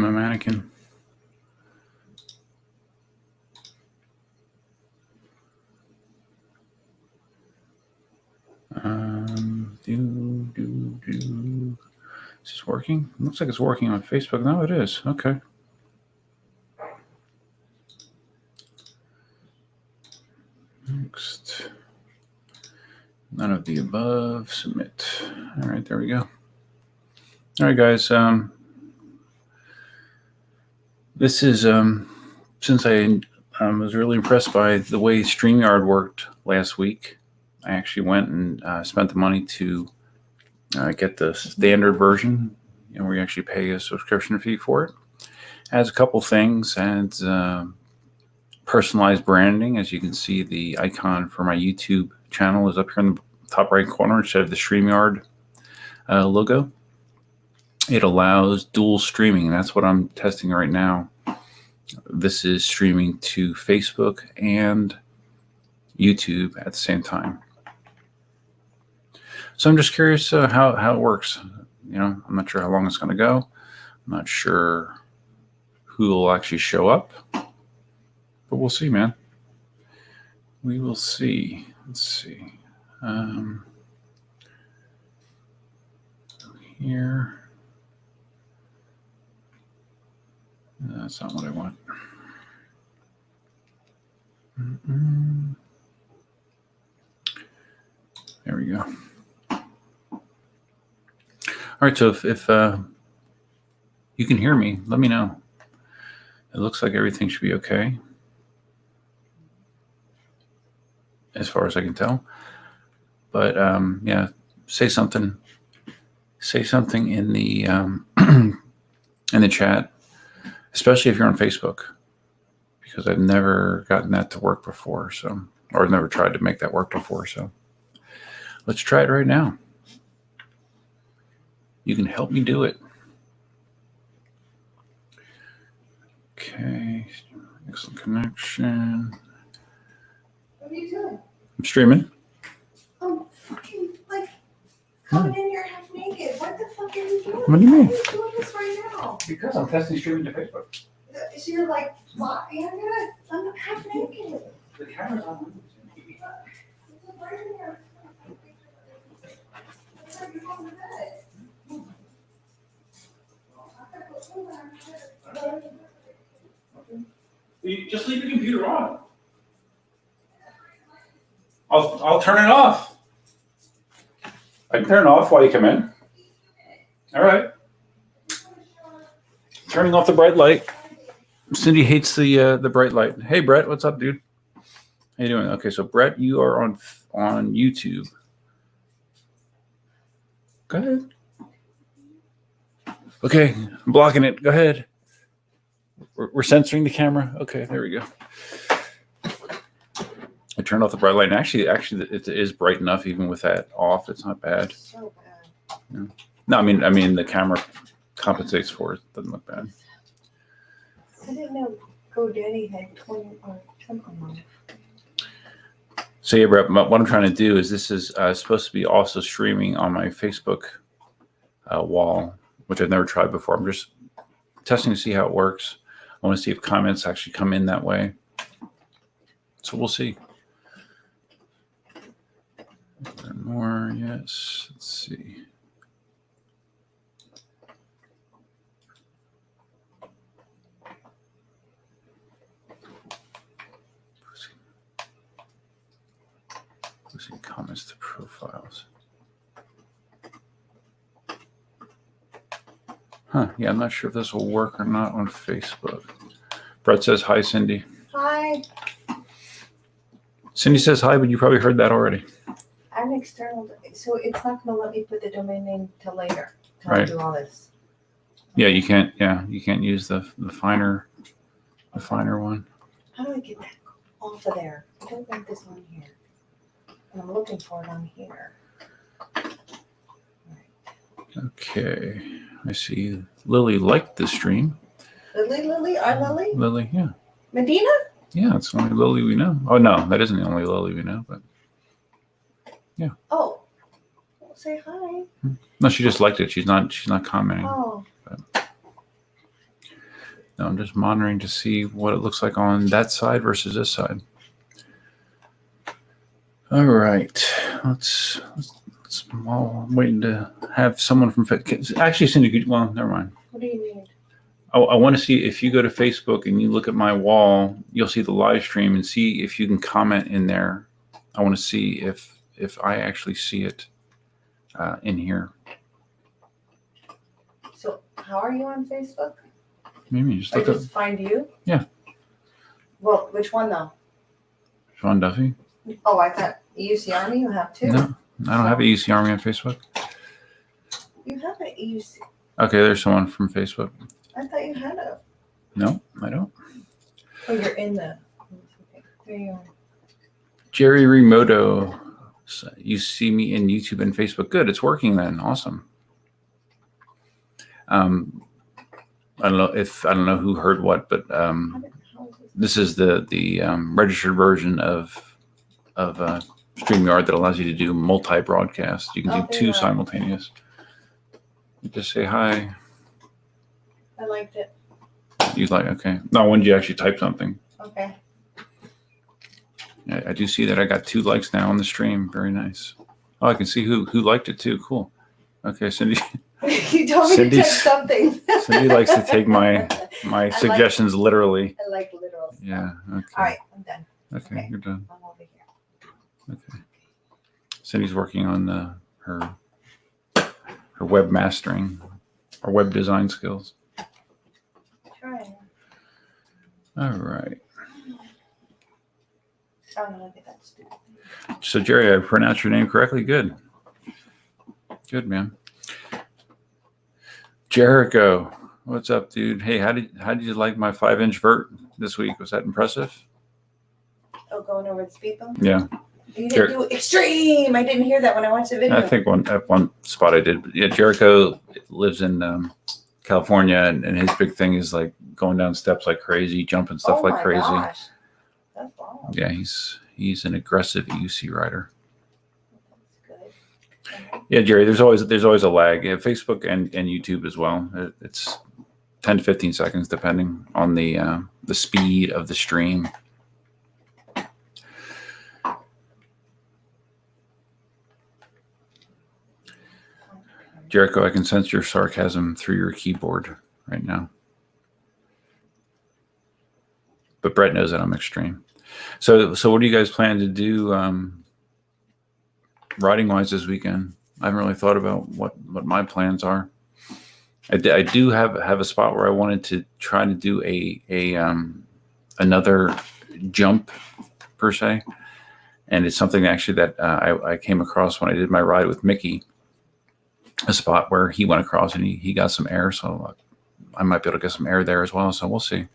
a mannequin. Is this working? Looks like it's working on Facebook. No, it is. Okay. Next. None of the above. Submit. All right, there we go. All right, guys. This is since I was really impressed by the way StreamYard worked last week. I actually went and spent the money to get the standard version, where you actually pay a subscription fee for it. It has a couple things, and personalized branding. As you can see, the icon for my YouTube channel is up here in the top right corner instead of the StreamYard logo. It allows dual streaming, and that's what I'm testing right now. This is streaming to Facebook and YouTube at the same time. So I'm just curious how it works. I'm not sure how long it's going to go. I'm not sure who will actually show up, but we'll see, man. We will see. Let's see. Here. That's not what I want. There we go. All right, so if you can hear me, let me know. It looks like everything should be okay, as far as I can tell. But yeah, say something. Say something in the in the chat, especially if you're on Facebook, because I've never gotten that to work before. Or I've never tried to make that work before. So let's try it right now. You can help me do it. Okay, excellent connection. What are you doing? I'm streaming. I'm fucking coming in here half naked. What the fuck are you doing? What do you mean? Why are you doing this right now? Because I'm testing streaming to Facebook. So you're like, what? I'm half naked. The camera's on. It's right in here. It's like you're going to bed. You just leave the computer on. I'll turn it off. I can turn it off while you come in. All right. Turning off the bright light. Cindy hates the bright light. Hey Brett, what's up, dude? How you doing? Okay, so Brett, you are on YouTube. Go ahead. Okay, I'm blocking it. Go ahead. We're censoring the camera. Okay, there we go. I turned off the bright light. And actually, it is bright enough even with that off. It's not bad. So bad. Yeah. No, I mean the camera compensates for it. Doesn't look bad. I didn't know GoDaddy had 20 or 10 on. So yeah, Brett, what I'm trying to do is this is supposed to be also streaming on my Facebook wall, which I've never tried before. I'm just testing to see how it works. I want to see if comments actually come in that way. So we'll see. More, yes. Let's see. Posting comments to profiles. Huh, yeah, I'm not sure if this will work or not on Facebook. Brett says hi, Cindy. Hi. Cindy says hi, but you probably heard that already. I'm external, so it's not going to let me put the domain name till later. Till Right. I do all this. Yeah, you can't. Yeah, you can't use the finer one. How do I get that off of there? I don't want this on here. And I'm looking for it on here. Okay, I see. Lily liked the stream. Lily? Our Lily? Lily, yeah. Medina? Yeah, it's the only Lily we know. Oh no, that isn't the only Lily we know, but yeah. Oh. Well, say hi. No, she just liked it. She's not commenting. Oh. But. No, I'm just monitoring to see what it looks like on that side versus this side. All right, let's while I'm waiting to have someone from actually, Cindy. Well, never mind. What do you need? I want to see if you go to Facebook and you look at my wall, you'll see the live stream and see if you can comment in there. I want to see if I actually see it in here. So how are you on Facebook? Maybe just I look up just find you? Yeah. Well, which one though? Sean Duffy. Oh, I thought UC Army you have too. No, I don't have a UC Army on Facebook. You have a UC. Okay, there's someone from Facebook. I thought you had a. No, I don't. Oh, you're in the. There you are. Jerry Remoto. So you see me in YouTube and Facebook. Good, it's working then. Awesome. I don't know who heard what, but this is the registered version of StreamYard that allows you to do multi-broadcast. You can do two simultaneous. You just say hi. I liked it. You like, okay. Now, when did you actually type something? Okay. I do see that I got 2 likes now on the stream. Very nice. Oh, I can see who liked it too. Cool. Okay, Cindy. You told me to type something. Cindy likes to take my suggestions literally. I like literal stuff. Yeah. Okay. All right, I'm done. Okay, you're done. I'm over here. Okay. Cindy's working on her web mastering, or web design skills. Try. All right. Oh, no, look at that stupid. So, Jerry, I pronounced your name correctly. Good. Good, man. Jericho, what's up, dude? Hey, how did you like my 5-inch vert this week? Was that impressive? Oh, going over the speed bump? Yeah. You didn't do extreme. I didn't hear that when I watched the video. I think at one spot I did. But yeah, Jericho lives in California, and his big thing is like going down steps like crazy, jumping stuff like crazy. Gosh. That's long. Yeah, he's an aggressive UC rider. That's good. Yeah, Jerry, there's always a lag. Yeah, Facebook and YouTube as well. It's 10 to 15 seconds depending on the speed of the stream. Jericho, I can sense your sarcasm through your keyboard right now. But Brett knows that I'm extreme. So what do you guys plan to do riding wise this weekend? I haven't really thought about what my plans are. I do have a spot where I wanted to try to do another jump per se, and it's something actually that I came across when I did my ride with Mickey. A spot where he went across and he got some air, so I might be able to get some air there as well. So we'll see.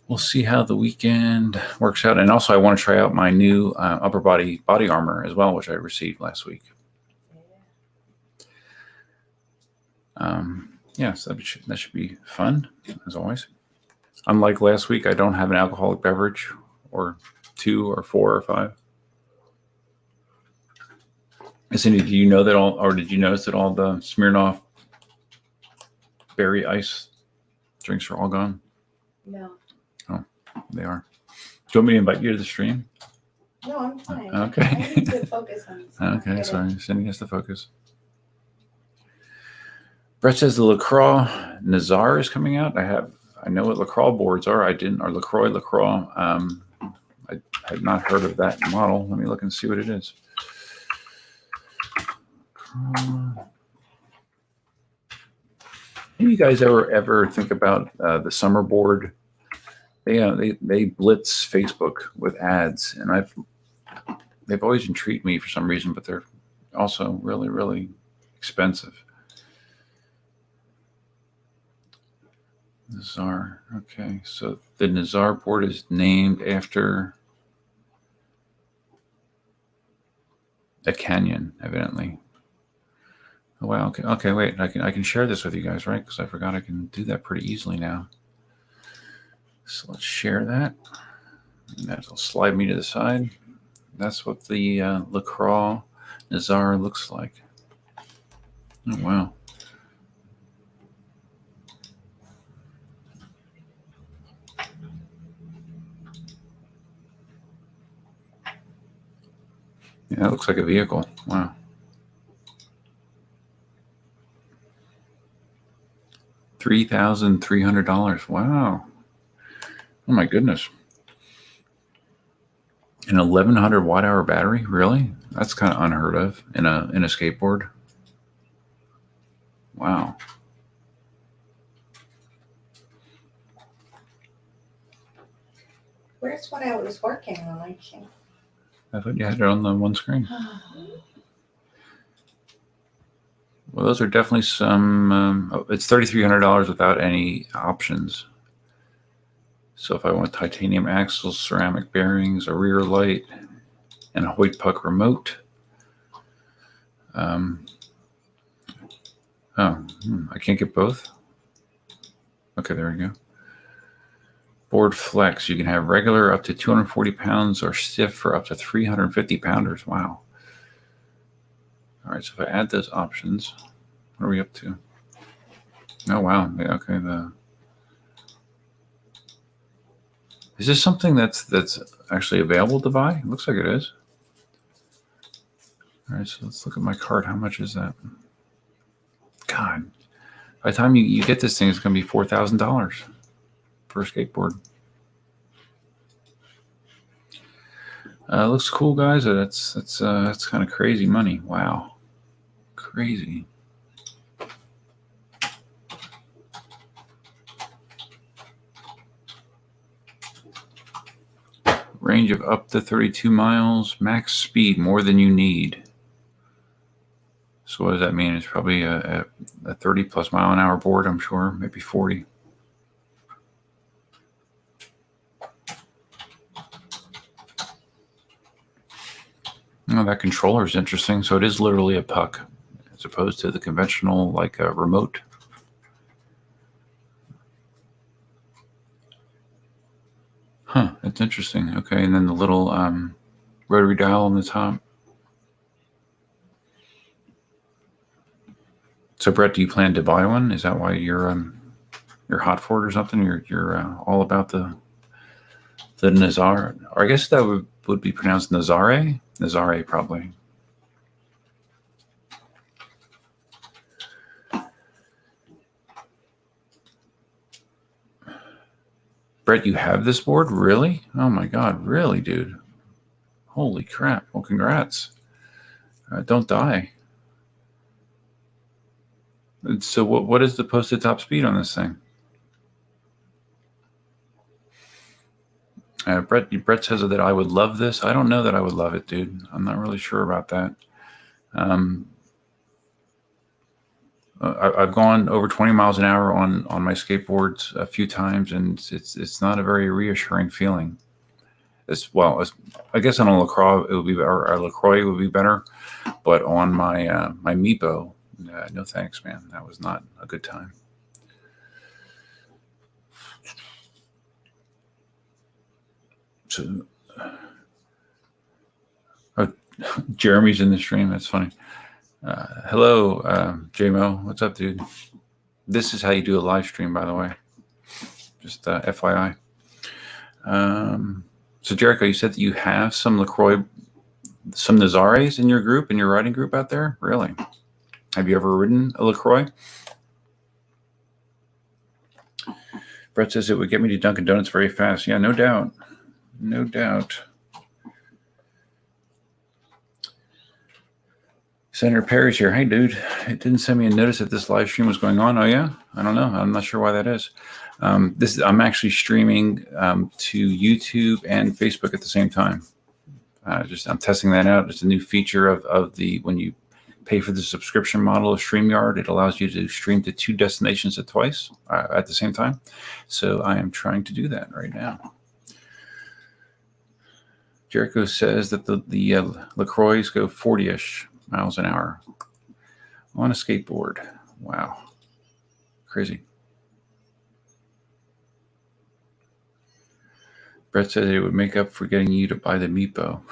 We'll see how the weekend works out. And also, I want to try out my new upper body armor as well, which I received last week. Yes, that should be fun as always. Unlike last week, I don't have an alcoholic beverage or 2 or 4 or 5. Cindy, do you know that did you notice that all the Smirnoff berry ice drinks are all gone? No. Oh, they are. Do you want me to invite you to the stream? No, I'm fine. Okay. I need to focus on this. Okay, sorry. Cindy has to focus. Brett says the LaCroix Nazar is coming out. I know what LaCroix boards are. I didn't, or LaCroix. I had not heard of that model. Let me look and see what it is. Do you guys ever think about the summer board? They blitz Facebook with ads, and they've always intrigued me for some reason, but they're also really, really expensive. Nazar. Okay, so the Nazar board is named after a canyon, evidently. Oh, wow. Okay. Wait. I can share this with you guys, right? Because I forgot I can do that pretty easily now. So let's share that. And that'll slide me to the side. That's what the LaCroix Nazar looks like. Oh, wow. Yeah, that looks like a vehicle. Wow. $3,300. Wow. Oh my goodness. An 1,100 watt hour battery? Really? That's kind of unheard of in a skateboard. Wow. Where's what I was working on? I can't. I thought you had it on the one screen. Well, those are definitely some. It's $3,300 without any options. So if I want titanium axles, ceramic bearings, a rear light, and a Hoyt Puck remote. I can't get both. Okay, there we go. Board flex. You can have regular up to 240 pounds or stiff for up to 350 pounders. Wow. All right, so if I add those options, what are we up to? Oh, wow. Okay, is this something that's actually available to buy? It looks like it is. All right, so let's look at my cart. How much is that? God, by the time you get this thing, it's going to be $4,000 for a skateboard. Looks cool, guys. That's kind of crazy money. Wow, crazy. Range of up to 32 miles. Max speed more than you need. So what does that mean? It's probably a 30 plus mile an hour board, I'm sure, maybe 40. Oh, that controller is interesting. So it is literally a puck as opposed to the conventional like a remote. Huh, that's interesting. Okay, and then the little rotary dial on the top. So Brett, do you plan to buy one? Is that why you're hot for it or something? You're all about the Nazar, or I guess that would be pronounced Nazare. Nazare, probably. Brett, you have this board? Really? Oh my God, really, dude? Holy crap. Well, congrats. Don't die. So what is the posted top speed on this thing? Brett says that I would love this. I don't know that I would love it, dude. I'm not really sure about that. I've gone over 20 miles an hour on my skateboards a few times, and it's not a very reassuring feeling. I guess on a LaCroix it would be, or a LaCroix would be better, but on my my Meepo, no thanks, man. That was not a good time. So, Jeremy's in the stream. That's funny. Hello, JMO. What's up, dude? This is how you do a live stream, by the way. Just FYI. So, Jericho, you said that you have some LaCroix, some Nazares in your group, in your riding group out there? Really? Have you ever ridden a LaCroix? Brett says it would get me to Dunkin' Donuts very fast. Yeah, no doubt. No doubt. Senator Perry's here. Hey, dude. It didn't send me a notice that this live stream was going on. Oh, yeah? I don't know. I'm not sure why that is. I'm actually streaming to YouTube and Facebook at the same time. I'm testing that out. It's a new feature of when you pay for the subscription model of StreamYard, it allows you to stream to 2 destinations at the same time. So I am trying to do that right now. Jericho says that the LaCroix go 40-ish miles an hour on a skateboard. Wow. Crazy. Brett said it would make up for getting you to buy the Meepo.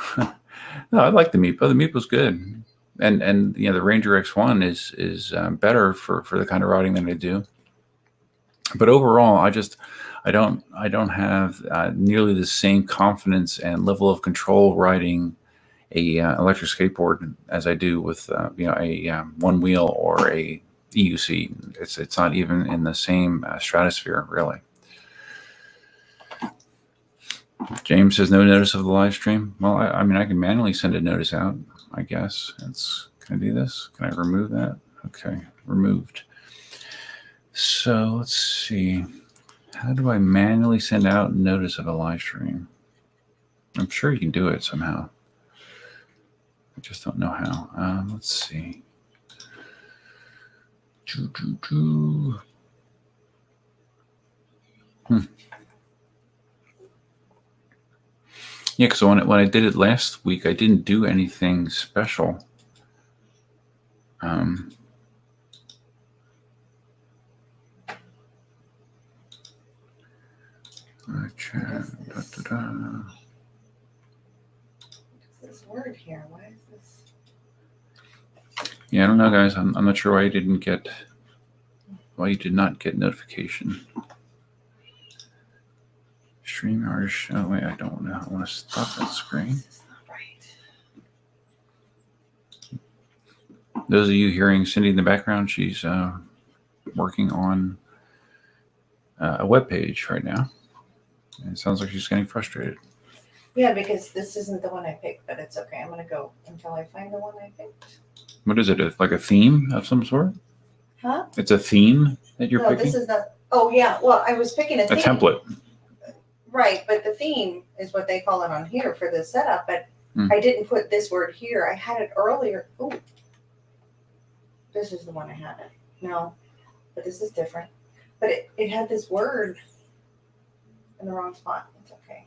No, I like the Meepo. The Meepo's good. And the Ranger X1 is better for the kind of riding that I do. But overall, I don't have nearly the same confidence and level of control riding electric skateboard as I do with a one wheel or a EUC. It's not even in the same stratosphere, really. James says no notice of the live stream. Well, I mean, I can manually send a notice out, I guess. Can I do this? Can I remove that? Okay, removed. So let's see. How do I manually send out notice of a live stream? I'm sure you can do it somehow. I just don't know how. Let's see. Yeah, because when I did it last week, I didn't do anything special. This word here, why is this? Yeah, I don't know, guys. I'm not sure why you did not get notification. StreamYard. Oh wait, I don't know. I want to stop that screen. Right. Those of you hearing Cindy in the background, she's working on a web page right now. And it sounds like she's getting frustrated. Yeah, because this isn't the one I picked, but it's okay. I'm gonna go until I find the one I picked. What is it? Like a theme of some sort? Huh? It's a theme that you're picking? No, this is not. Oh yeah. Well, I was picking a theme. A template. Right, but the theme is what they call it on here for the setup, but I didn't put this word here. I had it earlier. Oh, this is the one I had it. No, but this is different. But it had this word in the wrong spot. It's okay.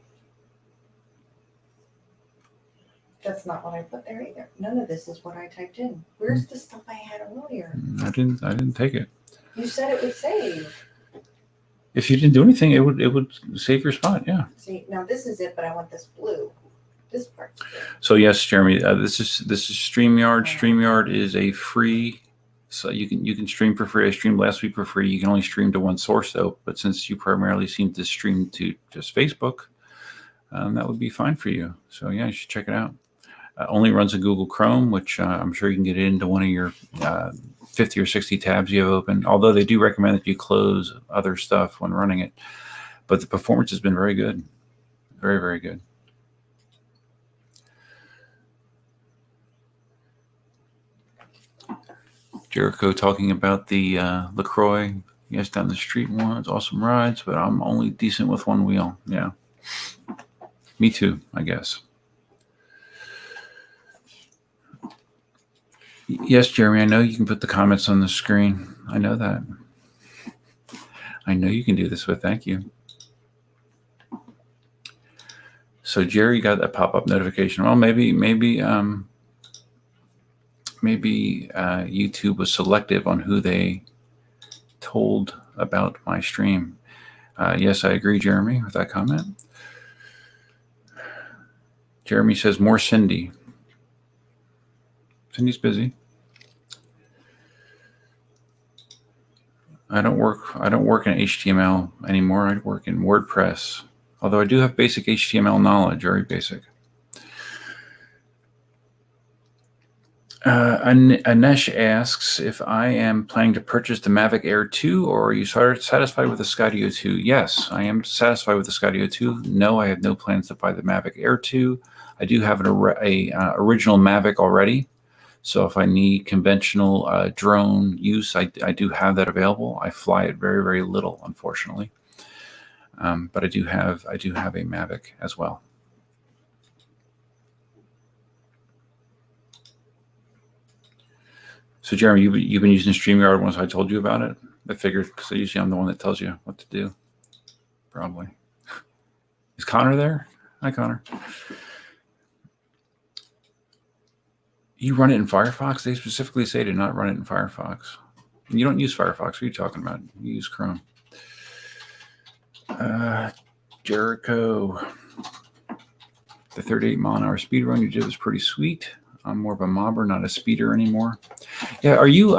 That's not what I put there either. None of this is what I typed in. Where's the stuff I had earlier? I didn't take it. You said it would save. If you didn't do anything, it would save your spot. Yeah. See, now this is it, but I want this blue. This part. So yes, Jeremy, this is StreamYard. StreamYard is a free, so you can stream for free. I streamed last week for free. You can only stream to one source though, but since you primarily seem to stream to just Facebook, that would be fine for you. So yeah, you should check it out. Only runs in Google Chrome, which I'm sure you can get it into one of your 50 or 60 tabs you have open, although they do recommend that you close other stuff when running it. But the performance has been very good. Very, very good. Jericho talking about the LaCroix. You guys down the street ones, awesome rides, but I'm only decent with one wheel. Yeah. Me too, I guess. Yes, Jeremy, I know you can put the comments on the screen. I know that. I know you can do this with. Thank you. So Jerry got that pop-up notification. Well, maybe YouTube was selective on who they told about my stream. Yes, I agree, Jeremy, with that comment. Jeremy says more Cindy. Cindy's busy. I don't work in HTML anymore. I work in WordPress. Although I do have basic HTML knowledge, very basic. Anesh asks if I am planning to purchase the Mavic Air 2, or are you satisfied with the Skydio 2? Yes, I am satisfied with the Skydio 2. No, I have no plans to buy the Mavic Air 2. I do have an original Mavic already. So if I need conventional drone use, I do have that available. I fly it very, very little, unfortunately. But I do have a Mavic as well. So Jeremy, you've been using StreamYard once I told you about it. I figured, because usually I'm the one that tells you what to do. Probably. Is Connor there? Hi, Connor. You run it in Firefox? They specifically say to not run it in Firefox. And you don't use Firefox. What are you talking about? You use Chrome. Jericho. The 38-mile-an-hour speed run you did was pretty sweet. I'm more of a mobber, not a speeder anymore. Yeah, are you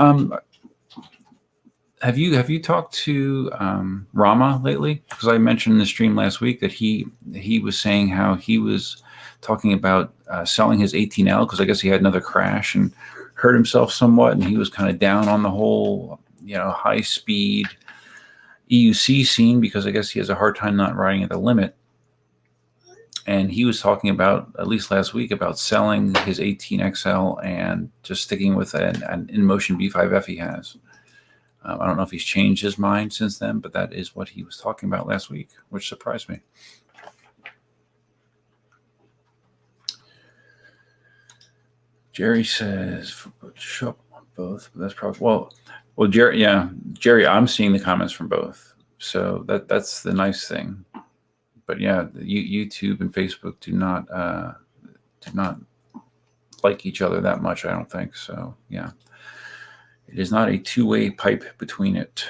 have you talked to Rama lately? Because I mentioned in the stream last week that he was saying how he was talking about selling his 18L because I guess he had another crash and hurt himself somewhat, and he was kind of down on the whole, high speed EUC scene because I guess he has a hard time not riding at the limit. And he was talking about, at least last week, about selling his 18XL and just sticking with an in-motion B5F he has. I don't know if he's changed his mind since then, but that is what he was talking about last week, which surprised me. Jerry says, show up on both, but that's probably, well, Jerry, I'm seeing the comments from both. So that's the nice thing. But yeah, YouTube and Facebook do not like each other that much, I don't think. So yeah, it is not a two-way pipe between it.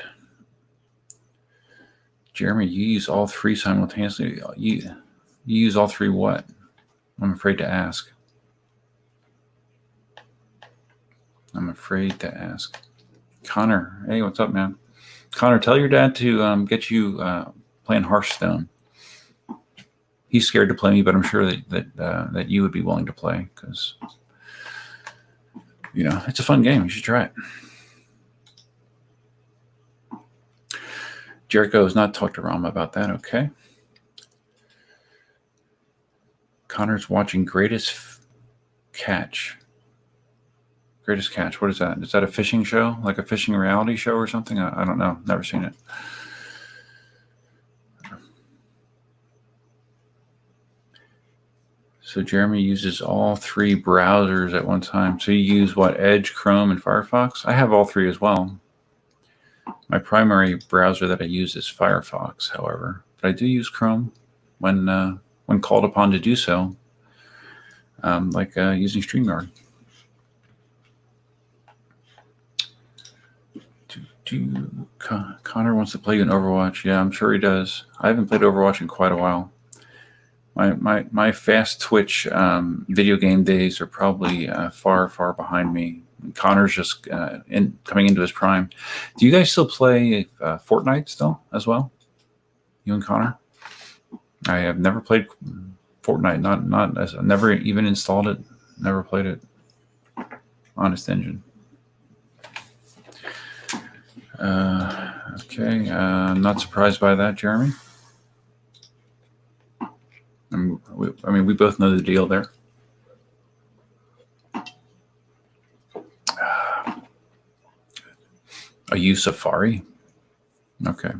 Jeremy, you use all three simultaneously. You use all three what? I'm afraid to ask. Connor, hey, what's up, man? Connor, tell your dad to get you playing Hearthstone. He's scared to play me, but I'm sure that you would be willing to play because, it's a fun game. You should try it. Jericho has not talked to Rama about that. Okay. Connor's watching Greatest Catch. Greatest Catch. What is that? Is that a fishing show? Like a fishing reality show or something? I don't know. Never seen it. So Jeremy uses all three browsers at one time. So you use what? Edge, Chrome, and Firefox? I have all three as well. My primary browser that I use is Firefox, however. But I do use Chrome when called upon to do so, like using StreamYard. Connor wants to play you in Overwatch. Yeah, I'm sure he does. I haven't played Overwatch in quite a while. My fast Twitch video game days are probably far behind me. Connor's just coming into his prime. Do you guys still play Fortnite still as well? You and Connor? I have never played Fortnite. I've never even installed it. Never played it. Honest engine. Okay. Not surprised by that, Jeremy. We both know the deal there. A U Safari? Okay.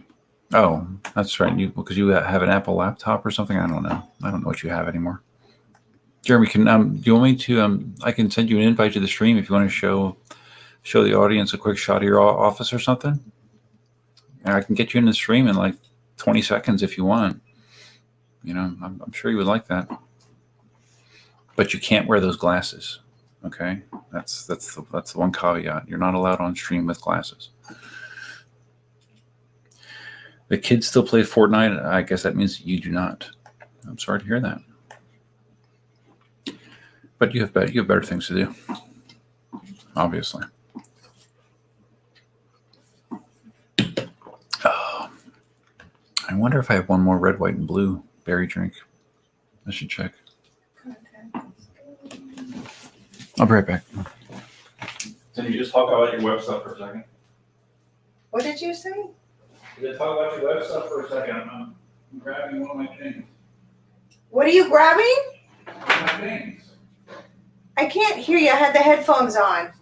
Oh, that's right. Because you have an Apple laptop or something? I don't know. I don't know what you have anymore. Jeremy, do you want me to? I can send you an invite to the stream if you want to show the audience a quick shot of your office or something. And I can get you in the stream in like 20 seconds if you want. I'm sure you would like that. But you can't wear those glasses. Okay, that's the one caveat. You're not allowed on stream with glasses. The kids still play Fortnite. I guess that means you do not. I'm sorry to hear that. But you have better things to do. Obviously. Oh, I wonder if I have one more red, white, and blue berry drink. I should check. I'll be right back. Can you just talk about your web stuff for a second? What did you say? You talk about your web stuff for a second. I'm grabbing one of my things. What are you grabbing? My things. I can't hear you. I had the headphones on.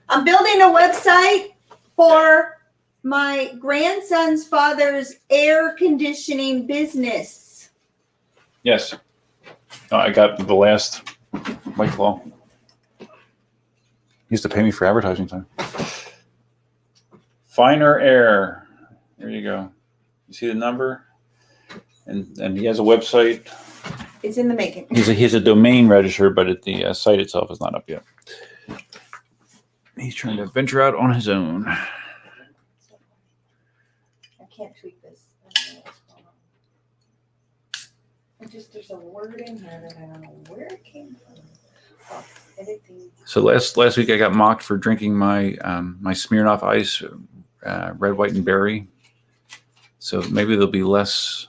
I'm building a website for my grandson's father's air conditioning business. Yes. I got the last White Claw. He used to pay me for advertising time. Finer Air. There you go. You see the number? And he has a website. It's in the making. He's a domain registered, but the site itself is not up yet. He's trying to venture out on his own. I can't tweak this. I don't know what's going on. There's a word in here that I don't know where it came from. Oh, editing. So last week I got mocked for drinking my my Smirnoff Ice red, white, and berry. So maybe there'll be less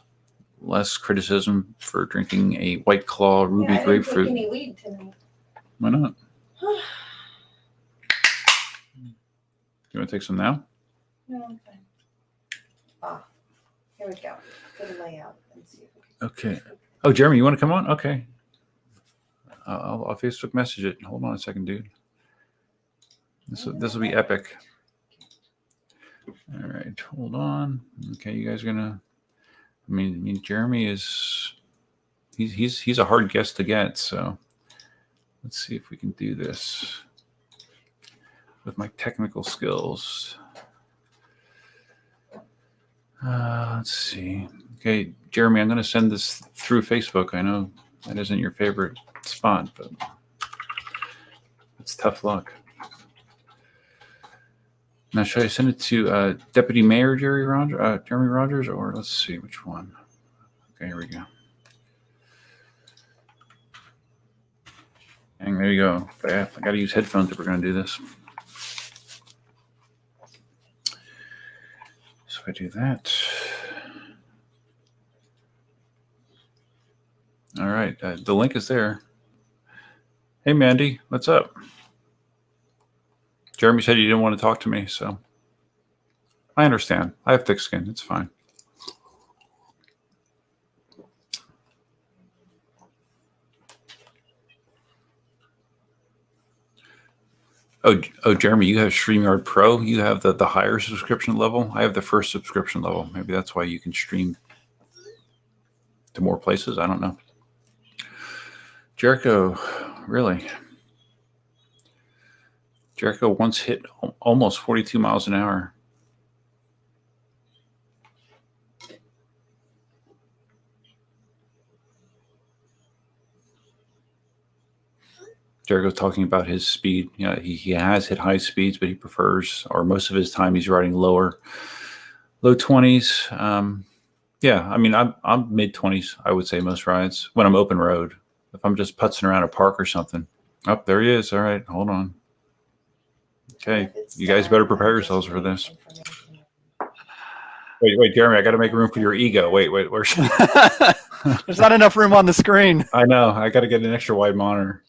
less criticism for drinking a White Claw Ruby I grapefruit. didn't take any weed tonight. Why not? You want to take some now? No, I'm fine. Here we go. For the layout. Let's see if we can Okay. Oh, Jeremy, you want to come on? Okay. I'll Facebook message it. Hold on a second, dude. This will be epic. All right, hold on. Okay, you guys are gonna. I mean, Jeremy is. He's a hard guest to get. So let's see if we can do this with my technical skills. Let's see. Okay, Jeremy, I'm going to send this through Facebook. I know that isn't your favorite spot, but it's tough luck. Now, should I send it to Deputy Mayor Jeremy Rogers, or let's see which one? Okay, here we go. And there you go. I got to use headphones if we're going to do this. So if I do that. All right, the link is there. Hey, Mandy, what's up? Jeremy said you didn't want to talk to me, so I understand. I have thick skin. It's fine. Oh, Jeremy, you have StreamYard Pro. You have the higher subscription level. I have the first subscription level. Maybe that's why you can stream to more places. I don't know. Jericho, really? Jericho once hit almost 42 miles an hour. Jericho's talking about his speed. You know, he has hit high speeds, but he prefers, or most of his time, he's riding low 20s. Yeah, I mean, I'm mid 20s. I would say most rides when I'm open road. If I'm just putzing around a park or something. Oh, there he is. All right, hold on. Okay, you guys better prepare yourselves for this. Wait, Jeremy, I got to make room for your ego. Wait, where's? There's not enough room on the screen. I know. I got to get an extra wide monitor.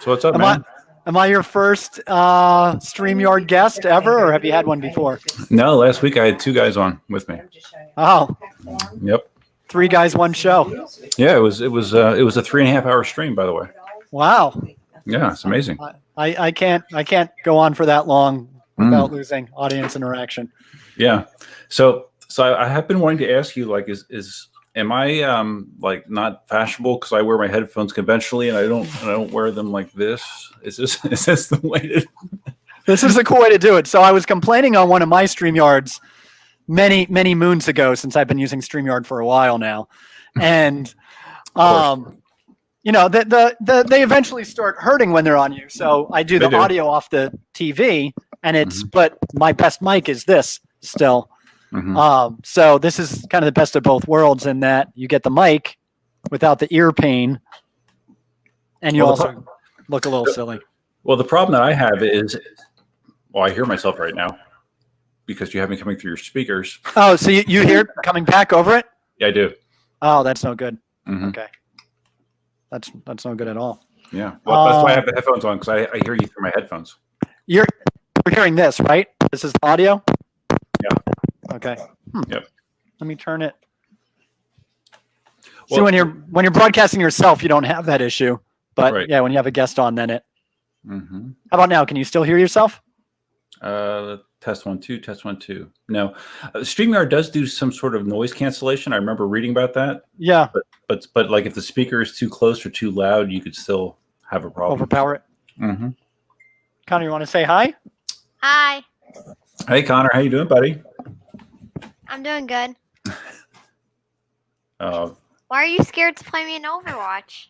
So what's up, man? Am I your first StreamYard guest ever, or have you had one before? No, last week I had 2 guys on with me. Oh. Yep. 3 guys, 1 show. Yeah, it was a 3.5 hour stream, by the way. Wow. Yeah, it's amazing. I can't go on for that long without losing audience interaction. Yeah. So I have been wanting to ask you, like, am I like not fashionable because I wear my headphones conventionally and I don't wear them like this? Is this the way to? This is the cool way to do it. So I was complaining on one of my StreamYards many moons ago, since I've been using StreamYard for a while now, and you know, they eventually start hurting when they're on you. So I do the audio off the TV, and it's but my best mic is this still. So this is kind of the best of both worlds in that you get the mic without the ear pain, and you also look a little silly. Well, the problem that I have is, well, I hear myself right now because you have me coming through your speakers. Oh, so you hear coming back over it? Yeah, I do. Oh, that's no good. Okay. That's no good at all. Yeah. Well, that's why I have the headphones on, because I hear you through my headphones. You're hearing this, right? This is the audio? Yeah. Okay. Yep. Let me turn it. Well, see, when you're broadcasting yourself, you don't have that issue. But yeah, when you have a guest on, then it. How about now? Can you still hear yourself? Test 1 2. Test 1 2. No, StreamYard does do some sort of noise cancellation. I remember reading about that. Yeah. But like if the speaker is too close or too loud, you could still have a problem. Overpower it. Connor, you want to say hi? Hi. Hey, Connor, how you doing, buddy? I'm doing good. Why are you scared to play me in Overwatch?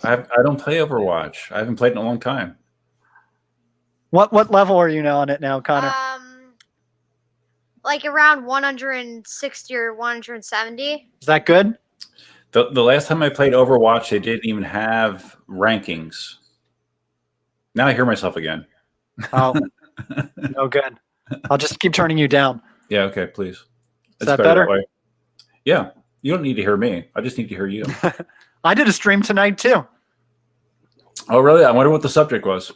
I don't play Overwatch. I haven't played in a long time. What level are you on it now, Connor? Like around 160 or 170. Is that good? The last time I played Overwatch, they didn't even have rankings. Now I hear myself again. Oh, no good. I'll just keep turning you down. Yeah, okay, please. Is that better? Yeah. You don't need to hear me. I just need to hear you. I did a stream tonight too. Oh, really? I wonder what the subject was.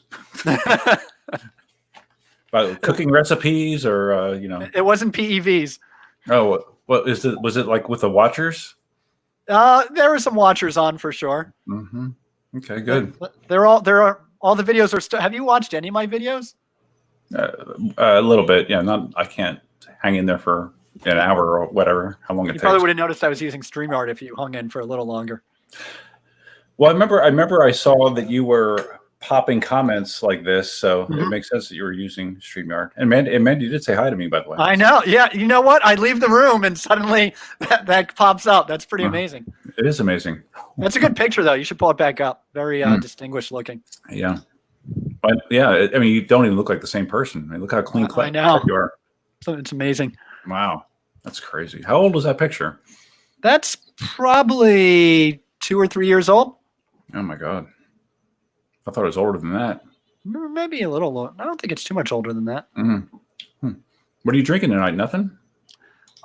About cooking recipes or, It wasn't PEVs. Oh, what is it? Was it like with the watchers? There were some watchers on for sure. Mm-hmm. Okay, good. They're all the videos are still. Have you watched any of my videos? A little bit. Yeah, I can't hang in there for an hour or whatever, how long it You takes. probably would have noticed I was using StreamYard if you hung in for a little longer. Well, I remember I saw that you were popping comments like this, so Mm-hmm. it makes sense that you were using StreamYard. And Mandy did say hi to me, by the way. I know. Yeah. You know what? I leave the room and suddenly that pops up. That's pretty amazing. It is amazing. That's a good picture, though. You should pull it back up. Very distinguished looking. Yeah. But yeah, I mean, you don't even look like the same person. I mean, look how clean cut I know. you are. So it's amazing. Wow. That's crazy. How old was that picture? That's probably 2 or 3 years old. Oh my God. I thought it was older than that. Maybe a little low. I don't think it's too much older than that. Mm-hmm. What are you drinking tonight? Nothing?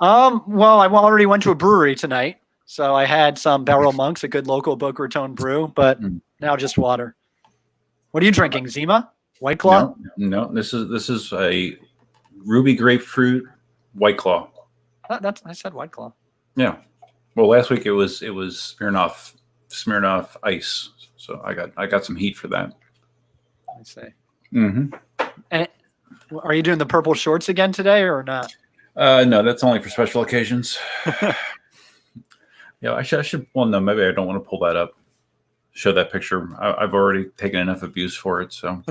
Well, I already went to a brewery tonight. So I had some Barrel Monks, a good local Boca Raton brew, but now just water. What are you drinking? Zima? White Claw? No. This is a ruby grapefruit White Claw. I said White Claw. Yeah. Well, last week it was Smirnoff Ice. So I got some heat for that. I see. Mm-hmm. And are you doing the purple shorts again today or not? No, that's only for special occasions. Yeah, I should. Well, no, maybe I don't want to pull that up. Show that picture. I've already taken enough abuse for it. So.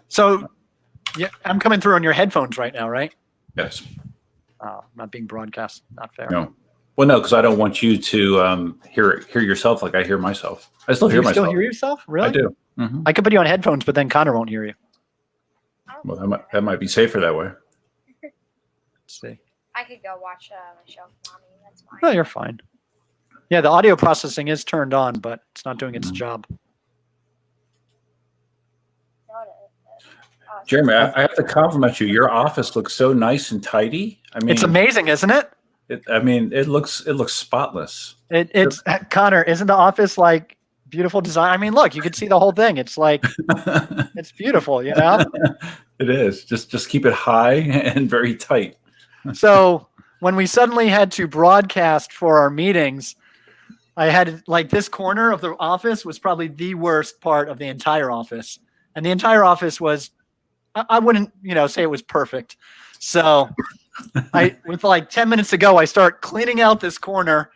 So, yeah, I'm coming through on your headphones right now, right? Yes. Oh, not being broadcast. Not fair. No. Well, no, because I don't want you to hear yourself like I hear myself. I still hear You myself. still hear yourself? Really? I do. Mm-hmm. I could put you on headphones, but then Connor won't hear you. Well, that might be safer that way. Let's see. I could go watch my show with mommy. That's fine. No, you're fine. Yeah, the audio processing is turned on, but it's not doing its job. Jeremy, I have to compliment you. Your office looks so nice and tidy. I mean, It's amazing, isn't it? It looks spotless. It's Connor. Isn't the office like beautiful design? I mean, look, you can see the whole thing. It's like it's beautiful, you know. It is. Just keep it high and very tight. So when we suddenly had to broadcast for our meetings, I had like this corner of the office was probably the worst part of the entire office, and the entire office was. I wouldn't, say it was perfect. So with like 10 minutes to go, I start cleaning out this corner.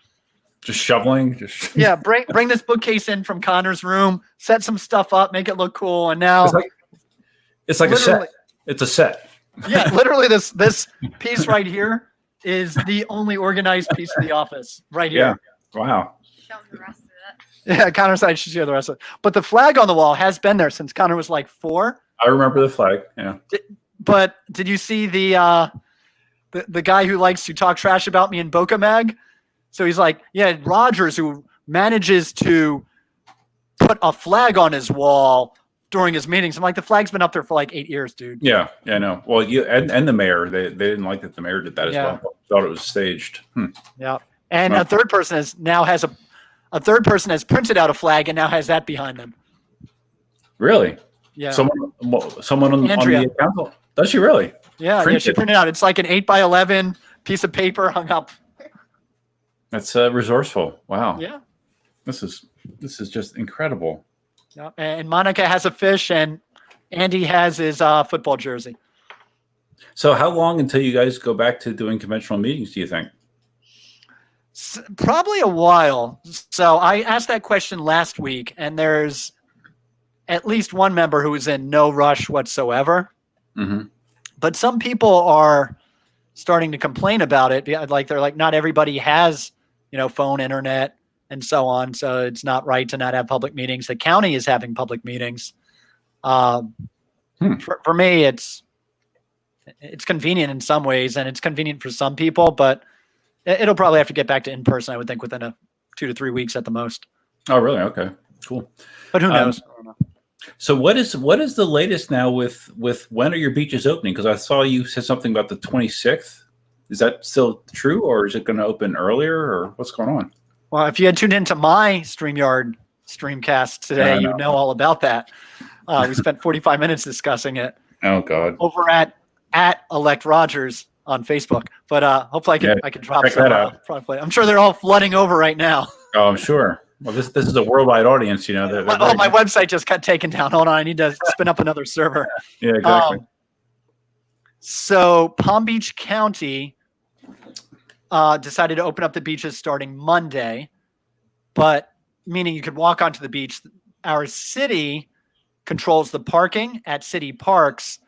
Just shoveling. Yeah. Bring this bookcase in from Connor's room, set some stuff up, make it look cool. And now it's like a set. It's a set. Yeah. Literally this piece right here is the only organized piece of the office right here. Yeah. Wow. Show them the rest of it. Yeah. Connor said I should share the rest of it. But the flag on the wall has been there since Connor was like 4. I remember the flag. Yeah. But did you see the guy who likes to talk trash about me in Boca Mag? So he's like, yeah, Rogers, who manages to put a flag on his wall during his meetings. I'm like, the flag's been up there for like 8 years, dude. Yeah, I know. Well, you and the mayor, they didn't like that the mayor did that as well. Thought it was staged. Yeah. And a third person has printed out a flag and now has that behind them. Really? Yeah. Someone on Andrea. the council. Does she really? Yeah, she printed out. It's like an 8x11 piece of paper hung up. That's resourceful. Wow. Yeah. This is just incredible. Yeah. And Monica has a fish, and Andy has his football jersey. So, how long until you guys go back to doing conventional meetings? Do you think? Probably a while. So I asked that question last week, and there's at least one member who is in no rush whatsoever. Mm-hmm. But some people are starting to complain about it. Like they're like, not everybody has, phone, internet, and so on. So it's not right to not have public meetings. The county is having public meetings. For me, it's convenient in some ways, and it's convenient for some people, but it'll probably have to get back to in person, I would think, within 2 to 3 weeks at the most. Oh, really? Okay, cool. But who knows? I don't know. So what is the latest now with when are your beaches opening? Because I saw you said something about the 26th. Is that still true, or is it going to open earlier, or what's going on? Well, if you had tuned into my StreamYard streamcast today, you know all about that. We spent 45 minutes discussing it. Oh God! Over at Elect Rogers on Facebook, but hopefully I can drop check some. that out. I'm sure they're all flooding over right now. Oh, I'm sure. Well, this is a worldwide audience, you know. My website just got taken down. Hold on, I need to spin up another server. Yeah, exactly. So Palm Beach County decided to open up the beaches starting Monday, but meaning you could walk onto the beach. Our city controls the parking at city parks,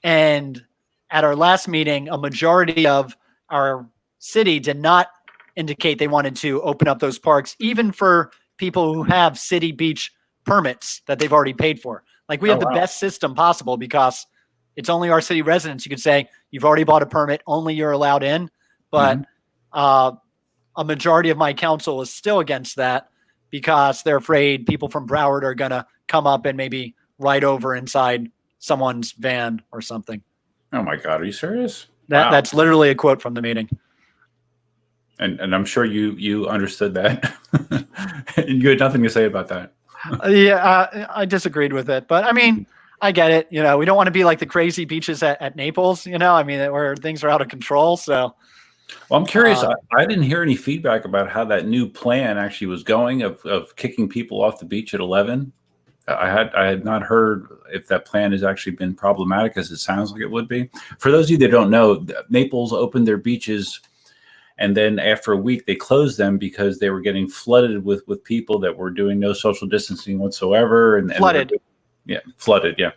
and at our last meeting, a majority of our city did not indicate they wanted to open up those parks, even for people who have city beach permits that they've already paid for. Like we have the best system possible because it's only our city residents. You could say you've already bought a permit, only you're allowed in. But a majority of my council is still against that because they're afraid people from Broward are going to come up and maybe ride over inside someone's van or something. Oh my God, are you serious? That's literally a quote from the meeting. And I'm sure you understood that. And you had nothing to say about that. I disagreed with it, but I mean, I get it. You know, we don't want to be like the crazy beaches at Naples, you know, I mean, where things are out of control. So, well, I'm curious. I didn't hear any feedback about how that new plan actually was going of kicking people off the beach at 11. I had not heard if that plan has actually been problematic as it sounds like it would be. For those of you that don't know, Naples opened their beaches, and then after a week they closed them because they were getting flooded with people that were doing no social distancing whatsoever. And flooded. Flooded. Yeah.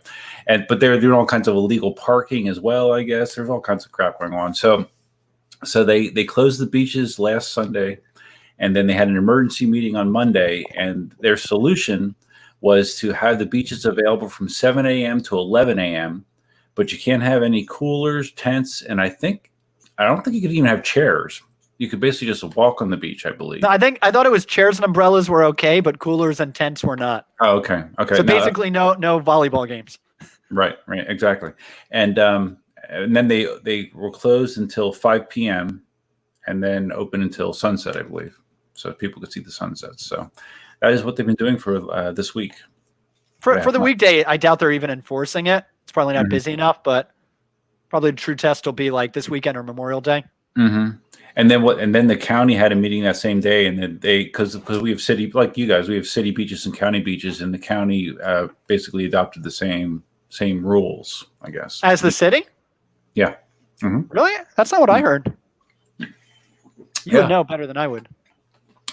But they're doing all kinds of illegal parking as well, I guess. There's all kinds of crap going on. So they closed the beaches last Sunday, and then they had an emergency meeting on Monday, and their solution was to have the beaches available from 7 a.m. to 11 a.m., but you can't have any coolers, tents, and I don't think you could even have chairs. You could basically just walk on the beach, I believe. No, I thought it was chairs and umbrellas were okay, but coolers and tents were not. Oh, okay. So basically no volleyball games. Right, exactly. And then they were closed until 5 p.m. and then open until sunset, I believe, so people could see the sunsets. So that is what they've been doing for this week. For the weekday, I doubt they're even enforcing it. It's probably not busy enough, but probably the true test will be like this weekend or Memorial Day. Mm-hmm. And then the county had a meeting that same day, and then because we have city, like you guys, we have city beaches and county beaches, and the county basically adopted the same rules, I guess. As the city? Yeah. Mm-hmm. Really? That's not what I heard. You would know better than I would.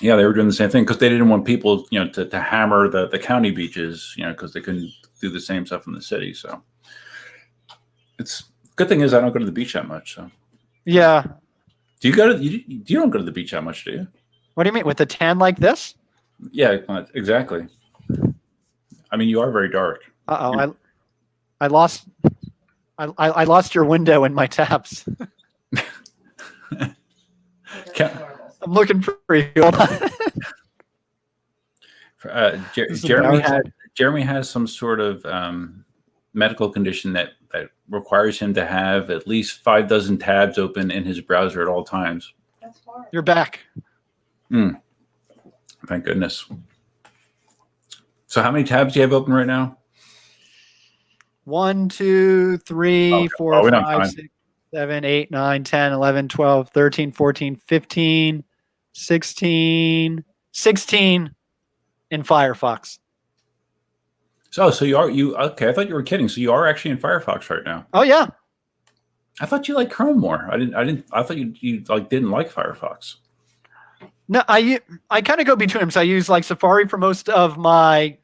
Yeah, they were doing the same thing because they didn't want people, to hammer the county beaches, because they couldn't do the same stuff in the city. So it's good thing is I don't go to the beach that much. So yeah. Do you go to you don't go to the beach that much, do you? What do you mean with a tan like this? Yeah, exactly. I mean, you are very dark. I lost your window in my tabs. I'm looking for you. Jeremy has some sort of medical condition that requires him to have at least 5 dozen tabs open in his browser at all times. That's hard. You're back. Thank goodness. So how many tabs do you have open right now? 1, 2, 3, 4, 5, 6, 7, 8, 9, 10, 11, 12, 13, 14, 15, 16 in Firefox. So you okay? I thought you were kidding. So you are actually in Firefox right now. Oh yeah. I thought you liked Chrome more. I thought you didn't like Firefox. No, I kind of go between them. So I use like Safari for most of my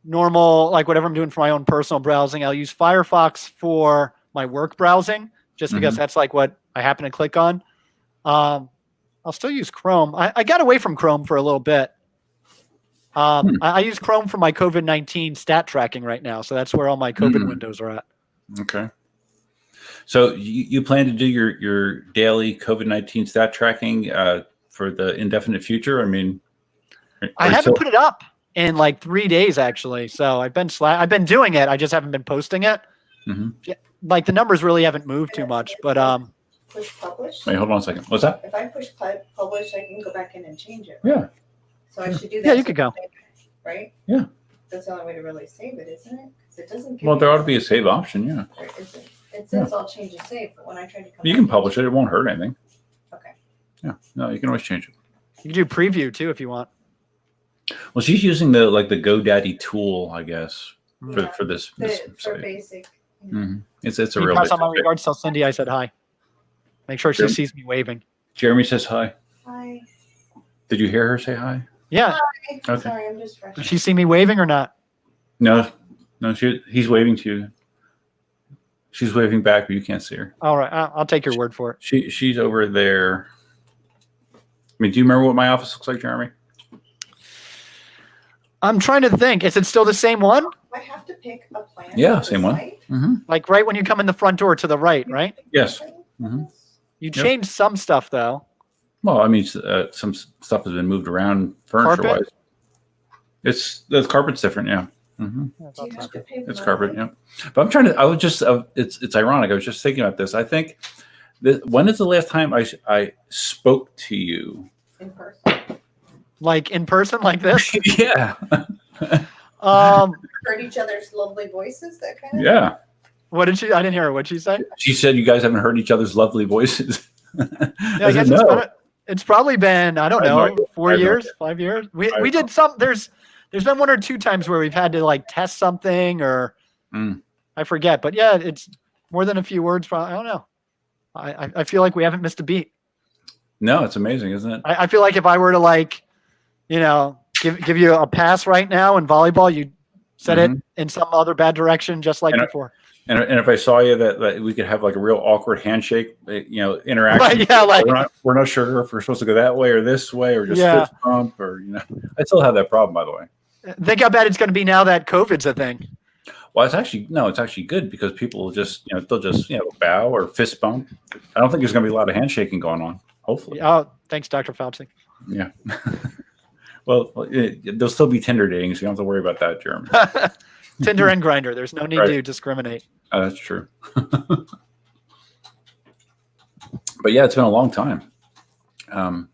normal, like whatever I'm doing for my own personal browsing. I'll use Firefox for my work browsing, just because that's like what I happen to click on. I'll still use Chrome. I got away from Chrome for a little bit. I use Chrome for my COVID-19 stat tracking right now. So that's where all my COVID windows are at. Okay. So you plan to do your daily COVID-19 stat tracking for the indefinite future? I mean, I haven't put it up in like 3 days actually. So I've been doing it. I just haven't been posting it. Yeah, like the numbers really haven't moved too much, but push publish? Wait, hold on a second. What's that? If I push publish, I can go back in and change it. Yeah. So I should do that. Yeah, you could go. Right? Yeah. That's the only way to really save it, isn't it? Because it doesn't. Well, there ought to be a save option. Yeah. There isn't. It says I'll change and save, but when I try to come You back can and publish it. It won't hurt anything. Okay. Yeah. No, you can always change it. You can do preview too if you want. Well, she's using the GoDaddy tool, I guess, for Yeah. for this For site. basic. Mhm. It's a Can you real. pass on my basic. regards? Tell Cindy I said hi. Make sure she Sure. sees me waving. Jeremy says hi. Hi. Did you hear her say hi? Yeah. Hi. Okay. Sorry, I'm just fresh. Does she see me waving or not? No. He's waving to you. She's waving back, but you can't see her. All right. I'll take your word for it. She's over there. I mean, do you remember what my office looks like, Jeremy? I'm trying to think. Is it still the same one? I have to pick a plan. Yeah, for the same one. site? Mm-hmm. Like right when you come in the front door to the right, right? Yes. Mhm. You Yep. changed some stuff though. Well, I mean, some stuff has been moved around furniture-wise. Carpet? The carpet's different, yeah. Mm-hmm. Do you have to pay the It's carpet, monthly? yeah. But I'm trying to. I was just. It's ironic. I was just thinking about this. I think. When is the last time I spoke to you? In person. Like in person like this. Yeah. Heard each other's lovely voices, that kind of Yeah. What did she? I didn't hear her. What'd she say? She said you guys haven't heard each other's lovely voices. Yeah, I said, no. it's probably been, I don't I have no know, idea. 4 I have no years, idea. 5 years. I We have did some. There's been 1 or 2 times where we've had to like test something or Mm. I forget. But yeah, it's more than a few words. Probably. I don't know. I feel like we haven't missed a beat. No, it's amazing, isn't it? I feel like if I were to like, give you a pass right now in volleyball, you set it in some other bad direction, just like And before. And if I saw you, that we could have like a real awkward handshake, interaction. Right, yeah, like we're not sure if we're supposed to go that way or this way or just Yeah. fist bump or I still have that problem, by the way. think how bad it's going to be now that COVID's a thing. Well, it's actually good because people will just they'll just bow or fist bump. I don't think there's going to be a lot of handshaking going on. Hopefully, Oh, thanks, Dr. Fauci. yeah. Well, there'll still be Tinder dating, so you don't have to worry about that, Jeremy. Tinder and Grinder. There's no need Right. to discriminate. That's true. But yeah, it's been a long time. I'm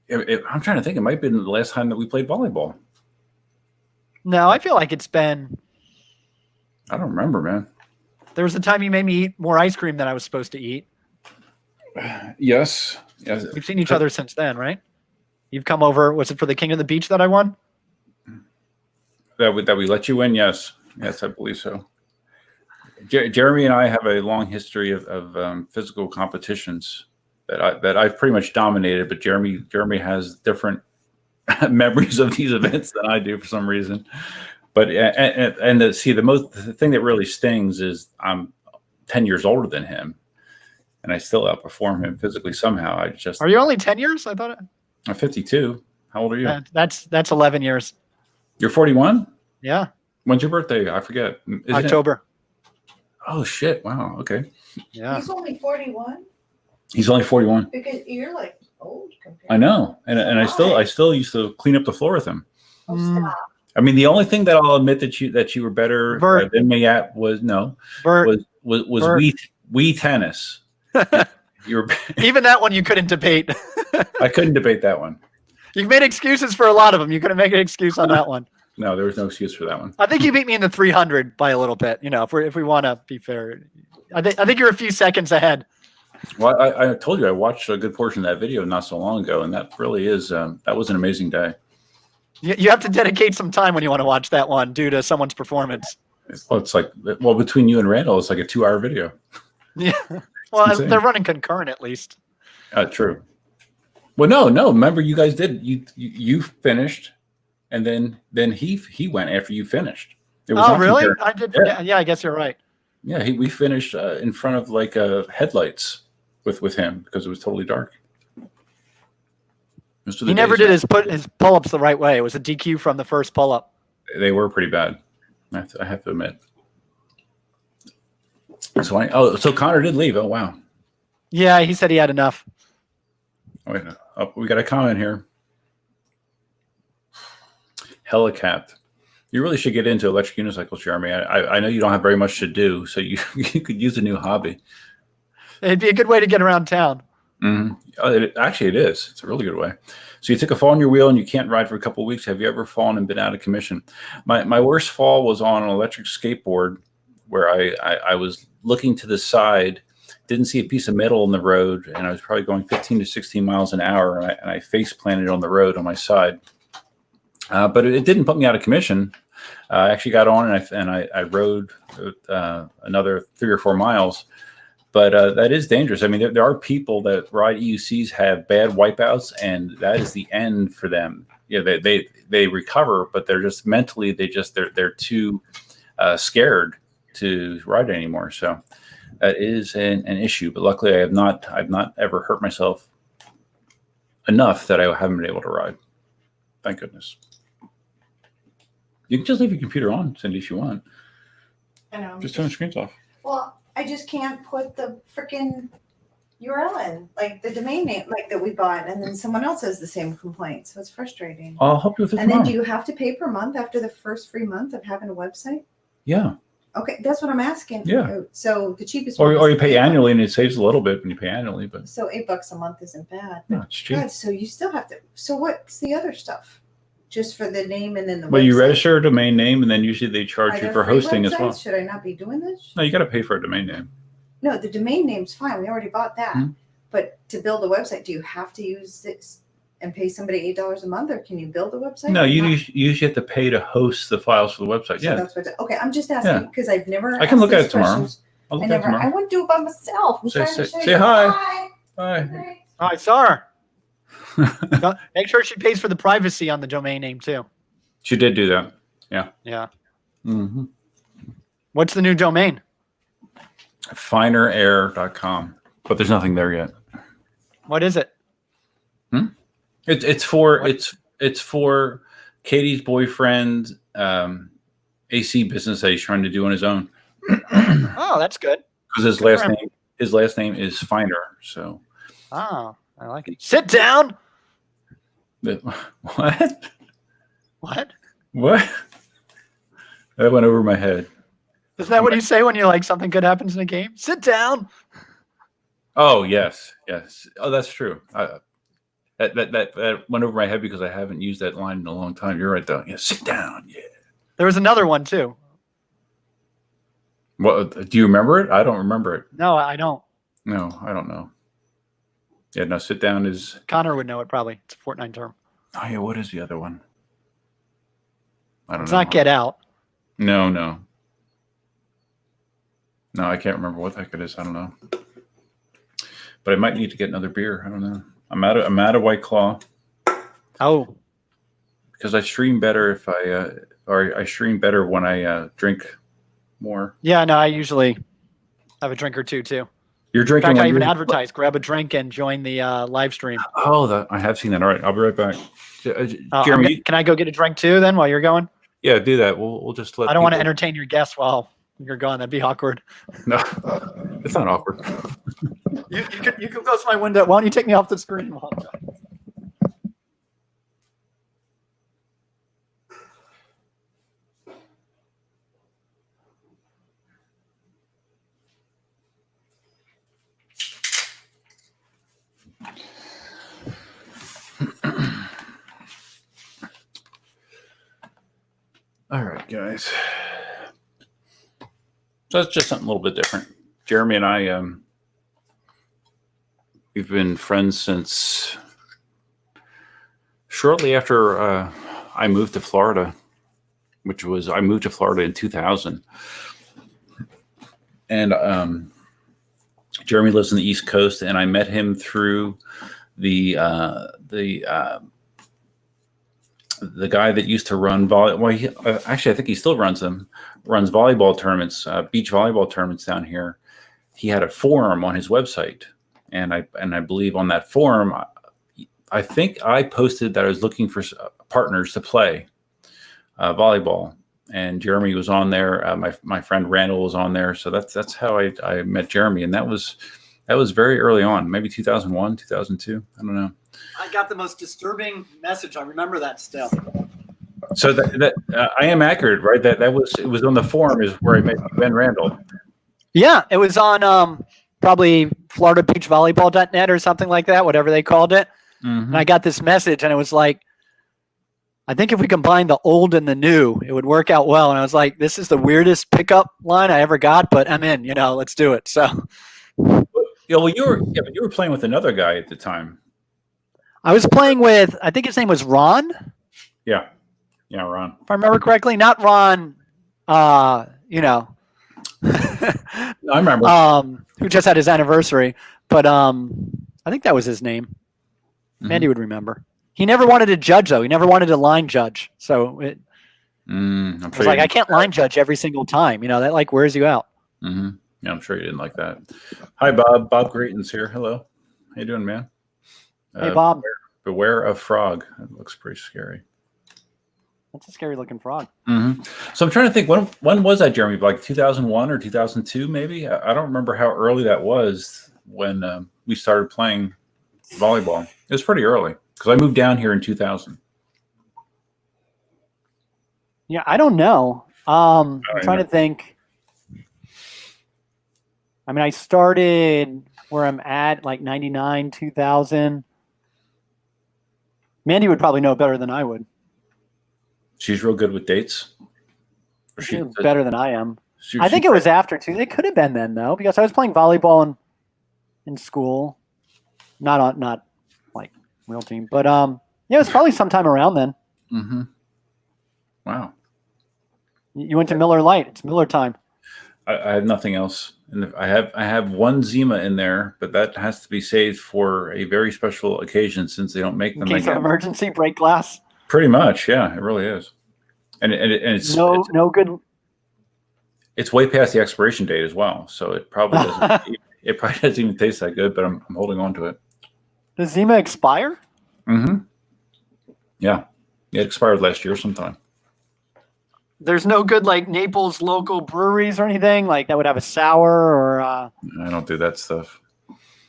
trying to think. It might have been the last time that we played volleyball. No, I feel like it's been. I don't remember, man. There was a time you made me eat more ice cream than I was supposed to eat. Yes. We've seen each other since then, right? You've come over. Was it for the King of the Beach that I won? That we let you in? Yes, I believe so. Jeremy and I have a long history of physical competitions that I've pretty much dominated, but Jeremy has different memories of these events than I do for some reason. But the thing that really stings is I'm 10 years older than him, and I still outperform him physically somehow. Are you only 10 years? I thought I'm 52. How old are you? that's 11 years. You're 41? Yeah, When's your birthday? I forget. Isn't it? October. Oh shit! Wow. Okay. Yeah. He's only 41 He's only 41. because you're like old compared. I know, and I still used to clean up the floor with him. Oh, Mm. stop. I mean, the only thing that I'll admit that you were better Bert. than me at was Bert, Wii tennis. You were. even that one you couldn't debate. I couldn't debate that one. You've made excuses for a lot of them. You couldn't make an excuse on that one. No, there was no excuse for that one. I think you beat me in the 300 by a little bit. If we want to be fair, I think you're a few seconds ahead. Well, I told you I watched a good portion of that video not so long ago, and that really is that was an amazing day. You have to dedicate some time when you want to watch that one due to someone's performance. It's like between you and Randall, it's like a 2-hour video. Yeah. Well, insane. they're running concurrent at least. True. Well, no. Remember, you guys did. You finished, and then he went after you finished. It was Oh, not really? concurrent. I did forget. Yeah, I guess you're right. Yeah, we finished in front of like headlights with him because it was totally dark. He never did his pull-ups the right way. It was a DQ from the first pull-up. They were pretty bad. I have to admit. So Connor did leave. Oh wow. Yeah, he said he had enough. Wait, we got a comment here. Helicat. You really should get into electric unicycles, Jeremy. I know you don't have very much to do, so you could use a new hobby. It'd be a good way to get around town. Mm-hmm. Actually, it is. It's a really good way. So you took a fall on your wheel and you can't ride for a couple of weeks. Have you ever fallen and been out of commission? My worst fall was on an electric skateboard where I was looking to the side, didn't see a piece of metal in the road, and I was probably going 15 to 16 miles an hour, and I face planted on the road on my side. But it didn't put me out of commission. I actually got on and I rode another 3 or 4 miles. But that is dangerous. I mean, there are people that ride EUCs have bad wipeouts, and that is the end for them. Yeah, they recover, but they're just mentally they're too scared to ride anymore. So that is an issue. But luckily, I've not ever hurt myself enough that I haven't been able to ride. Thank goodness. You can just leave your computer on, Cindy, if you want. I know. Just turn the screens off. Well, I just can't put the freaking URL in, like the domain name, like that we bought, and then someone else has the same complaint. So it's frustrating. I'll help you with it And tomorrow. then do you have to pay per month after the first free month of having a website? Yeah. Okay, that's what I'm asking. Yeah. So the cheapest one Or is you pay $8. annually, and it saves a little bit when you pay annually, but So $8 a month isn't bad. no, it's cheap. God, so you still have to. So what's the other stuff? Just for the name and then the Well, website? you register a domain name, and then usually they Are charge you there for free hosting as websites? well. Should I not be doing this? No, you got to pay for a domain name. No, the domain name's fine. We already bought that. Mhm. But to build a website, do you have to use this and pay somebody $8 a month, or can you build a website? No, you Not- usually have to pay to host the files for the website. So Yeah, that's what. Okay, I'm just asking because I've never. I can asked look at these it tomorrow. questions. I'll I look at it never. I tomorrow. want to do it by myself. I'm Say- trying to say- show say you. hi. Hi. Bye. Hi. I saw her. Make sure she pays for the privacy on the domain name too. She did do that. Yeah. Mm-hmm. What's the new domain? Finerair.com, but there's nothing there yet. What is it? It's for Katie's boyfriend AC business that he's trying to do on his own. Oh, that's good. Because his Good last for him. name is Finer. So Oh, I like it. Sit down. what? What? What? That went over my head. Isn't that what you say when you like something good happens in a game? Sit down. Oh yes. Oh, that's true. That went over my head because I haven't used that line in a long time. You're right though. Yeah, sit down. Yeah. There was another one too. What? Do you remember it? I don't remember it. No, I don't. No, I don't know. Yeah, no. Sit down is. Connor would know it probably. It's a Fortnite term. Oh yeah. What is the other one? I don't It's know. not get out. No. No, I can't remember what the heck it is. I don't know. But I might need to get another beer. I don't know. I'm out of White Claw Oh, because I stream better if I stream better when I drink more. yeah. No, I usually have a drink or two too. You're In drinking. fact, I when even you're- advertise. Grab a drink and join the live stream. Oh, I have seen that. All right, I'll be right back. I'm Jeremy, can I go get a drink too then while you're going? yeah, do that. We'll just let. I don't want to people- entertain your guests while you're gone. That'd be awkward. No, it's not awkward. You can close my window. Why don't you take me off the screen? While I'm gone? All right, guys. So that's just something a little bit different. Jeremy and I, we've been friends since shortly after I moved to Florida, I moved to Florida in 2000. And Jeremy lives on the East Coast, and I met him through the guy that used to run volleyball. Well, actually, I think he still runs them. Runs volleyball tournaments, beach volleyball tournaments down here. He had a forum on his website, and I believe on that forum, I think I posted that I was looking for partners to play volleyball, and Jeremy was on there. My friend Randall was on there, so that's how I met Jeremy, and that was very early on, maybe 2001, 2002. I don't know. I got the most disturbing message. I remember that still. So that I am accurate, right? It was on the forum is where I met Ben Randall. Yeah, it was on probably Florida Beach Volleyball.net or something like that, whatever they called it. Mhm. And I got this message, and it was like, I think if we combine the old and the new, it would work out well. And I was like, this is the weirdest pickup line I ever got, but I'm in. Let's do it. So Yeah, well, but you were playing with another guy at the time. I was playing with, I think his name was Ron, Yeah, Ron. if I remember correctly. Not Ron, I remember. who just had his anniversary, but I think that was his name. Mhm. Mandy would remember. He never wanted to judge, though. He never wanted to line judge. So it I'm was sure like, you I can't line judge every single time. That like wears you out. Mm-hmm. Yeah, I'm sure you didn't like that. Hi, Bob. Bob Grayton's here. Hello. How you doing, man? Hey, Bob. Beware of frog. That looks pretty scary. That's a scary looking frog. Mm-hmm. So I'm trying to think, when was that, Jeremy? Like 2001 or 2002, maybe? I don't remember how early that was when we started playing volleyball. It was pretty early because I moved down here in 2000. Yeah, I don't know. I'm trying to think. I mean, I started where I'm at, like 99, 2000. Mandy would probably know better than I would. She's real good with dates. Or She's better than I am. She, I think it was after, too. It could have been then, though, because I was playing volleyball in school. Not like real team. But, yeah, it was probably sometime around then. Mm-hmm. Wow. You went to Miller Lite. It's Miller time. I have nothing else. And I have one Zima in there, but that has to be saved for a very special occasion since they don't make them in case of again. emergency, break glass. Pretty much, yeah, it really is. And it's no good. It's way past the expiration date as well, so it probably doesn't. It probably doesn't even taste that good, but I'm holding on to it. Does Zima expire? Mm-hmm. Yeah, it expired last year sometime. There's no good like Naples local breweries or anything like that would have a sour or. I don't do that stuff.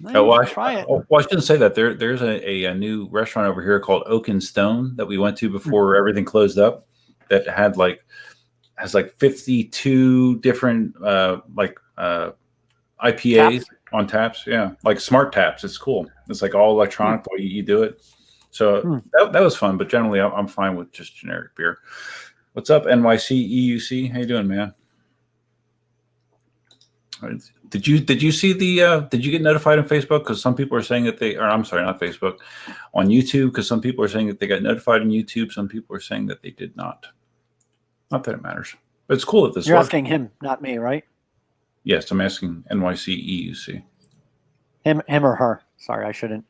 Try it. Well, I shouldn't say that. There's a new restaurant over here called Oak and Stone that we went to before everything closed up. That has 52 different IPAs Taps? on taps. Yeah, like smart taps. It's cool. It's like all electronic the way you do it. So that was fun. But generally, I'm fine with just generic beer. What's up, NYC EUC? How you doing, man? Did you see did you get notified on Facebook? Because some people are saying that I'm sorry, not Facebook, on YouTube, because some people are saying that they got notified on YouTube. Some people are saying that they did not. Not that it matters. But it's cool that this You're works. asking him, not me, right? Yes, I'm asking NYC EUC. Him or her. Sorry, I shouldn't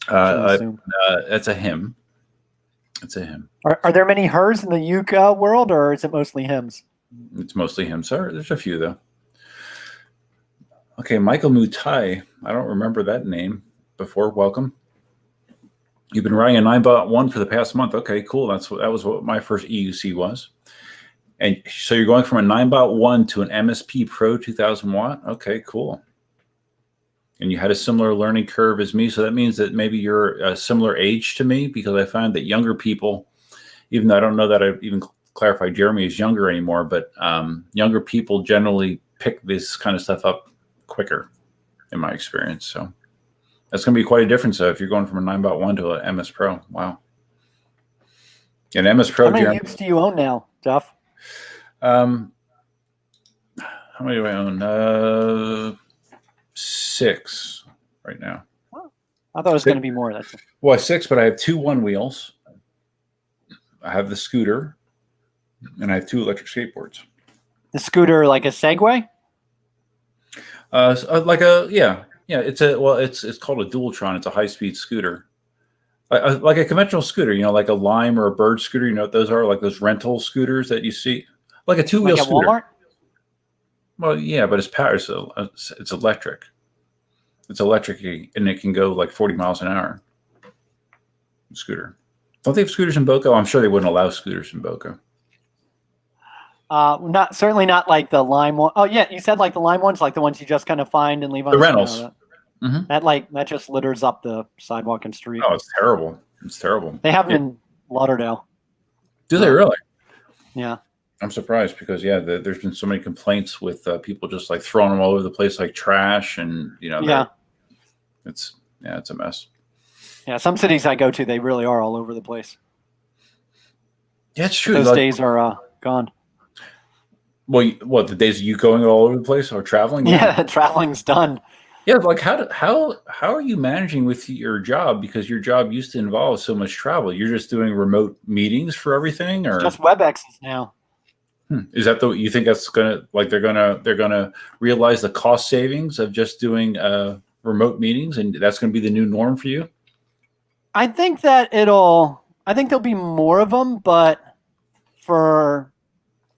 assume. It's a him. It's a him. Are there many hers in the Yucca world, or is it mostly hims? It's mostly him, sir. There's a few, though. Okay, Michael Mutai. I don't remember that name before. Welcome. You've been riding a 9-1 for the past month. Okay, cool. That was what my first EUC was. And so you're going from a 9-1 to an MSP Pro 2000 watt. Okay, cool. And you had a similar learning curve as me. So that means that maybe you're a similar age to me, because I find that younger people, even though I don't know that I've even clarified Jeremy is younger anymore, but younger people generally pick this kind of stuff up quicker in my experience. So that's going to be quite a difference if you're going from a 9-1 to an MS Pro. Wow. And MS Pro. How many Ukes do you own now, Duff? How many do I own? 6 right now. I thought it was going to be more. Well, 6, but I have 2 one wheels. I have the scooter, and I have 2 electric skateboards. The scooter, like a Segway? It's called a Dualtron. It's a high-speed scooter, like a conventional scooter. Like a Lime or a Bird scooter. You know what those are? Like those rental scooters that you see, like a 2-wheel like scooter. Walmart? Well, yeah, but it's powered. So it's electric. It's electric, and it can go like 40 miles an hour. Scooter. Don't they have scooters in Boca? I'm sure they wouldn't allow scooters in Boca. Certainly not like the Lime one. Oh yeah, you said like the Lime ones, like the ones you just kind of find and leave on The rentals. That just litters up the sidewalk and street. Oh, it's terrible. It's terrible. They have them in Lauderdale. Do they really? Yeah. I'm surprised because there's been so many complaints with people just like throwing them all over the place like trash, and It's a mess. Yeah, some cities I go to, they really are all over the place. Yeah, it's true. Those days are gone. Well, what, the days of you going all over the place or traveling? Yeah, traveling's done. Yeah, like how are you managing with your job, because your job used to involve so much travel? You're just doing remote meetings for everything, or It's just WebExes now. is that you think that's gonna, like, they're gonna realize the cost savings of just doing remote meetings, and that's gonna be the new norm for you? I think there'll be more of them, but for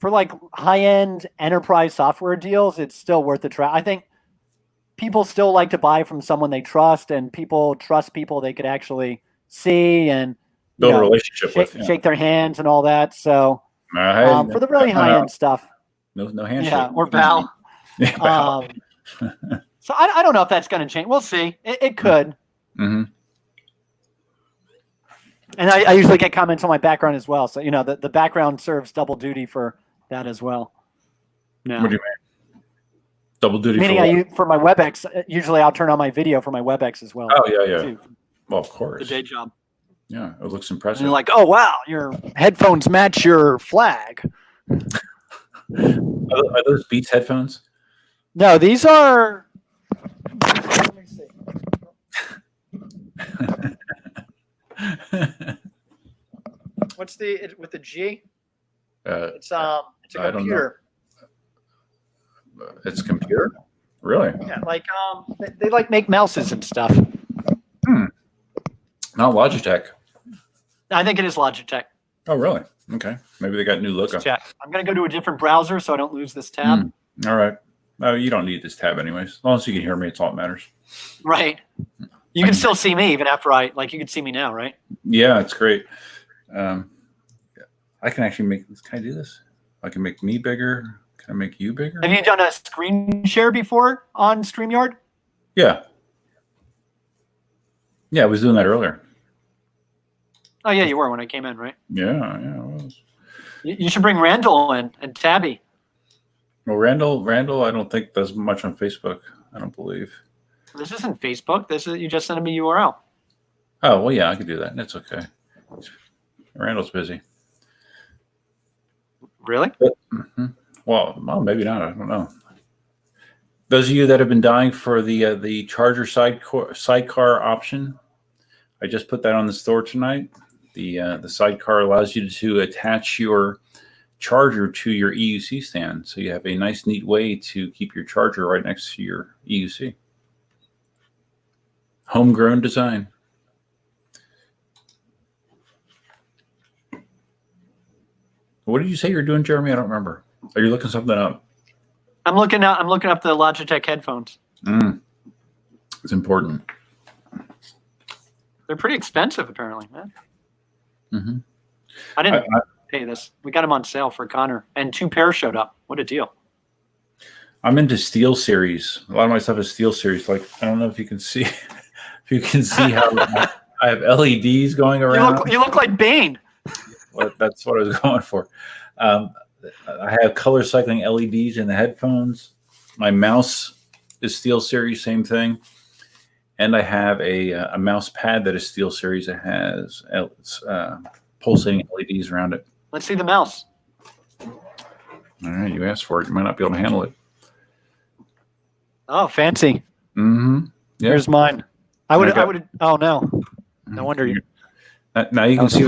like high-end enterprise software deals, it's still worth the try. I think people still like to buy from someone they trust, and people trust people they could actually see and Build a relationship with. Yeah. shake their hands and all that. So Hey, for the really high-end stuff, no handshake. yeah, or bow. Yeah, bow. So I don't know if that's going to change. We'll see. It could. Mm-hmm. And I usually get comments on my background as well. So, the background serves double duty for that as well. No. What do you mean? Double duty Meaning for my WebEx, usually I'll turn on my video for my WebEx as well. Oh, yeah. Too, Well, of course. the day job. Yeah, it looks And impressive. you're like, oh, wow, your headphones match your flag. Are those Beats headphones? No, these are... Let me see. What's with the G? It's a I don't know. computer. It's a computer? Really? Yeah, like they like make mouses and stuff. Not Logitech. I think it is Logitech. Oh, really? Okay. Maybe they got new logo. Let's check. I'm gonna go to a different browser so I don't lose this tab. All right. Oh, you don't need this tab anyways. As long as you can hear me, it's all that matters. Right. You can still see me even after you can see me now, right? Yeah, it's great. I can actually can I do this? I can make me bigger. Can I make you bigger? Have you done a screen share before on StreamYard? Yeah. Yeah, I was doing that earlier. Oh yeah, you were when I came in, right? Yeah, I was. You should bring Randall in and Tabby. Well, Randall, I don't think does much on Facebook. I don't believe. This isn't Facebook. You just sent me a URL. Oh, well, yeah, I could do that. That's okay. Randall's busy. Really? Well, maybe not. I don't know. Those of you that have been dying for the charger sidecar option, I just put that on the store tonight. The sidecar allows you to attach your charger to your EUC stand, so you have a nice, neat way to keep your charger right next to your EUC. Homegrown design. What did you say you're doing, Jeremy? I don't remember. Are you looking something up? I'm looking up the Logitech headphones. It's important. They're pretty expensive, apparently, man. Mm-hmm. I didn't pay this. We got them on sale for Connor, and 2 pairs showed up. What a deal! I'm into Steel Series. A lot of my stuff is Steel Series. Like, I don't know if you can see, how I have LEDs going around. You look like Bane. Well, that's what I was going for. I have color cycling LEDs in the headphones. My mouse is Steel Series, same thing. And I have a mouse pad that is Steel Series. It has pulsating LEDs around it. Let's see the mouse. All right, you asked for it. You might not be able to handle it. Oh, fancy. Mm-hmm. Yeah. Here's mine. I would. Oh no. No wonder you. Now you can see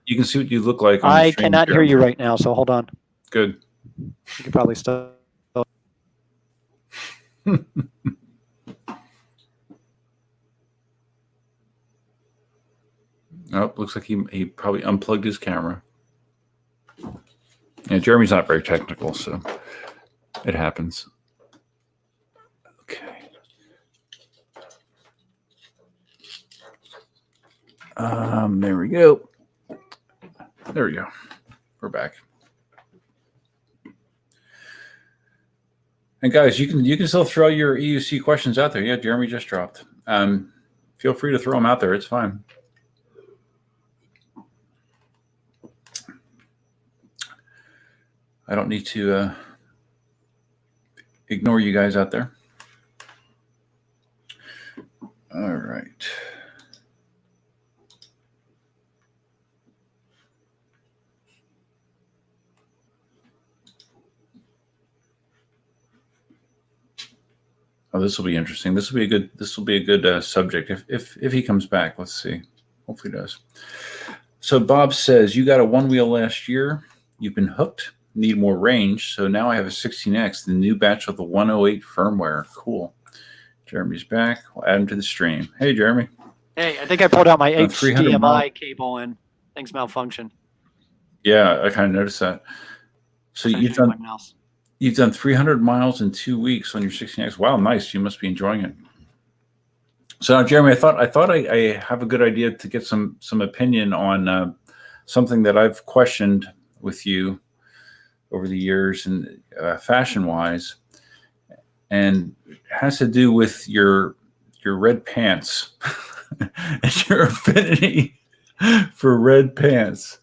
you can see what you look like. I cannot hear you right now, so hold on. Good. You can probably still. Oh, looks like he probably unplugged his camera. Yeah, Jeremy's not very technical, so it happens. Okay. There we go. There we go. We're back. And guys, you can still throw your EUC questions out there. Yeah, Jeremy just dropped. Feel free to throw them out there. It's fine. I don't need to ignore you guys out there. All right. Oh, this will be interesting. This will be a good. This will be a good subject if he comes back. Let's see. Hopefully, he does. So Bob says you got a one wheel last year. You've been hooked. Need more range. So now I have a 16X, the new batch of the 108 firmware. Cool. Jeremy's back. We'll add him to the stream. Hey, Jeremy. Hey, I think I pulled out my 300 miles. HDMI cable and things malfunction. Yeah, I kind of noticed that. So you've done 300 miles in 2 weeks on your 16X. Wow, nice. You must be enjoying it. So now, Jeremy, I thought I have a good idea to get some opinion on something that I've questioned with you over the years and fashion wise, and it has to do with your red pants and your affinity for red pants.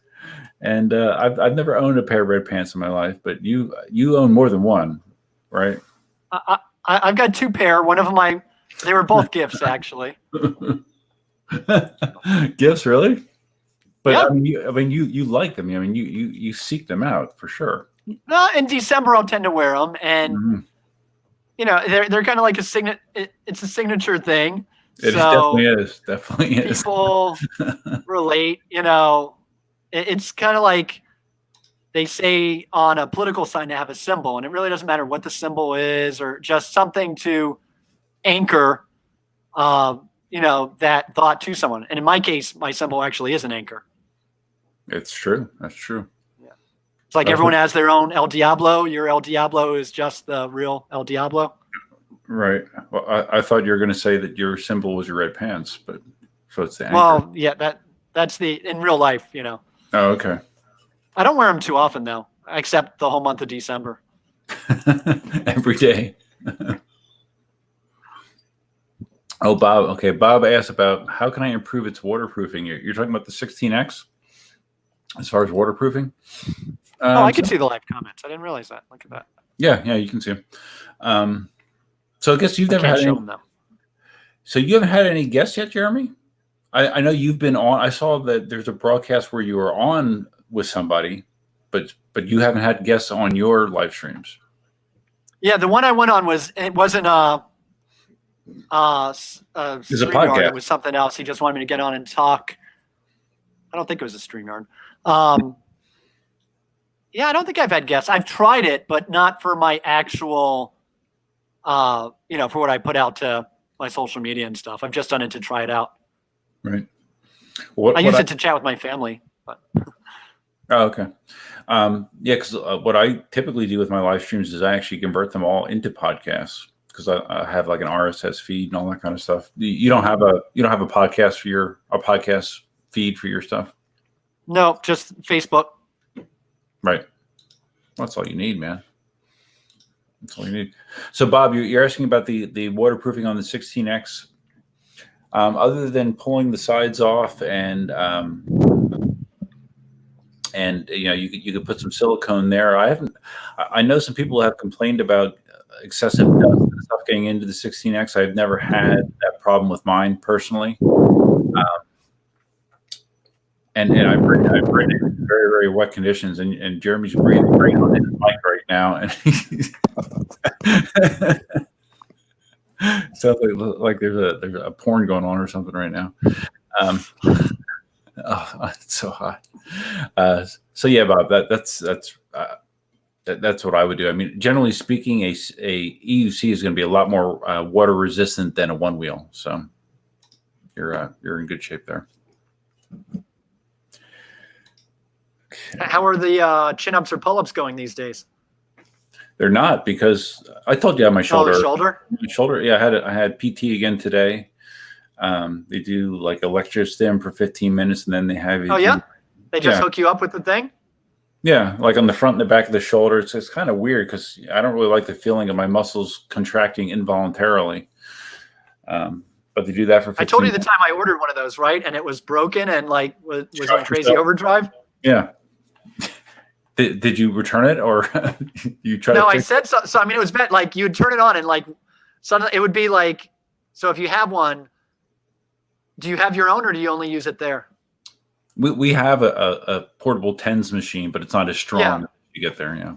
And I've never owned a pair of red pants in my life, but you own more than one, right? I've got 2 pair. One of them they were both gifts, actually. Gifts, really? But yeah. I mean, you like them. I mean, you seek them out for sure. In December, I'll tend to wear them, and they're kind of like it's a signature thing. Definitely is. People relate. It's kind of like they say on a political sign to have a symbol, and it really doesn't matter what the symbol is, or just something to anchor, that thought to someone. And in my case, my symbol actually is an anchor. It's true. That's true. Yeah. It's like everyone has their own El Diablo. Your El Diablo is just the real El Diablo. Right. Well, I thought you were going to say that your symbol was your red pants, but so it's the anchor. Well, yeah, that's in real life, Oh, okay. I don't wear them too often though, except the whole month of December. Every day. Oh, Bob. Okay. Bob asked about how can I improve its waterproofing? You're talking about the 16X as far as waterproofing? I could see the live comments. I didn't realize that. Look at that. Yeah, you can see them. So I guess you've never had show any. them. So you haven't had any guests yet, Jeremy? I know you've been on. I saw that there's a broadcast where you were on with somebody, but you haven't had guests on your live streams. Yeah, the one I went on wasn't a StreamYard. It was something else. He just wanted me to get on and talk. I don't think it was a StreamYard. Yeah, I don't think I've had guests. I've tried it, but not for my actual, for what I put out to my social media and stuff. I've just done it to try it out. Right. I use it to chat with my family. But. Oh, okay. Yeah, because what I typically do with my live streams is I actually convert them all into podcasts because I have like an RSS feed and all that kind of stuff. You don't have a podcast for a podcast feed for your stuff? No, just Facebook. Right. Well, that's all you need, man. That's all you need. So, Bob, you're asking about the waterproofing on the 16X. Other than pulling the sides off and you could put some silicone there. I know some people have complained about excessive dust and stuff getting into the 16X. I've never had that problem with mine personally. And I've ridden it in very, very wet conditions, and Jeremy's breathing great on his mic right now, and sounds like there's a porn going on or something right now. It's so hot. So yeah, Bob, that's what I would do. I mean, generally speaking, a EUC is going to be a lot more water resistant than a one wheel. So you're in good shape there. How are the chin-ups or pull-ups going these days? They're not, because I told you I had my shoulder. Oh, the shoulder? My shoulder. Yeah, I had PT again today. They do like electrostim for 15 minutes, and then they have. Oh yeah, they just hook you up with the thing. Yeah, like on the front and the back of the shoulder. It's kind of weird because I don't really like the feeling of my muscles contracting involuntarily. But they do that for 15 I told you the minutes. time I ordered one of those, right? And it was broken and like was on crazy overdrive. Yeah. Did you return it or you tried? No, I said so. So I mean, it was bad. Like you'd turn it on and like suddenly it would be like, so if you have one, Do you have your own, or do you only use it there? We have a portable tens machine, but it's not as strong Yeah. as you get there. Yeah.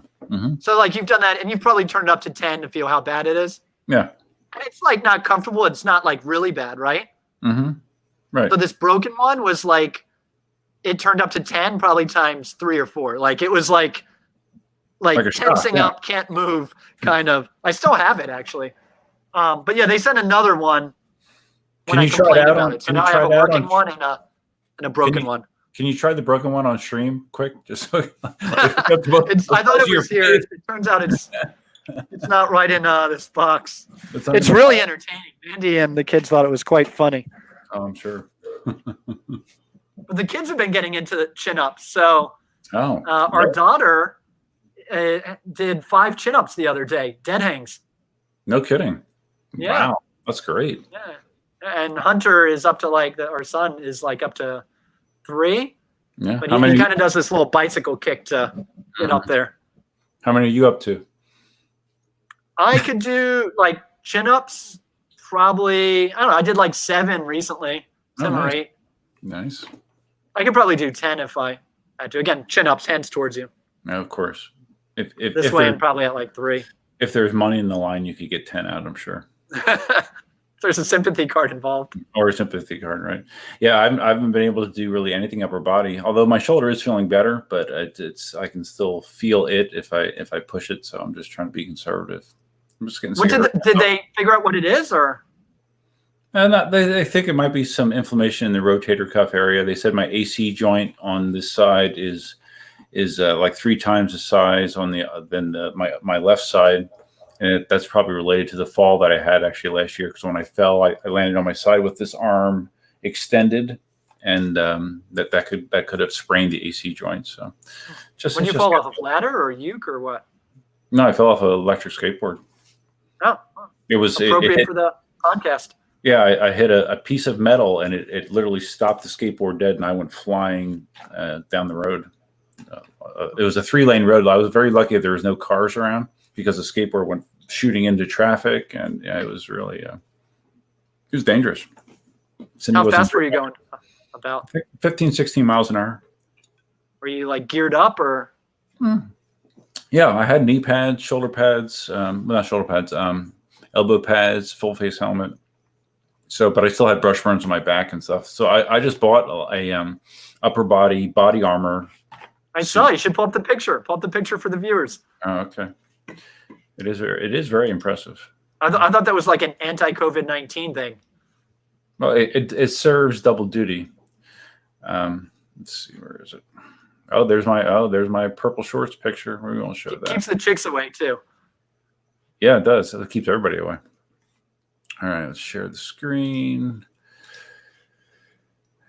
So like you've done that, and you've probably turned it up to 10 to feel how bad it is. Yeah. And it's like not comfortable. It's not like really bad, right? Right. So this broken one was like, it turned up to 10, probably times 3 or 4. Like it was like a tensing shock, up, can't move, kind of. I still have it actually. But yeah, they sent another one when I complained about it. So now I have a working one and a broken one. Can you try the broken one on stream quick? Just so I thought it was here. It turns out it's not right in this box. It's really entertaining. Andy and the kids thought it was quite funny. Oh, I'm sure. But the kids have been getting into the chin-ups. So our no. daughter did 5 chin-ups the other day, dead hangs. No kidding. Yeah. Wow, that's great. Yeah. And Hunter is up to our son is like up to 3. Yeah. But he kind of does this little bicycle kick to get up there. How many are you up to? I could do like chin-ups, probably, I don't know, I did like 7 recently, 7 or 8. Nice. I could probably do 10 if I had to. Again, chin-ups, hands towards you. No, of course. This way I'm probably at like 3. If there's money in the line, you could get 10 out, I'm sure. There's a sympathy card involved. Or a sympathy card, right? Yeah, I haven't been able to do really anything upper body. Although my shoulder is feeling better, but I can still feel it if I push it. So I'm just trying to be conservative. I'm just getting. Did they figure out what it is, or? They think it might be some inflammation in the rotator cuff area. They said my AC joint on this side is like 3 times the size on than my left side. And that's probably related to the fall that I had actually last year. Because when I fell, I landed on my side with this arm extended, and that could have sprained the AC joint. So, when you fall off a ladder or uke or what? No, I fell off an electric skateboard. Oh, it was appropriate for the podcast. Yeah, I hit a piece of metal, and it literally stopped the skateboard dead, and I went flying down the road. It was a 3-lane road. I was very lucky that there was no cars around, because the skateboard went shooting into traffic, and yeah, it was really it was dangerous. How fast were you going? About 15, 16 miles an hour. Were you like geared up or? Yeah, I had knee pads, shoulder pads, not shoulder pads, elbow pads, full face helmet. So, but I still had brush burns on my back and stuff. So I just bought a upper body armor. I saw. You should pull up the picture. Pull up the picture for the viewers. Oh, okay. It is very impressive. I thought that was like an anti-COVID-19 thing. Well, it serves double duty. Let's see, where is it? Oh, there's my purple shorts picture. We won't show that. Keeps the chicks away too. Yeah, it does. It keeps everybody away. All right, let's share the screen.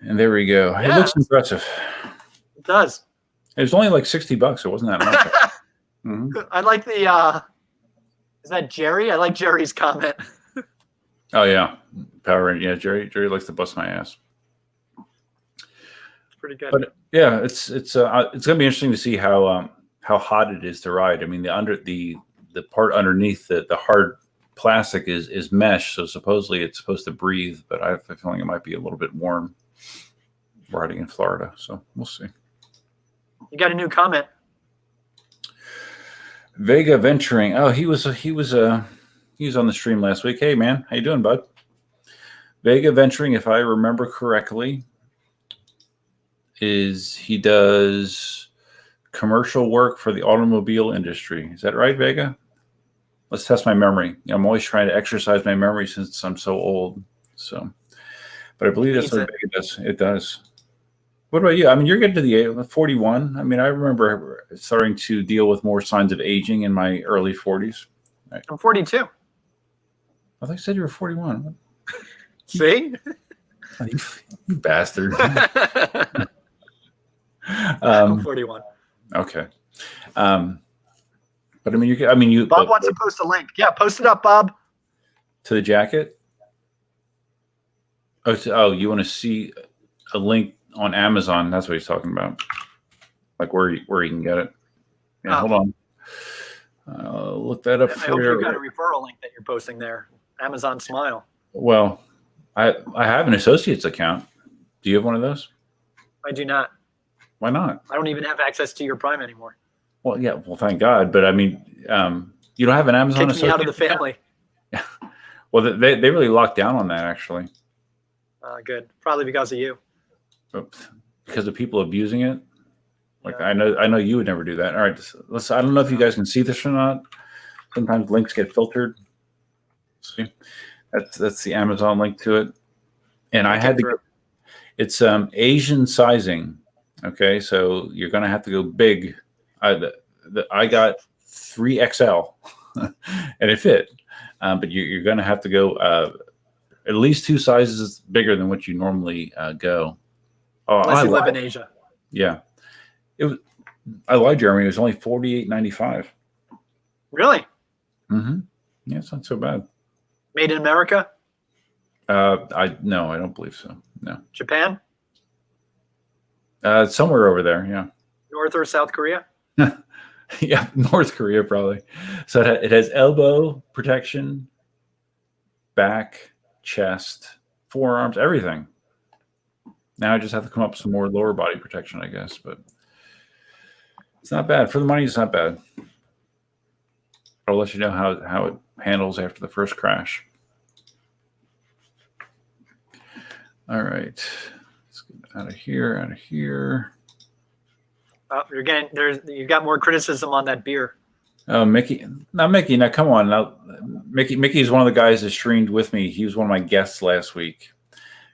And there we go. Yeah. It looks impressive. It does. It was only like $60. It wasn't that much. Mm-hmm. I like the is that Jerry? I like Jerry's comment. Oh yeah. Power. Yeah, Jerry likes to bust my ass. It's pretty good. But yeah, it's gonna be interesting to see how hot it is to ride. I mean, the part underneath the hard plastic is mesh, so supposedly it's supposed to breathe, but I have a feeling it might be a little bit warm riding in Florida. So we'll see. You got a new comment. Vega Venturing. Oh, he was on the stream last week. Hey man, how you doing, bud? Vega Venturing, if I remember correctly, he does commercial work for the automobile industry. Is that right, Vega? Let's test my memory. I'm always trying to exercise my memory since I'm so old. So, but I believe that's what Vega does. It does. What about you? I mean, you're getting to the 41. I mean, I remember starting to deal with more signs of aging in my early 40s. Right. I'm 42. I thought you said you were 41. See? Oh, you bastard. I'm 41. Okay. But I mean, Bob wants to post a link. Yeah, post it up, Bob. To the jacket? Oh, you want to see a link on Amazon? That's what he's talking about. Like where you can get it. Yeah, hold on. Look that up I for hope you. you've got a referral link that you're posting there. Amazon Smile. Well, I have an associate's account. Do you have one of those? I do not. Why not? I don't even have access to your Prime anymore. Well, yeah. Well, thank God. But I mean, you don't have an Amazon Kicked me associate? out of the family. Well, they really locked down on that actually. Good. Probably because of you. Because of people abusing it. Like Yeah. I know you would never do that. All right, let's. I don't know if you guys can see this or not. Sometimes links get filtered. See, that's the Amazon link to it, and I had to. It's Asian sizing. Okay, so you're gonna have to go big. I got 3XL, and it fit, but you're gonna have to go at least 2 sizes bigger than what you normally go. Oh, Unless you live in Asia. Yeah. I lied, Jeremy. It was only $48.95. Really? Mm-hmm. Yeah, it's not so bad. Made in America? No, I don't believe so. No. Japan? Somewhere over there. Yeah. North or South Korea? Yeah, North Korea probably. So it has elbow protection, back, chest, forearms, everything. Now I just have to come up with some more lower body protection, I guess, but it's not bad. For the money, it's not bad. I'll let you know how it handles after the first crash. All right. Let's get out of here. Oh, you've got more criticism on that beer. Oh, Mickey. Now come on. Now Mickey is one of the guys that streamed with me. He was one of my guests last week.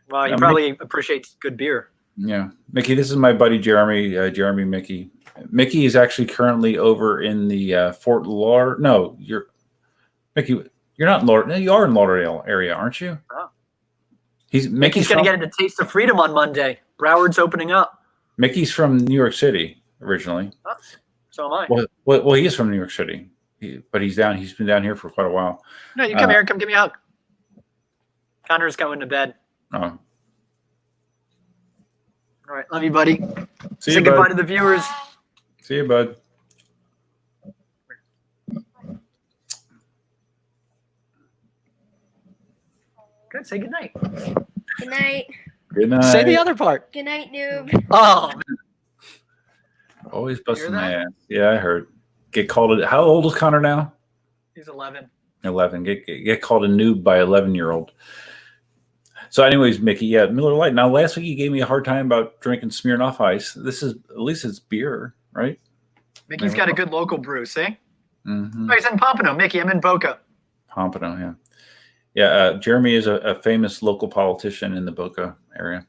Well, you probably appreciate good beer. Yeah. Mickey, this is my buddy Jeremy Mickey. Mickey is actually currently over in the Fort Lauderdale. No, Mickey. You're not in Lauderdale. You are in Lauderdale area, aren't you? Oh. Mickey's going to get into Taste of Freedom on Monday. Broward's opening up. Mickey's from New York City originally. Oh, so am I. Well, he is from New York City, but he's been down here for quite a while. No, you come here. Come give me a hug. Connor's going to bed. Oh. All right. Love you, buddy. Say goodbye to the viewers. See you, bud. Good. Say goodnight. Good night. Good night. Say the other part. Good night, noob. Oh, always busting Hear my that? ass. Yeah, I heard. Get called. How old is Connor now? he's 11. 11. Get called a noob by 11-year-old. So, anyways, Mickey, yeah, Miller Lite. Now, last week you gave me a hard time about drinking Smirnoff Ice. This is at least it's beer, right? Mickey's got a good local brew. See? Mm-hmm. Oh, he's in Pompano. Mickey, I'm in Boca. Pompano, yeah. Yeah, Jeremy is a famous local politician in the Boca area.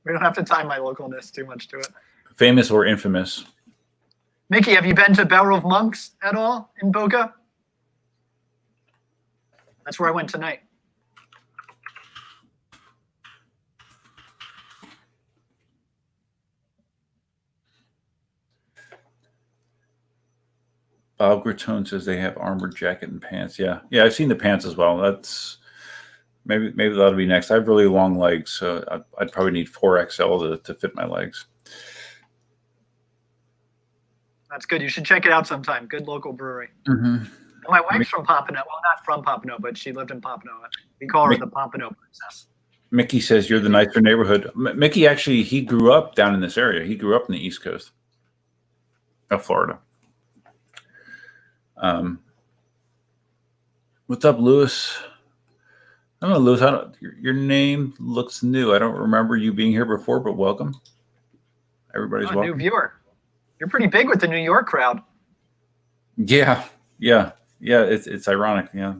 We don't have to tie my localness too much to it. Famous or infamous? Mickey, have you been to Barrel of Monks at all in Boca? That's where I went tonight. Bob Gratone says they have armored jacket and pants. Yeah, I've seen the pants as well. That's maybe that'll be next. I have really long legs, so I'd probably need 4XL to fit my legs. That's good. You should check it out sometime. Good local brewery. Mm-hmm. My wife's from Pompano. Well, not from Pompano, but she lived in Pompano. We call her the Pompano Princess. Mickey says you're the nicer neighborhood. Mickey actually, he grew up down in this area. He grew up in the East Coast of Florida. What's up, Lewis? I don't know, Lewis. Your name looks new. I don't remember you being here before, but welcome. Everybody's welcome. New viewer. You're pretty big with the New York crowd. Yeah. It's ironic. Yeah,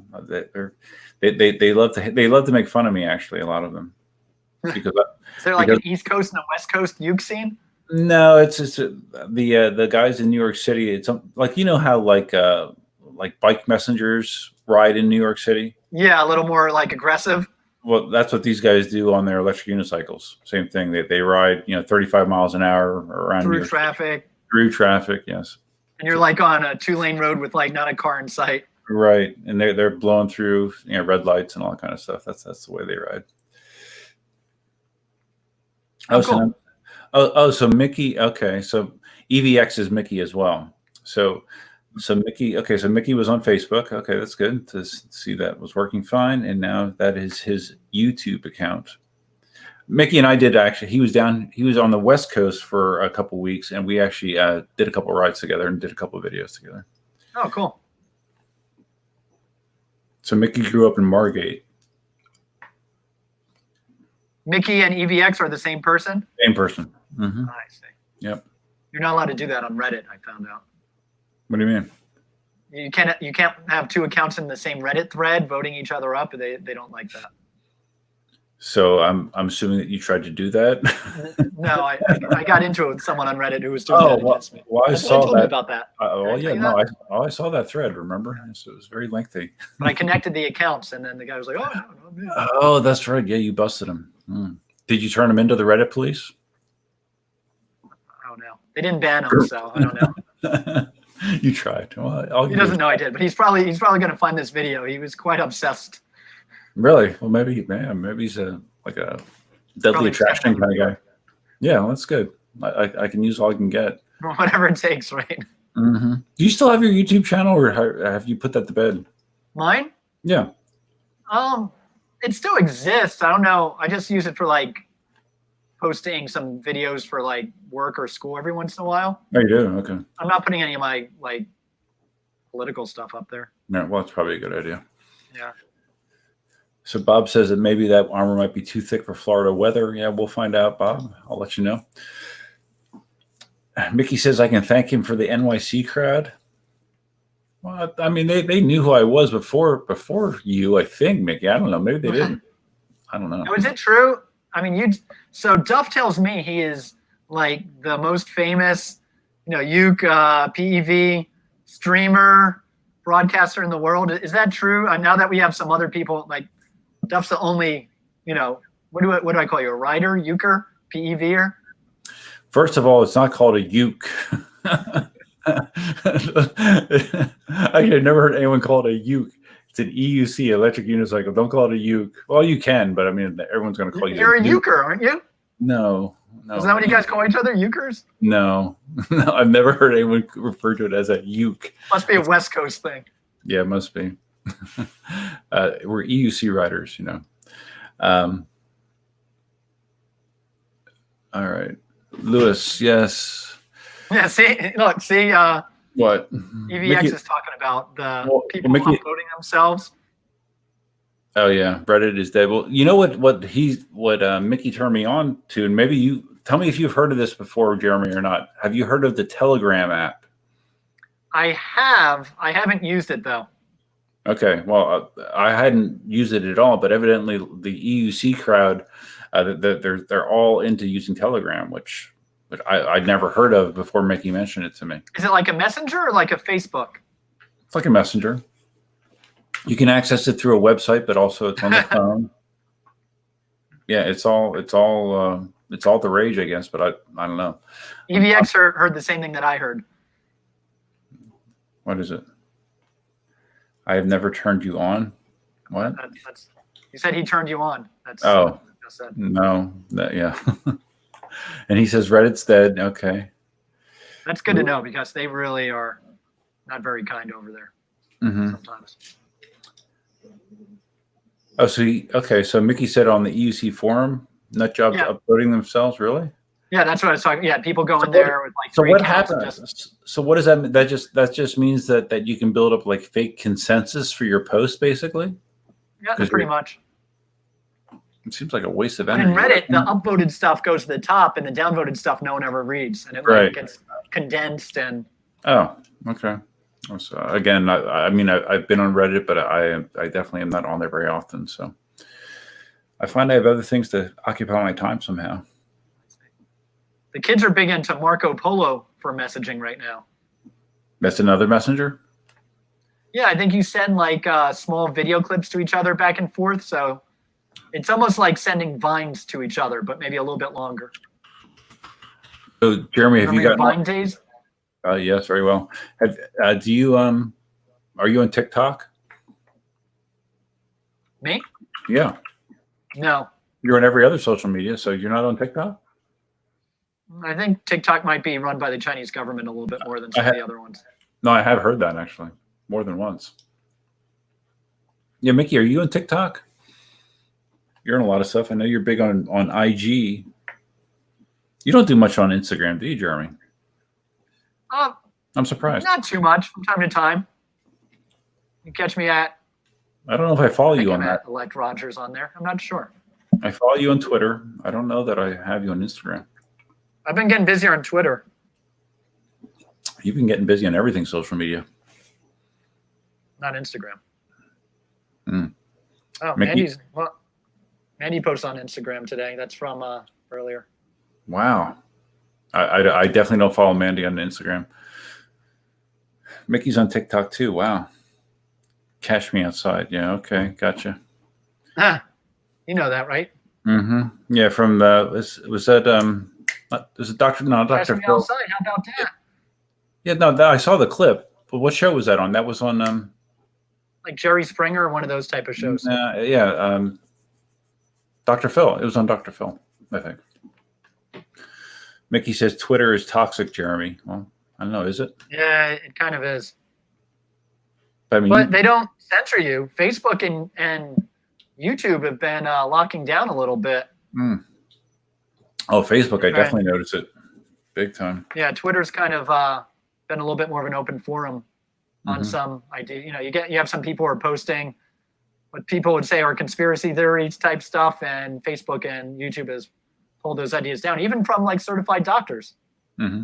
they love to make fun of me. Actually, a lot of them. Because is there like an East Coast and a West Coast uke scene? No, it's just the guys in New York City. It's like how like bike messengers ride in New York City. Yeah, a little more like aggressive. Well, that's what these guys do on their electric unicycles. Same thing. They ride 35 miles an hour around through traffic. Through traffic, yes. And you're like on a 2-lane road with like not a car in sight. Right, and they're blowing through red lights and all that kind of stuff. That's the way they ride. Cool. So Mickey. Okay, so EVX is Mickey as well. So So Mickey, okay, so Mickey was on Facebook. Okay, that's good to see that was working fine, and now that is his YouTube account. Mickey and I did actually. He was on the West Coast for a couple weeks, and we actually did a couple rides together and did a couple videos together. Oh, cool. So Mickey grew up in Margate. Mickey and EVX are the same person? Same person. Mm-hmm. I see. Yep. You're not allowed to do that on Reddit, I found out. What do you mean? You can't have two accounts in the same Reddit thread voting each other up. They don't like that. So I'm assuming that you tried to do that. No, I got into it with someone on Reddit who was doing that against me. Well, I That's saw what I told that. you about that. Well, yeah, no, I saw that thread. Remember, so it was very lengthy. But I connected the accounts, and then the guy was like, "Oh, no, yeah." Oh, that's right. Yeah, you busted him. Did you turn him into the Reddit police? I don't know. They didn't ban him, so I don't know. You tried. Well, He doesn't know I did, but he's probably going to find this video. He was quite obsessed. Really? Well, maybe he's like a deadly Probably attraction kind of guy. Yeah, well, that's good. I can use all I can get. Whatever it takes, right? Mm-hmm. Do you still have your YouTube channel, or have you put that to bed? Mine? Yeah. It still exists. I don't know. I just use it for like posting some videos for like work or school every once in a while. Oh, you do? Okay. I'm not putting any of my like political stuff up there. Yeah, well, that's probably a good idea. Yeah. So Bob says that maybe that armor might be too thick for Florida weather. Yeah, we'll find out, Bob. I'll let you know. Mickey says I can thank him for the NYC crowd. Well, I mean, they knew who I was before you, I think, Mickey. I don't know. Maybe they didn't. I don't know. Now, is it true? I mean, so Duff tells me he is like the most famous, uke, PEV streamer, broadcaster in the world. Is that true? Now that we have some other people, like Duff's the only, what do I call you? A writer, euker, PEVer? First of all, it's not called a uke. I've never heard anyone call it a uke. It's an EUC, electric unicycle. Don't call it a uke. Well, you can, but I mean, everyone's going to call you. You're a euker, aren't you? No. Is that what you guys call each other, eukers? No, I've never heard anyone refer to it as a uke. Must be a West Coast thing. Yeah, it must be. We're EUC riders, All right. Lewis, yes. Yeah, see, What? EVX Mickey, is talking about the people Mickey, uploading themselves. Oh yeah, Reddit is dead. Well, you know what Mickey turned me on to, and maybe you tell me if you've heard of this before, Jeremy, or not. Have you heard of the Telegram app? I have. I haven't used it though. Okay, well, I hadn't used it at all, but evidently the EUC crowd, they're all into using Telegram, which I'd never heard of before Mickey mentioned it to me. Is it like a messenger or like a Facebook? It's like a messenger. You can access it through a website, but also it's on the phone. Yeah, it's all the rage, I guess, but I don't know. EVX heard the same thing that I heard. What is it? I have never turned you on. What? He said he turned you on. That's oh just said. No, yeah. And he says Reddit's dead. Okay, that's good to know because they really are not very kind over there sometimes. Oh, so Mickey said on the EUC forum, nut jobs uploading themselves, really? Yeah, that's what I was talking. Yeah, people go in there with like. So what happens? So what does that mean? That just means that you can build up like fake consensus for your post, basically. Yeah, that's pretty much. It seems like a waste of energy. In Reddit, the upvoted stuff goes to the top, and the downvoted stuff no one ever reads, and it gets condensed and. Oh, okay. So again, I mean, I've been on Reddit, but I definitely am not on there very often. So I find I have other things to occupy my time somehow. The kids are big into Marco Polo for messaging right now. That's another messenger? Yeah, I think you send like small video clips to each other back and forth. So it's almost like sending vines to each other, but maybe a little bit longer. So Jeremy, have you got Vine days? Yes, very well. Are you on TikTok? Me? Yeah. No. You're on every other social media, so you're not on TikTok? I think TikTok might be run by the Chinese government a little bit more than some of the other ones. No, I have heard that actually more than once. Yeah, Mickey, are you on TikTok? You're on a lot of stuff. I know you're big on IG. You don't do much on Instagram, do you, Jeremy? I'm surprised. Not too much from time to time. You catch me at. I don't know if I follow I think you I'm on at that. Elect Rogers on there. I'm not sure. I follow you on Twitter. I don't know that I have you on Instagram. I've been getting busier on Twitter. You've been getting busy on everything social media. Not Instagram. Mm. Oh, Mickey? Mandy posted on Instagram today. That's from earlier. Wow. I definitely don't follow Mandy on Instagram. Mickey's on TikTok too. Wow. Cash me outside. Yeah. Okay. Gotcha. You know that, right? Mm-hmm. Yeah. From was that was it Dr. No, Cash Dr. me Phil? outside. How about that? Yeah. No, I saw the clip. But what show was that on? That was on Like Jerry Springer or one of those type of shows. Dr. Phil. It was on Dr. Phil, I think. Mickey says Twitter is toxic, Jeremy. Well, I don't know. Is it? Yeah, it kind of is. I mean, But they don't censor you. Facebook and YouTube have been locking down a little bit. Oh, Facebook, I Right. definitely noticed it big time. Yeah, Twitter's kind of been a little bit more of an open forum on some idea. You know, you have some people who are posting what people would say are conspiracy theories type stuff, and Facebook and YouTube has pulled those ideas down, even from like certified doctors. Mm-hmm.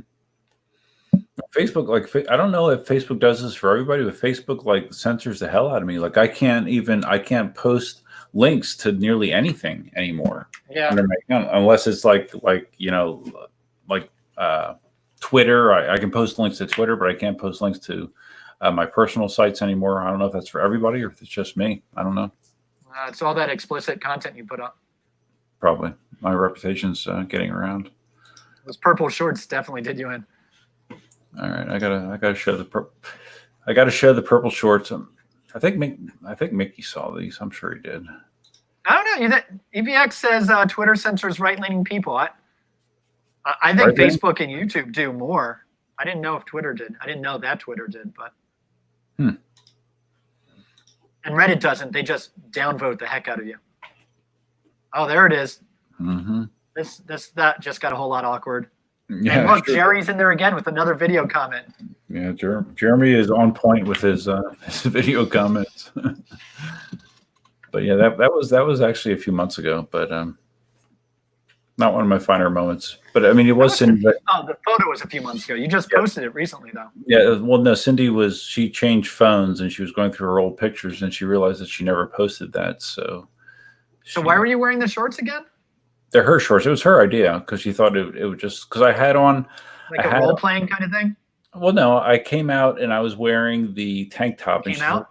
Facebook, like, I don't know if Facebook does this for everybody, but Facebook like censors the hell out of me. Like, I can't post links to nearly anything anymore. Yeah, Under my account, unless it's like Twitter. I can post links to Twitter, but I can't post links to my personal sites anymore. I don't know if that's for everybody or if it's just me. I don't know. it's all that explicit content you put up. Probably my reputation's getting around. Those purple shorts definitely did you in. All right, I gotta show the purple shorts. I think Mickey saw these. I'm sure he did. I don't know. EVX says Twitter censors right-leaning people. I think Right-leaning? Facebook and YouTube do more. I didn't know if Twitter did. I didn't know that Twitter did, but. And Reddit doesn't. They just downvote the heck out of you. Oh, there it is. Mm-hmm. That just got a whole lot awkward. Yeah, And look, sure. Jerry's in there again with another video comment. Yeah, Jeremy is on point with his video comments. But yeah, that was actually a few months ago, but not one of my finer moments. But I mean, it was Cindy. Oh, the photo was a few months ago. You just posted it recently, though. Yeah, well, no, she changed phones and she was going through her old pictures and she realized that she never posted that. So Why were you wearing the shorts again? They're her shorts. It was her idea because she thought it would just because I had on Like a role playing kind of thing? Well, no, I came out and I was wearing the tank top. Came out?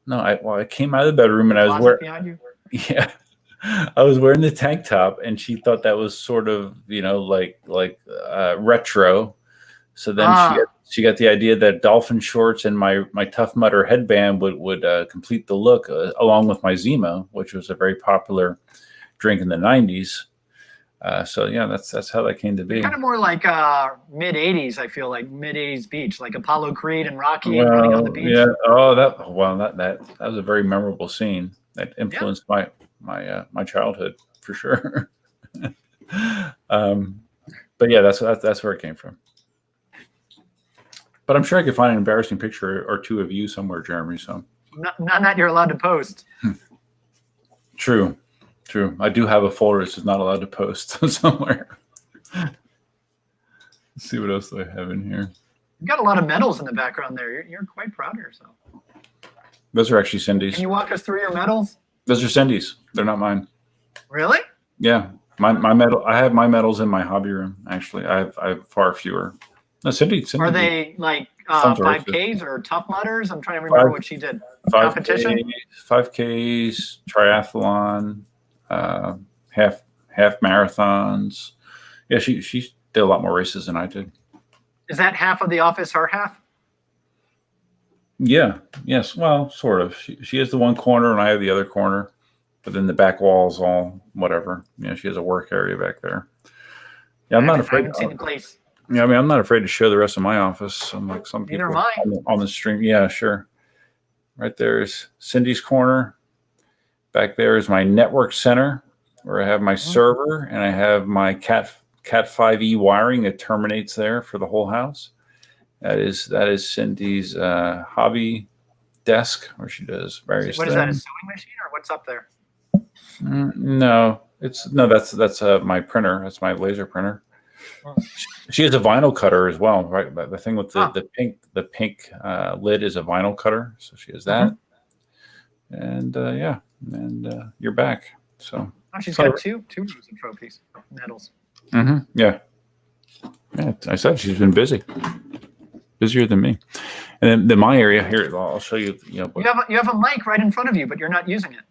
No, I came out of the bedroom and I was Closet wearing. behind you? Yeah, I was wearing the tank top, and she thought that was sort of like retro. So then she got the idea that dolphin shorts and my Tough Mudder headband would complete the look, along with my Zima, which was a very popular drink in the 90s. So yeah, that's how that came to be. Kind of more like mid 80s. I feel like mid 80s beach, like Apollo Creed and Rocky running on the beach. Yeah. Oh, that was a very memorable scene that influenced my childhood for sure. But yeah, that's where it came from. But I'm sure I could find an embarrassing picture or two of you somewhere, Jeremy. So none that you're allowed to post. True. I do have a folder that's just not allowed to post somewhere. Let's see what else do I have in here. You got a lot of medals in the background there. You're quite proud of yourself. Those are actually Cindy's. Can you walk us through your medals? Those are Cindy's. They're not mine. Really? Yeah, my medal. I have my medals in my hobby room. Actually, I have far fewer. No, Cindy. Are they like Some sort of 5Ks or Tough Mudders? I'm trying to remember what she did. 5Ks, triathlon, half marathons. Yeah, she did a lot more races than I did. Is that half of the office her half? Yeah. Yes. Well, sort of. She has the one corner and I have the other corner, but then the back wall's all whatever. She has a work area back there. Yeah, I'm not afraid. I haven't seen the place. Yeah, I mean, I'm not afraid to show the rest of my office. I'm like some Neither people am I. on the stream. Yeah, sure. Right there is Cindy's corner. Back there is my network center, where I have my server and I have my Cat 5e wiring that terminates there for the whole house. That is Cindy's hobby desk, where she does various What things. is that? A sewing machine or what's up there? No, that's my printer. That's my laser printer. Oh. She has a vinyl cutter as well, right? But the thing with Oh. the pink lid is a vinyl cutter, so she has that. And yeah, and you're back. So she's got two rows of trophies, medals. Yeah. I said she's been busy, busier than me. And then my area here, I'll show you. You have a mic right in front of you, but you're not using it.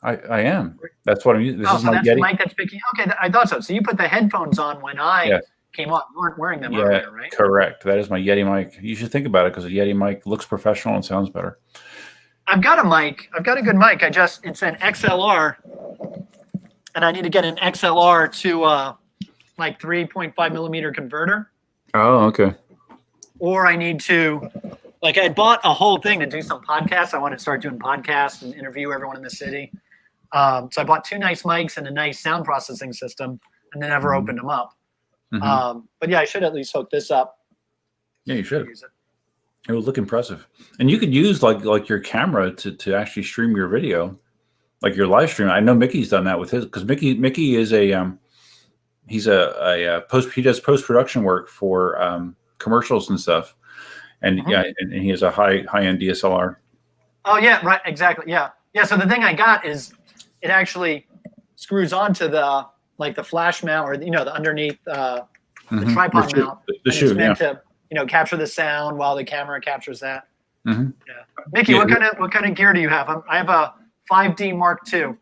I am. That's what I'm using. This is so my that's Yeti. the mic that's picking. Okay, I thought so. So you put the headphones on when I came on. You weren't wearing them earlier, right? Correct. That is my Yeti mic. You should think about it because a Yeti mic looks professional and sounds better. I've got a mic. I've got a good mic. It's an XLR, and I need to get an XLR to like 3.5 millimeter converter. Oh, okay. Or I need to, like, I bought a whole thing to do some podcasts. I want to start doing podcasts and interview everyone in the city. So I bought 2 nice mics and a nice sound processing system, and then never opened them up. But yeah, I should at least hook this up. Yeah, you should. It would look impressive, and you could use like your camera to actually stream your video, like your live stream. I know Mickey's done that with his, because Mickey is he does post production work for commercials and stuff, and and he has a high end DSLR. Oh yeah, right, exactly, yeah. So the thing I got is it actually screws onto the flash mount, or the underneath the tripod mount. The shoe, it's meant to capture the sound while the camera captures that. Yeah. Mickey, what kind of gear do you have? I have a 5D Mark II,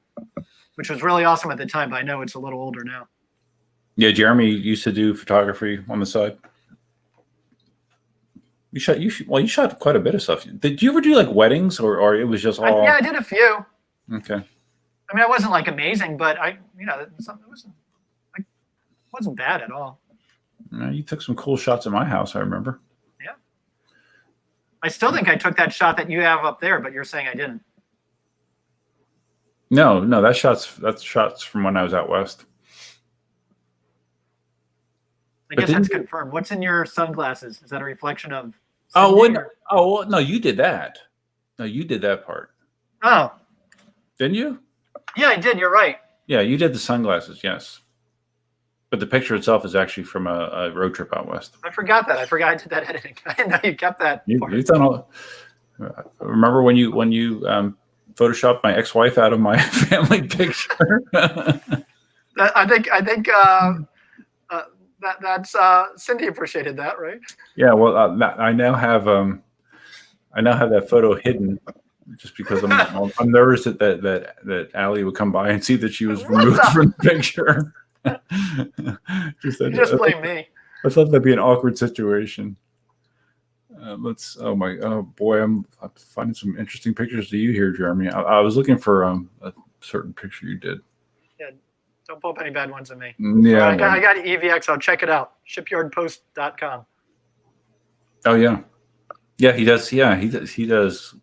which was really awesome at the time, but I know it's a little older now. Yeah, Jeremy used to do photography on the side. You shot quite a bit of stuff. Did you ever do like weddings, or it was just all? Yeah, I did a few. Okay. I mean, I wasn't like amazing, but it wasn't bad at all. You took some cool shots at my house, I remember. Yeah. I still think I took that shot that you have up there, but you're saying I didn't. No, that's shots from when I was out west. I guess that's confirmed. What's in your sunglasses? Is that a reflection of? No, you did that. No, you did that part. Oh. Didn't you? Yeah, I did. You're right. Yeah, you did the sunglasses, yes. But the picture itself is actually from a road trip out west. I forgot that. I did that editing. I didn't know you kept that. You've done all. Remember when you photoshopped my ex-wife out of my family picture? I think that's Cindy appreciated that, right? Yeah. Well, I now have that photo hidden, just because I'm nervous that Allie would come by and see that she was removed from the picture. Just blame me. I thought that'd be an awkward situation. Oh boy, I'm finding some interesting pictures of you here, Jeremy. I was looking for a certain picture you did. Yeah, don't pull up any bad ones of me. Yeah, I got EVX. I'll check it out. Shipyardpost.com. Oh yeah, he does. Yeah, he does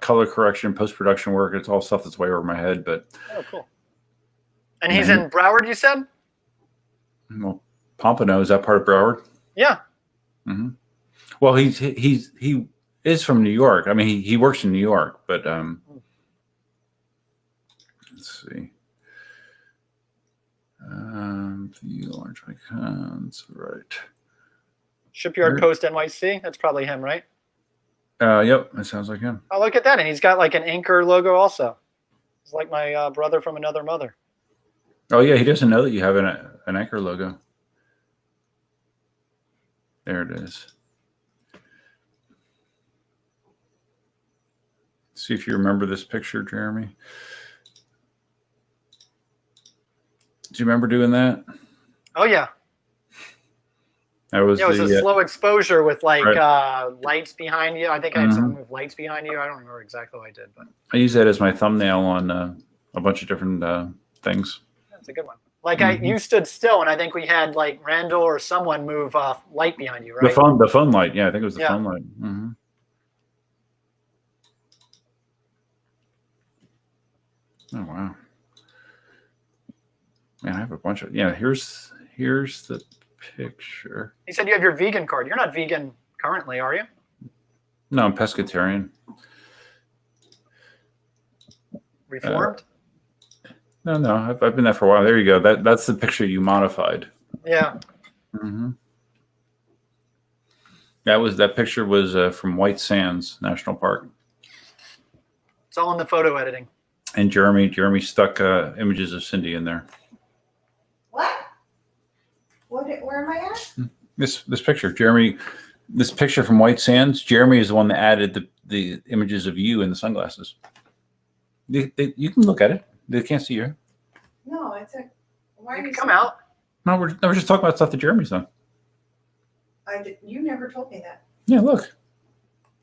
color correction, post production work. It's all stuff that's way over my head, but. Oh, cool. And he's in Broward, you said? Well, Pompano, is that part of Broward? Yeah. Mm-hmm. Well, he is from New York. I mean, he works in New York, but let's see. The large icons, right? Shipyard Post NYC. That's probably him, right? Yep, that sounds like him. Oh, look at that, and he's got like an anchor logo also. He's like my brother from another mother. Oh yeah, he doesn't know that you have an anchor logo. There it is. See if you remember this picture, Jeremy. Do you remember doing that? Oh yeah. That was it was a slow exposure with like lights behind you. I think I had some with lights behind you. I don't remember exactly what I did, but I use that as my thumbnail on a bunch of different things. that's a good one. Like you stood still, and I think we had like Randall or someone move light behind you, right? The phone light. Yeah, I think it was the phone light. Mm-hmm. Oh wow. Man, I have a bunch of here's the picture. He said you have your vegan card. You're not vegan currently, are you? No, I'm pescatarian. Reformed? No, I've been there for a while. There you go. That's the picture you modified. Yeah. Mm-hmm. That picture was from White Sands National Park. It's all in the photo editing. And Jeremy stuck images of Cindy in there. What? Where am I at? This picture, Jeremy. This picture from White Sands. Jeremy is the one that added the images of you in the sunglasses. You can look at it. They can't see you. No, it's a. Why You are can you come out. No, we're just talking about stuff that Jeremy's done. You never told me that. Yeah, look.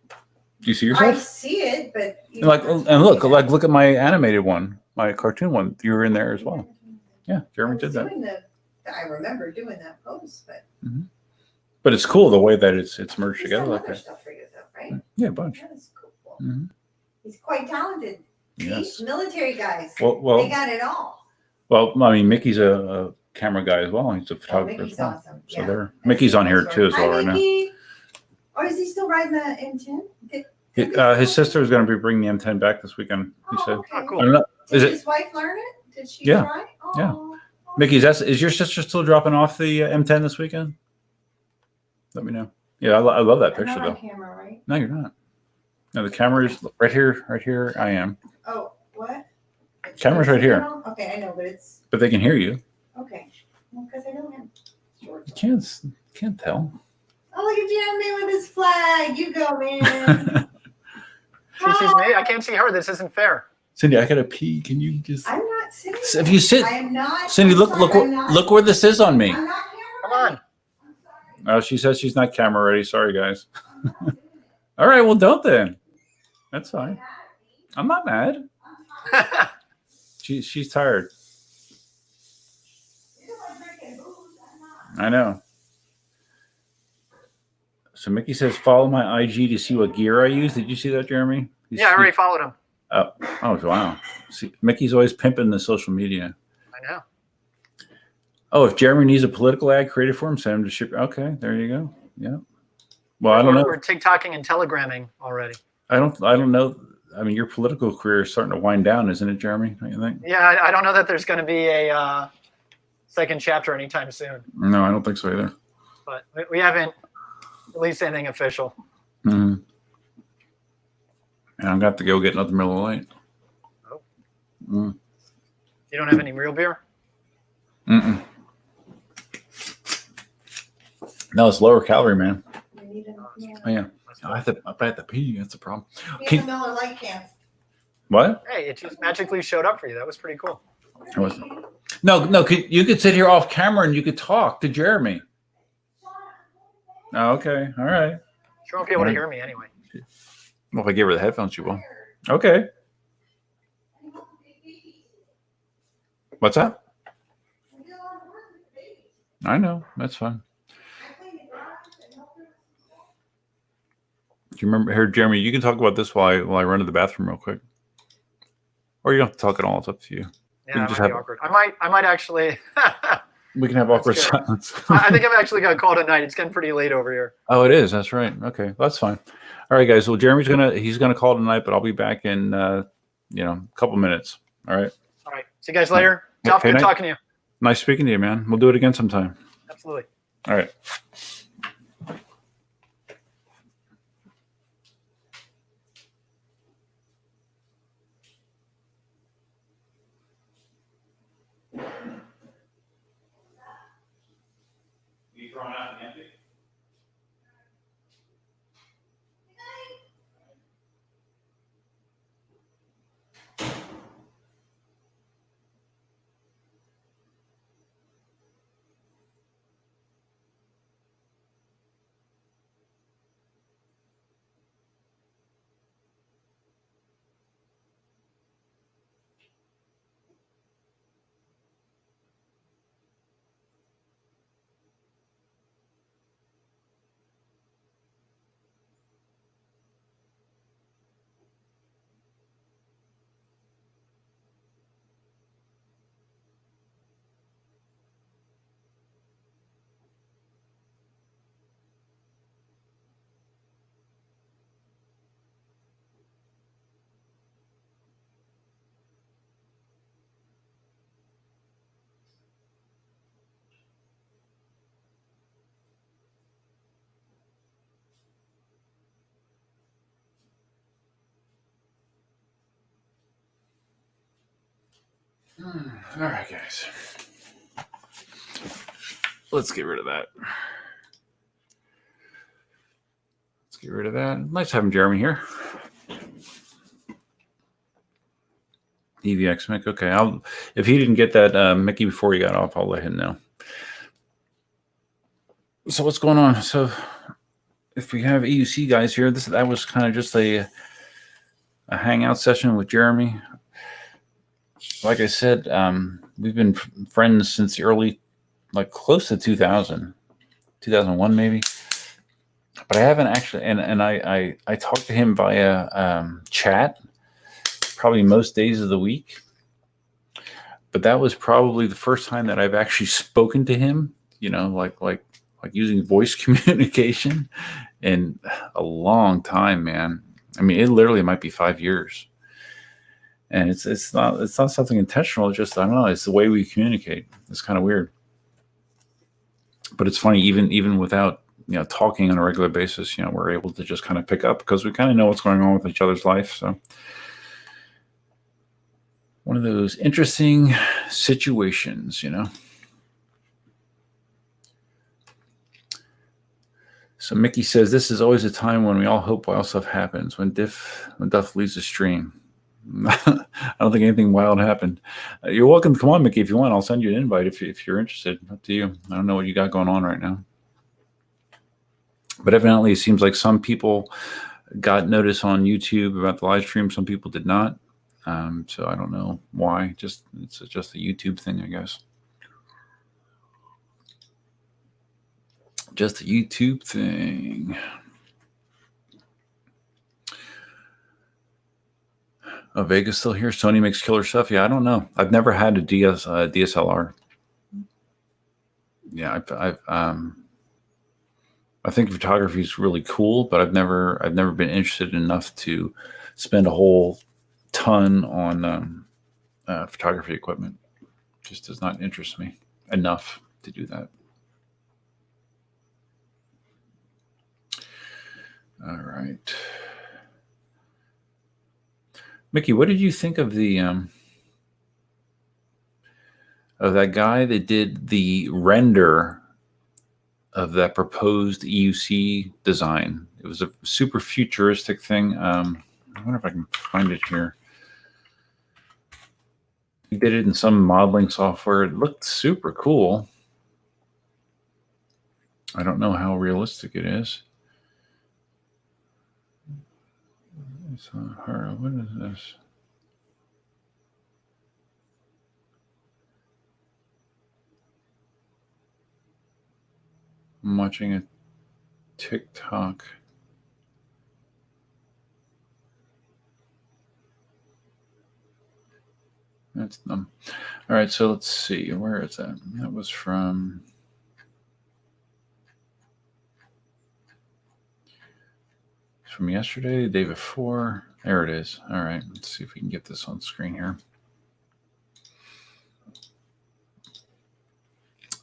Do you see I yourself? see it, but Look at my animated one, my cartoon one. You were in there as well. Yeah, Jeremy did that. I remember doing that post, but. Mm-hmm. But it's cool the way that it's merged He's together done like other that. stuff for you, though, right? Yeah, a bunch. That is cool. Mm-hmm. He's quite talented. Yes. See? Military guys. Well, they got it all. Well, I mean, Mickey's a camera guy as well. He's a photographer. Mickey's as well. awesome. So Yeah. Mickey's on here too as well right Mickey. Oh, is he still riding the M10? now. His sister is going to be bringing the M10 back this weekend. He said. Okay. Oh, cool. I don't know. Did his wife learn it? Did she try? Oh. Yeah. Mickey's. Is your sister still dropping off the M10 this weekend? Let me know. Yeah, I love that picture I'm not though. on camera, right? No, you're not. No, the camera is right here. Right here, I am. Oh, what? Camera's right here. Okay, I know, but it's But they can hear you. okay. Well, because I know him. Short. You can't tell. Oh, look at Jeremy with his flag. You go, man. She sees me. I can't see her. This isn't fair. Cindy, I gotta pee. Can you just? I'm not sitting. If you sit, I am not. Cindy, I'm look sorry, look where this is on me. I'm not Come on. Oh, she says she's not camera ready. Sorry, guys. All right, well, don't then. That's fine. I'm not mad. She's tired. I know. So Mickey says, follow my IG to see what gear I use. Did you see that, Jeremy? Yeah, I already followed him. Oh, wow. See, Mickey's always pimping the social media. I know. Oh, if Jeremy needs a political ad created for him, send him to ship. Okay, there you go. Yeah. Well, I don't know. We're TikToking and telegramming already. I don't know. I mean, your political career is starting to wind down, isn't it, Jeremy? Don't you think? Yeah, I don't know that there's going to be a second chapter anytime soon. No, I don't think so either. But we haven't released anything official. Mm-hmm. And I've got to go get another Miller Lite. Oh. Mm. You don't have any real beer? Mm-mm. No, it's lower calorie, man. Oh, yeah. I have to pee. That's the problem. Get the Miller Lite can. What? Hey, it just magically showed up for you. That was pretty cool. No. You could sit here off camera and you could talk to Jeremy. Oh, okay. All right. She won't be able to hear me anyway. Well, if I give her the headphones, she will. Okay. What's that? I know. That's fine. Do you remember here, Jeremy? You can talk about this while I run to the bathroom real quick. Or you don't have to talk at all. It's up to you. Yeah, it might be awkward. I might actually. We can have awkward silence. I think I've actually got a call tonight. It's getting pretty late over here. Oh, it is. That's right. Okay, that's fine. All right, guys. Well, Jeremy's gonna call tonight, but I'll be back in a couple minutes. All right. All right. See you guys later. Tough. Good talking to you. Nice speaking to you, man. We'll do it again sometime. Absolutely. All right. You throwing out the empty? All right, guys. Let's get rid of that. Let's get rid of that. Nice having Jeremy here. EVX Mick. Okay, if he didn't get that Mickey before he got off, I'll let him know. So what's going on? So if we have EUC guys here, that was kind of just a hangout session with Jeremy. Like I said, we've been friends since the early, like close to 2001 maybe. But I haven't actually, and I talked to him via chat probably most days of the week. But that was probably the first time that I've actually spoken to him, like using voice communication in a long time, man. I mean, it literally might be 5 years. And it's not something intentional. It's just, I don't know, it's the way we communicate. It's kind of weird. But it's funny, even without talking on a regular basis, we're able to just kind of pick up because we kind of know what's going on with each other's life. So one of those interesting situations, So Mickey says, this is always a time when we all hope wild stuff happens, when Duff leaves the stream. I don't think anything wild happened. You're welcome to come on, Mickey, if you want. I'll send you an invite if you're interested. Up to you. I don't know what you got going on right now. But evidently, it seems like some people got notice on YouTube about the live stream. Some people did not. So I don't know why. It's just a YouTube thing, I guess. Just a YouTube thing. Oh, Vega's still here. Sony makes killer stuff. Yeah, I don't know. I've never had a DSLR. Yeah, I think photography is really cool, but I've never been interested enough to spend a whole ton on photography equipment. Just does not interest me enough to do that. All right. Mickey, what did you think of the of that guy that did the render of that proposed EUC design? It was a super futuristic thing. I wonder if I can find it here. He did it in some modeling software. It looked super cool. I don't know how realistic it is. It's not her. What is this? I'm watching a TikTok. That's them. All right, so let's see. Where is that? That was from yesterday, the day before. There it is. All right, let's see if we can get this on screen here.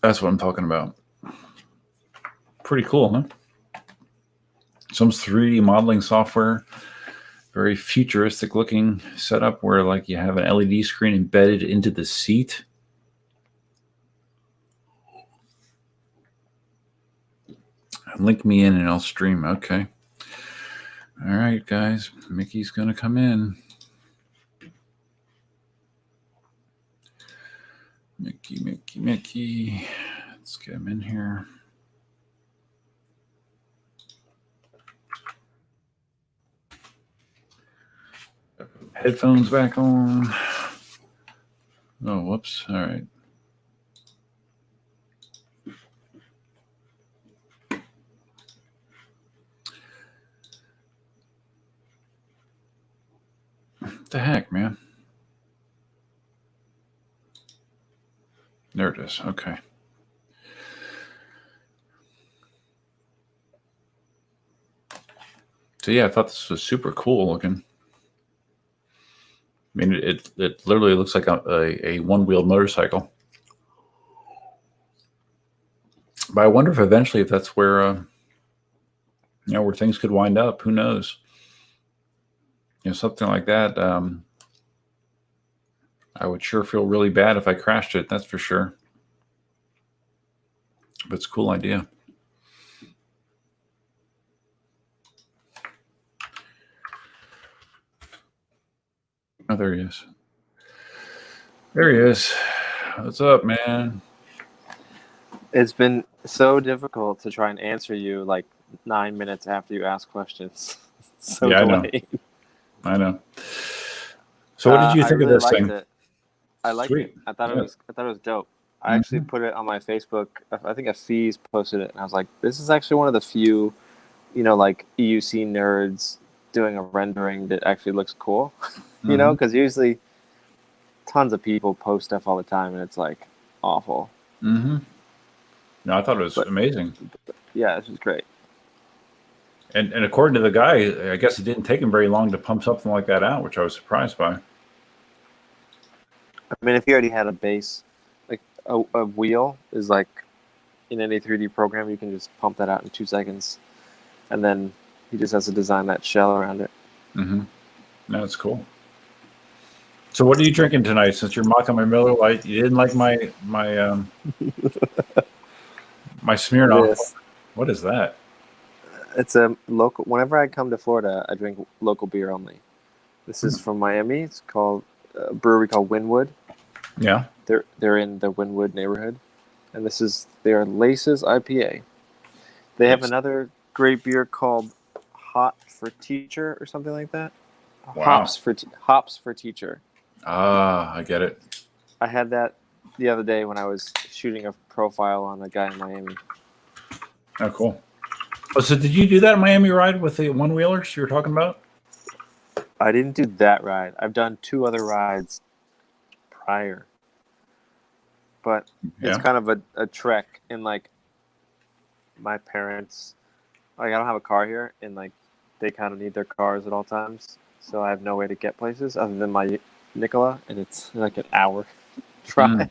That's what I'm talking about. Pretty cool, huh? Some 3D modeling software, very futuristic looking setup where like you have an LED screen embedded into the seat. Link me in and I'll stream. Okay. All right, guys. Mickey's going to come in. Mickey. Let's get him in here. Headphones back on. Oh, whoops. All right. What the heck, man? There it is. Okay. So yeah, I thought this was super cool looking. I mean, it literally looks like a one-wheeled motorcycle. But I wonder if eventually, if that's where where things could wind up. Who knows? Something like that. I would sure feel really bad if I crashed it. That's for sure. But it's a cool idea. Oh, there he is. There he is. What's up, man? It's been so difficult to try and answer you like 9 minutes after you ask questions. So Yeah, I know. delayed. I know. So, what did you think I really of this liked thing? it. I liked Sweet. it. I thought Yeah. it was dope. I actually put it on my Facebook. I think a Fees posted it, and I was like, "This is actually one of the few, like EUC nerds doing a rendering that actually looks cool." Because usually tons of people post stuff all the time, and it's like awful. Mm-hmm. No, I thought it was But- amazing. Yeah, this is great. And according to the guy, I guess it didn't take him very long to pump something like that out, which I was surprised by. I mean, if you already had a base, like a wheel is like in any 3D program, you can just pump that out in 2 seconds, and then he just has to design that shell around it. Mm-hmm. No, that's cool. So, what are you drinking tonight? Since you're mocking my Miller Lite, you didn't like my Smirnoff. This, What is that? it's a local. Whenever I come to Florida, I drink local beer only. This is from Miami. It's called a brewery called Wynwood. Yeah. They're in the Wynwood neighborhood, and this is their Laces IPA. They have Nice. another great beer called Hot for Teacher or something like that. Wow. Hops for Teacher. Ah, I get it. I had that the other day when I was shooting a profile on a guy in Miami. Oh, cool. Oh, so did you do that Miami ride with the one wheelers you were talking about? I didn't do that ride. I've done 2 other rides prior. But it's kind of a trek. And like my parents, like I don't have a car here, and like they kind of need their cars at all times. So I have no way to get places other than my Nikola, and it's like an hour drive.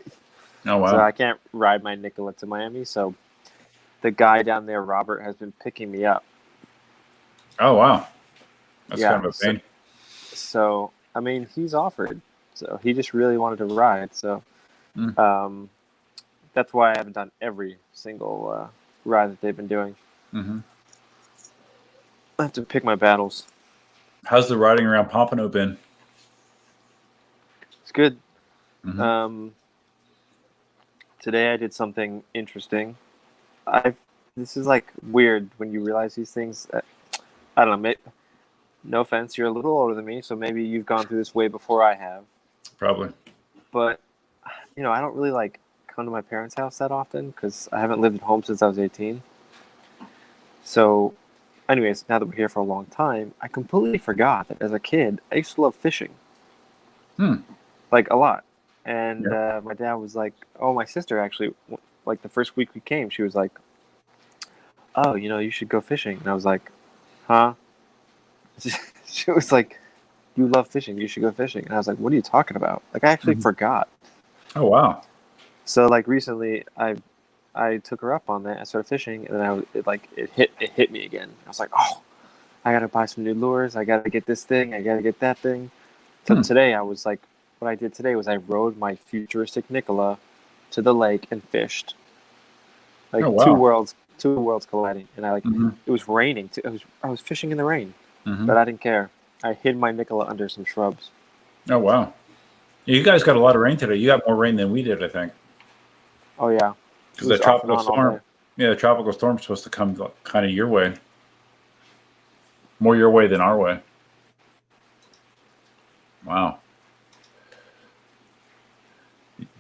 Oh, wow. So I can't ride my Nikola to Miami. So the guy down there, Robert, has been picking me up. Oh, wow. That's Yeah, kind of a pain. So I mean, he's offered. So he just really wanted to ride. So that's why I haven't done every single ride that they've been doing. Mm-hmm. I have to pick my battles. How's the riding around Pompano been? It's good. Mm-hmm. Today I did something interesting. This is like weird when you realize these things. I don't know. No offense, you're a little older than me, so maybe you've gone through this way before I have. Probably. But I don't really like come to my parents' house that often because I haven't lived at home since I was 18. So, anyways, now that we're here for a long time, I completely forgot that as a kid I used to love fishing. Like a lot. And my dad was like, "Oh, my sister actually, like the first week we came, she was like, oh, you should go fishing." And I was like, huh? She was like, "You love fishing, you should go fishing." And I was like, "What are you talking about?" Like, I actually forgot. Oh, wow. So like recently I took her up on that. I started fishing, and then it hit me again. I was like, "Oh, I gotta buy some new lures. I gotta get this thing. I gotta get that thing." So today I was like, what I did today was I rode my futuristic Nikola to the lake and fished. Like two worlds colliding, and it was raining. I was fishing in the rain, but I didn't care. I hid my Nikola under some shrubs. Oh, wow. You guys got a lot of rain today. You got more rain than we did, I think. Oh yeah, Because the tropical storm. Yeah, the tropical storm's supposed to come kind of your way. More your way than our way. Wow.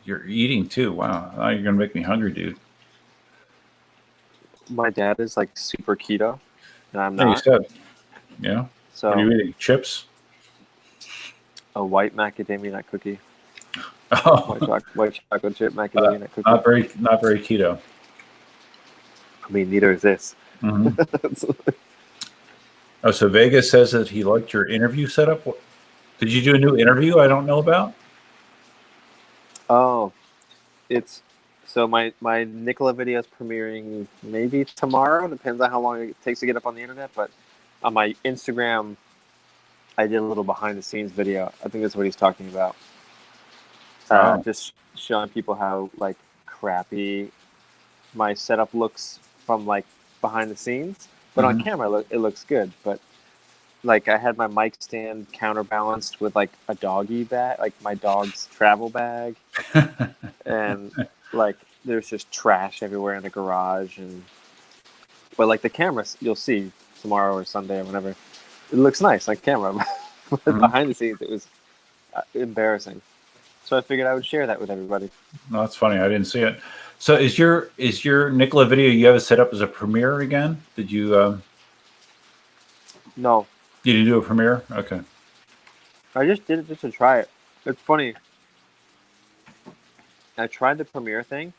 You're eating too. Wow. Now you're going to make me hungry, dude. My dad is like super keto, and I'm Yeah, you not. said. Yeah. So What are you eating? Chips? a white macadamia nut cookie, Oh, white chocolate chip macadamia nut cookie. not very keto. I mean, neither is this. Oh, so Vegas says that he liked your interview setup. Did you do a new interview I don't know about? Oh, it's so my Nikola video is premiering maybe tomorrow. Depends on how long it takes to get up on the internet. But on my Instagram, I did a little behind the scenes video. I think that's what he's talking about. Oh. Just showing people how like crappy my setup looks from like behind the scenes, but on camera it looks good. But like I had my mic stand counterbalanced with like a doggy bag, like my dog's travel bag, and like there's just trash everywhere in the garage. And but like the camera, you'll see tomorrow or Sunday or whenever, it looks nice on camera. But behind the scenes, it was embarrassing. So I figured I would share that with everybody. No, that's funny. I didn't see it. So is your Nicola video you have it set up as a premiere again? Did you No, you didn't do a premiere? Okay. I just did it just to try it. It's funny. I tried the premiere thing,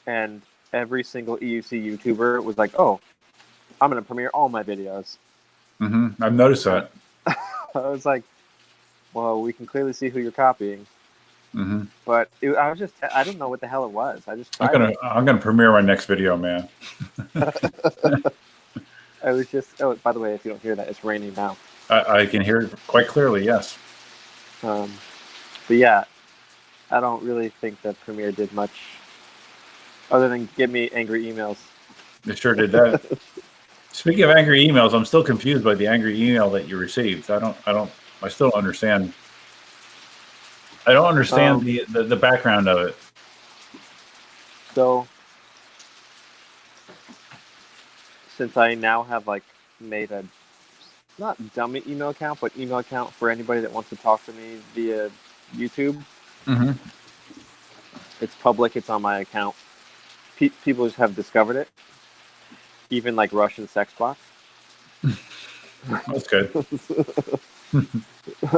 and every single EUC YouTuber was like, "Oh, I'm gonna premiere all my videos." I've noticed that. I was like, "Well, we can clearly see who you're copying." But I didn't know what the hell it was. I just tried it. I'm gonna premiere my next video, man. I was just. Oh, by the way, if you don't hear that, it's raining now. I can hear it quite clearly. Yes. But yeah, I don't really think that Premiere did much other than give me angry emails. It sure did that. Speaking of angry emails, I'm still confused by the angry email that you received. I still don't understand. I don't understand the background of it. So, since I now have like made a not dummy email account, but email account for anybody that wants to talk to me via YouTube. It's public. It's on my account. People just have discovered it. Even like Russian sex bots. That's good.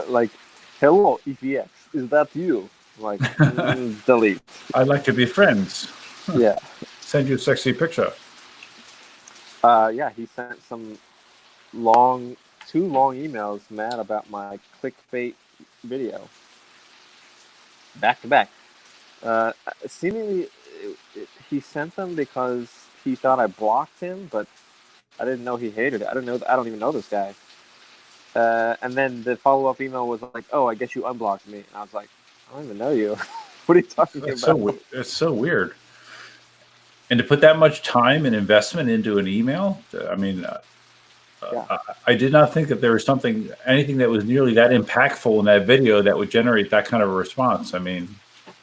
Like, hello, EVX, is that you? Like, delete. I'd like to be friends. Yeah. Send you a sexy picture. Yeah, he sent some two long emails mad about my clickbait video. Back to back. Seemingly, he sent them because he thought I blocked him, but I didn't know he hated it. I don't even know this guy. And then the follow-up email was like, "Oh, I guess you unblocked me." And I was like, "I don't even know you. What are you talking about?" It's so weird. And to put that much time and investment into an email, I mean, I did not think that there was anything that was nearly that impactful in that video that would generate that kind of a response. I mean,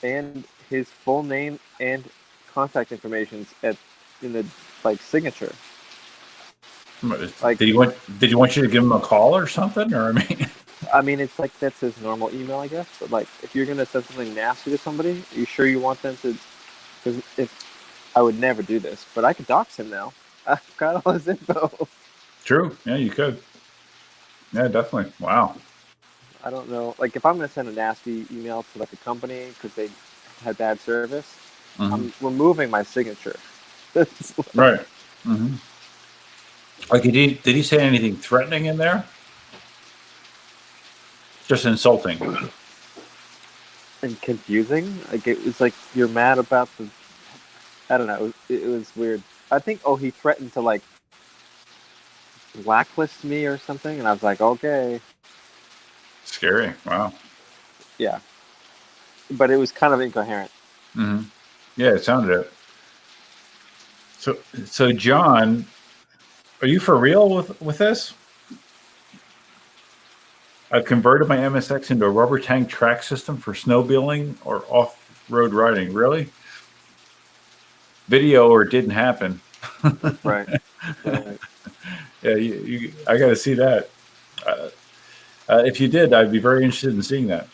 and his full name and contact information in the like signature. Like, did you want you to give him a call or something? Or I mean, it's like that's his normal email, I guess. But like, if you're gonna send something nasty to somebody, are you sure you want them to? Because I would never do this, but I could dox him now. I've got all his info. True. Yeah, you could. Yeah, definitely. Wow. I don't know. Like, if I'm gonna send a nasty email to like a company because they had bad service, I'm removing my signature. Right. Like, did he say anything threatening in there? Just insulting. And confusing. Like, it was like you're mad about the. I don't know. It was weird. I think. Oh, he threatened to like blacklist me or something, and I was like, okay. Scary. Wow. Yeah. But it was kind of incoherent. Yeah, it sounded it. So John, are you for real with this? I've converted my MSX into a rubber tank track system for snowmobiling or off-road riding. Really? Video or it didn't happen? Right. Yeah, I got to see that. If you did, I'd be very interested in seeing that.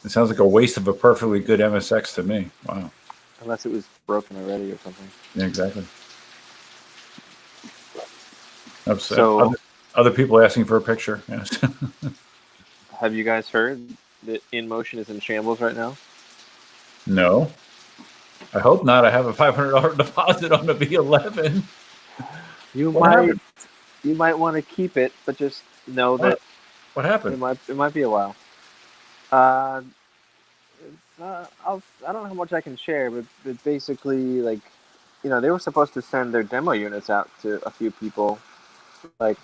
It sounds like a waste of a perfectly good MSX to me. Wow. Unless it was broken already or something. Yeah, exactly. So, other people asking for a picture. Yes. have you guys heard that InMotion is in shambles right now? No. I hope not. I have a $500 deposit on the V11. You What might want to keep it, but just know that what happened? it might be a while. I don't know how much I can share, but basically, like, they were supposed to send their demo units out to a few people, like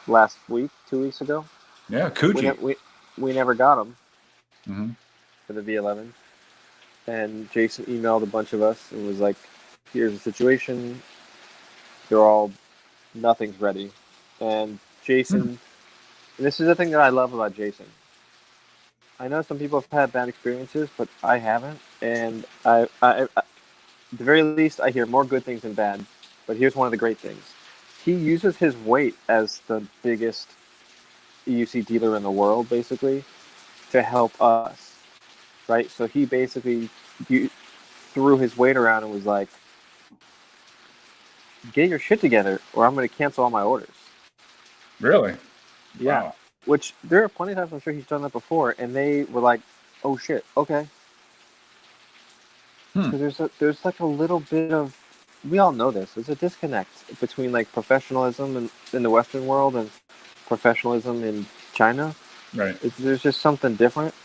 last week, 2 weeks ago. Yeah, We, Coogee. we never got them Hmm. for the V11. And Jason emailed a bunch of us and was like, here's the situation. Nothing's ready. And Jason, and this is the thing that I love about Jason. I know some people have had bad experiences, but I haven't. And at the very least, I hear more good things than bad. But here's one of the great things. He uses his weight as the biggest EUC dealer in the world, basically, to help us, right? So he basically threw his weight around and was like, get your shit together or I'm going to cancel all my orders. Really? Yeah. Wow. Which there are plenty of times I'm sure he's done that before, and they were like, oh shit, okay. So there's like a little bit of, we all know this, there's a disconnect between like professionalism in the Western world and professionalism in China. Right. There's just something different.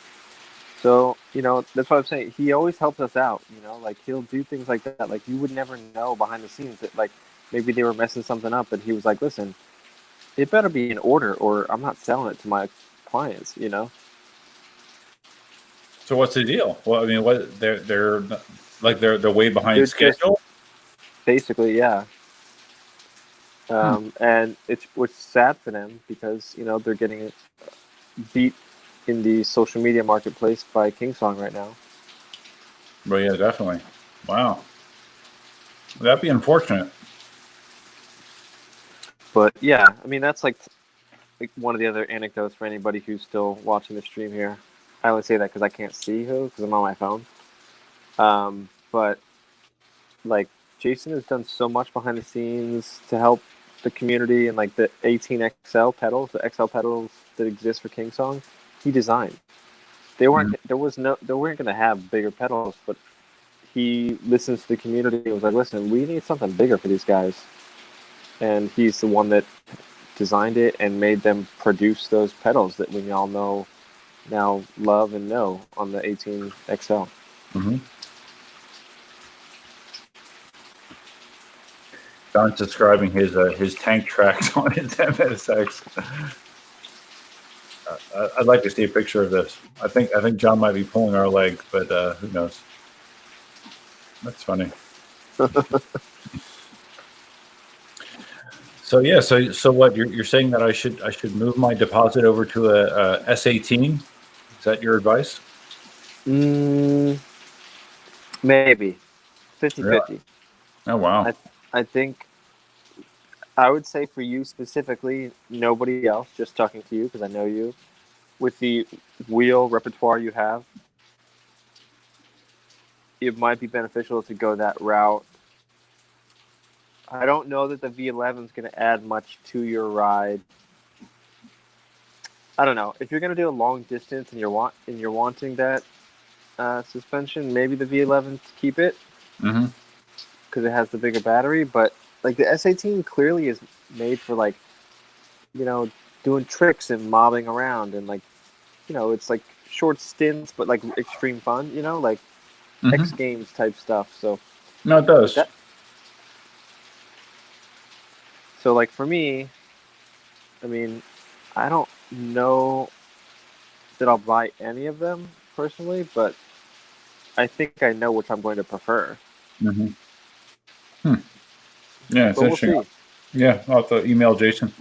So, that's what I'm saying. He always helps us out, like he'll do things like that. Like you would never know behind the scenes that like maybe they were messing something up, but he was like, listen, it better be in order or I'm not selling it to my clients, So what's the deal? Well, I mean, what they're like they're way behind They're schedule. basically, yeah. And it's sad for them because, they're getting beat in the social media marketplace by Kingsong right now. Well, yeah, definitely. Wow. That'd be unfortunate. But yeah, I mean, that's like one of the other anecdotes for anybody who's still watching the stream here. I only say that because I can't see who, because I'm on my phone. But like Jason has done so much behind the scenes to help the community, and like the 18XL pedals, the XL pedals that exist for Kingsong, he designed. They weren't they weren't going to have bigger pedals, but he listens to the community and was like, listen, we need something bigger for these guys. And he's the one that designed it and made them produce those pedals that we all know now, love and know on the 18XL. Mm-hmm. John's describing his tank tracks on his MSX. I'd like to see a picture of this. I think John might be pulling our leg, but who knows? That's funny. So yeah, so what you're saying that I should move my deposit over to a S18? Is that your advice? Maybe 50-50. Really? Oh wow. I think I would say for you specifically, nobody else, just talking to you because I know you, with the wheel repertoire you have, it might be beneficial to go that route. I don't know that the V11 is going to add much to your ride. I don't know. If you're going to do a long distance and you're wanting that suspension, maybe the V11 keep it because it has the bigger battery. But like the S18 clearly is made for like, doing tricks and mobbing around and like, it's like short stints but like extreme fun. Like X Games type stuff. So no, it does. So like for me, I mean, I don't know that I'll buy any of them personally, but I think I know which I'm going to prefer. Mm-hmm. Yeah, it's But we'll interesting. see. Yeah, I'll have to email Jason.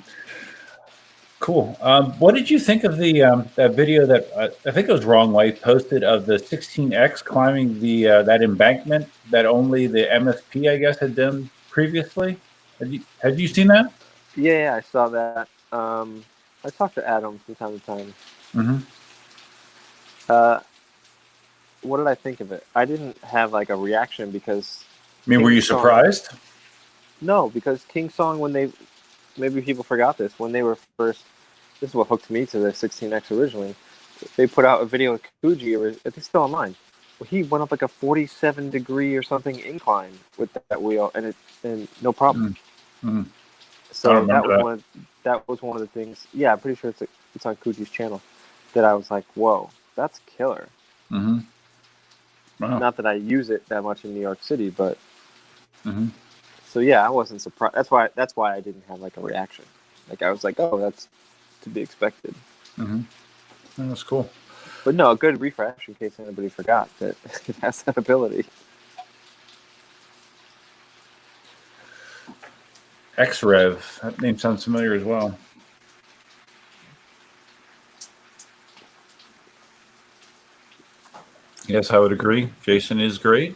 Cool. What did you think of the that video that I think it was Wrong Life posted of the 16X climbing the that embankment that only the MSP I guess had done previously? Have you seen that? Yeah, I saw that. I talk to Adam from time to time. What did I think of it? I didn't have like a reaction because. I mean, were you surprised? No, because Kingsong, when they, maybe people forgot this, when they were first, this is what hooked me to the 16X originally. They put out a video with Coogee, it's still online. Well, he went up like a 47-degree or something incline with that wheel, and no problem. So that was one of the things. Yeah, I'm pretty sure it's on Coogie's channel. That I was like, whoa, that's killer. Wow. Not that I use it that much in New York City, but so yeah, I wasn't surprised. That's why I didn't have like a reaction. Like I was like, oh, that's to be expected. Mm-hmm. That's cool. But no, a good refresh in case anybody forgot that it has that ability. XREV. That name sounds familiar as well. Yes, I would agree. Jason is great.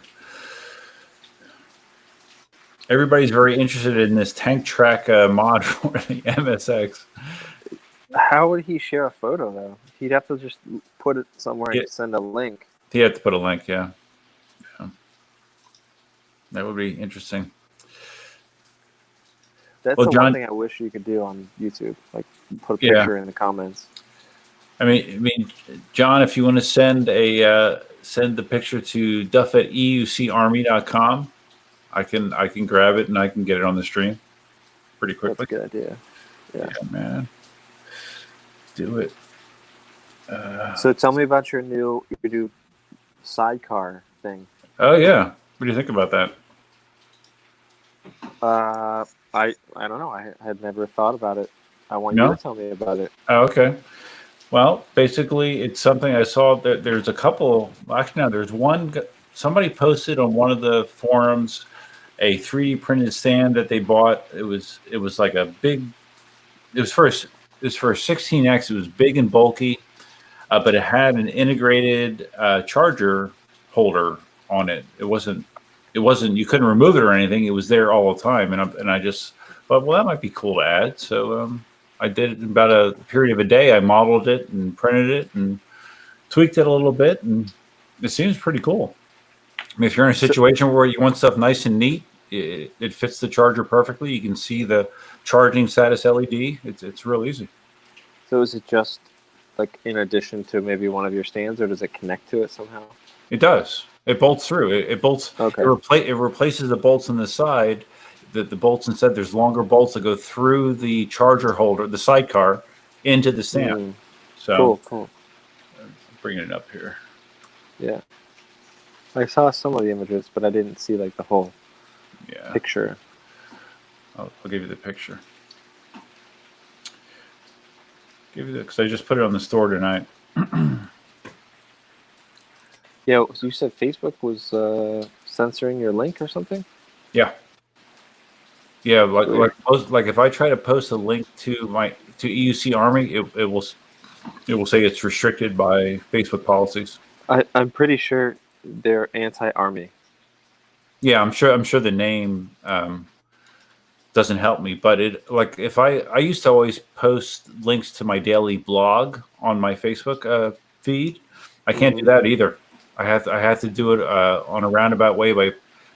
Everybody's very interested in this tank track mod for the MSX. How would he share a photo though? He'd have to just put it somewhere and send a link. He had to put a link, yeah. That would be interesting. That's Well, the John, one thing I wish you could do on YouTube. Like put a picture in the comments. I mean, John, if you want to send the picture to duff@eucarmy.com, I can grab it and I can get it on the stream pretty quickly. That's a good idea. Yeah, man. Do it. So tell me about your new sidecar thing. Oh yeah, what do you think about that? I don't know. I had never thought about it. I want you to tell me about it. Oh, okay. Well, basically, it's something I saw. There's a couple. Actually, no, there's one. Somebody posted on one of the forums a 3D printed stand that they bought. It was like a big. It was for a 16X. It was big and bulky, but it had an integrated charger holder on it. It wasn't. You couldn't remove it or anything. It was there all the time, and I just thought, well, that might be cool to add. So I did it in about a period of a day. I modeled it and printed it and tweaked it a little bit, and it seems pretty cool. I mean, if you're in a situation where you want stuff nice and neat, it fits the charger perfectly. You can see the charging status LED. It's real easy. So is it just like in addition to maybe one of your stands, or does it connect to it somehow? It does. It bolts through. It bolts. Okay. It replaces the bolts on the side. The bolts instead. There's longer bolts that go through the charger holder, the sidecar, into the stand. So cool. I'm bringing it up here. Yeah, I saw some of the images, but I didn't see like the whole picture. I'll give you the picture. Because I just put it on the store tonight. Yeah, so you said Facebook was censoring your link or something? Yeah. Yeah, like if I try to post a link to EUC Army, it will say it's restricted by Facebook policies. I'm pretty sure they're anti-Army. Yeah, I'm sure the name doesn't help me, but if I used to always post links to my daily blog on my Facebook feed. I can't do that either. I have to do it on a roundabout way by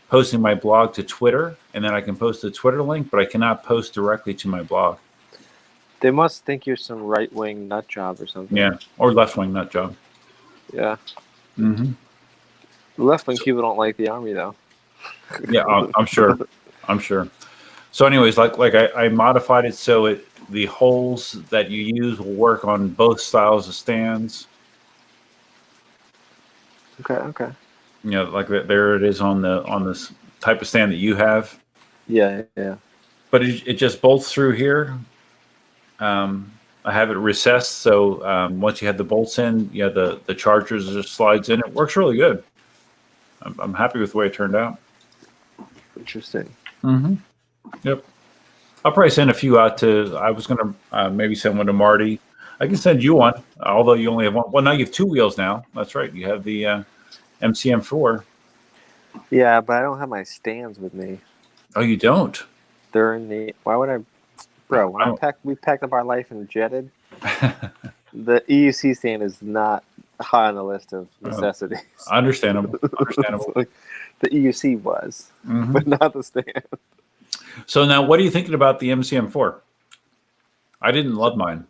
posting my blog to Twitter, and then I can post a Twitter link, but I cannot post directly to my blog. They must think you're some right-wing nut job or something. Yeah, or left-wing nut job. Yeah. Mm-hmm. The left-wing people don't like the Army, though. Yeah, I'm sure. I'm sure. So anyways, like I modified it so the holes that you use will work on both styles of stands. Okay. You know, like there it is on this type of stand that you have. Yeah. But it just bolts through here. I have it recessed, so once you have the bolts in, the chargers just slides in. It works really good. I'm happy with the way it turned out. Interesting. Mm-hmm. Yep. I'll probably send a few out I was going to maybe send one to Marty. I can send you one, although you only have one. Well, now you have two wheels now. That's right. You have the MCM4. Yeah, but I don't have my stands with me. Oh, you don't? They're in the... Why would I... Bro, when we packed up our life and jetted, the EUC stand is not high on the list of necessities. Understandable. Like, the EUC was, but not the stand. So now, what are you thinking about the MCM4? I didn't love mine.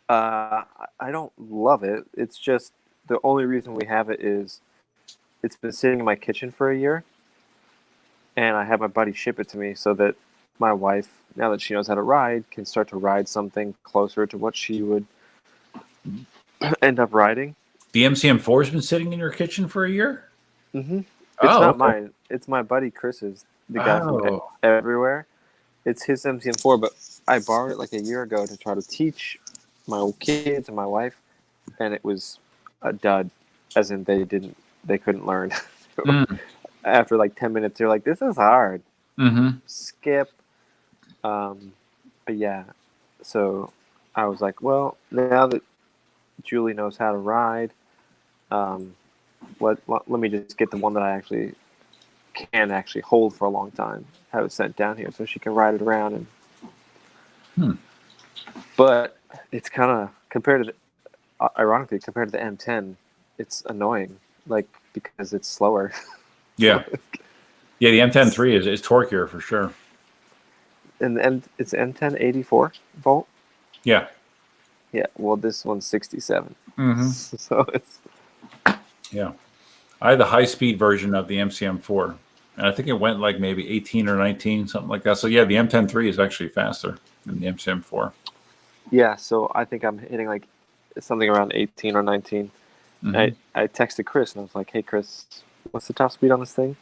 I don't love it. It's just the only reason we have it is it's been sitting in my kitchen for a year, and I had my buddy ship it to me so that my wife, now that she knows how to ride, can start to ride something closer to what she would end up riding. The MCM4 has been sitting in your kitchen for a year? Mm-hmm. It's not mine. It's my buddy Chris's, the guy from Everywhere. It's his MCM4, but I borrowed it like a year ago to try to teach my kids and my wife, and it was a dud, as in they couldn't learn. Mm. After like 10 minutes, they're like, "This is hard." Mm-hmm. Skip. But yeah, so I was like, well, now that Julie knows how to ride, let me just get the one that I actually can actually hold for a long time. Have it sent down here so she can ride it around. And but it's kind of ironically compared to the M10, it's annoying, like because it's slower. Yeah. Yeah, the M10 III is torquier for sure. And it's M10 84 volt. Yeah. Yeah. Well, this one's 67. Mm-hmm. So it's. Yeah. I had the high-speed version of the MCM4, and I think it went like maybe 18 or 19, something like that. So yeah, the M10 III is actually faster than the MCM4. Yeah, so I think I'm hitting like something around 18 or 19. Mm-hmm. I texted Chris and I was like, "Hey Chris, what's the top speed on this thing?"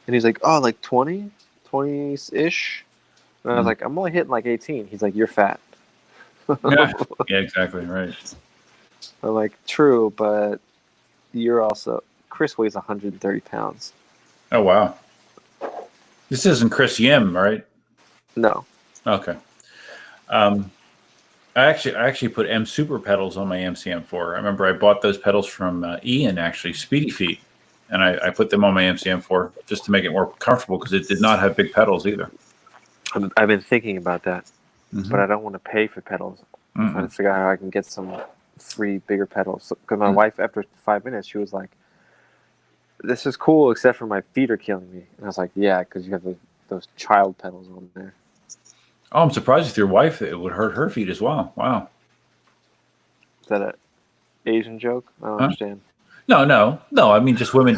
And he's like, "Oh, like 20-ish." And I was like, "I'm only hitting like 18." He's like, "You're fat." Yeah. Yeah, exactly. Right. I'm like, "True, but you're also." Chris weighs 130 pounds. Oh wow. This isn't Chris Yim, right? No. Okay. I actually put M Super pedals on my MCM4. I remember I bought those pedals from Ian, actually, Speedy Feet, and I put them on my MCM4 just to make it more comfortable because it did not have big pedals either. I've been thinking about that, Mm-hmm. but I don't want to pay for pedals. I'm trying Mm-mm. to figure out how I can get some free bigger pedals. Because my wife, after 5 minutes, she was like, "This is cool, except for my feet are killing me." And I was like, "Yeah, because you have those child pedals on there." Oh, I'm surprised with your wife it would hurt her feet as well. Wow. Is that an Asian joke? I don't Huh? understand. No. I mean, just women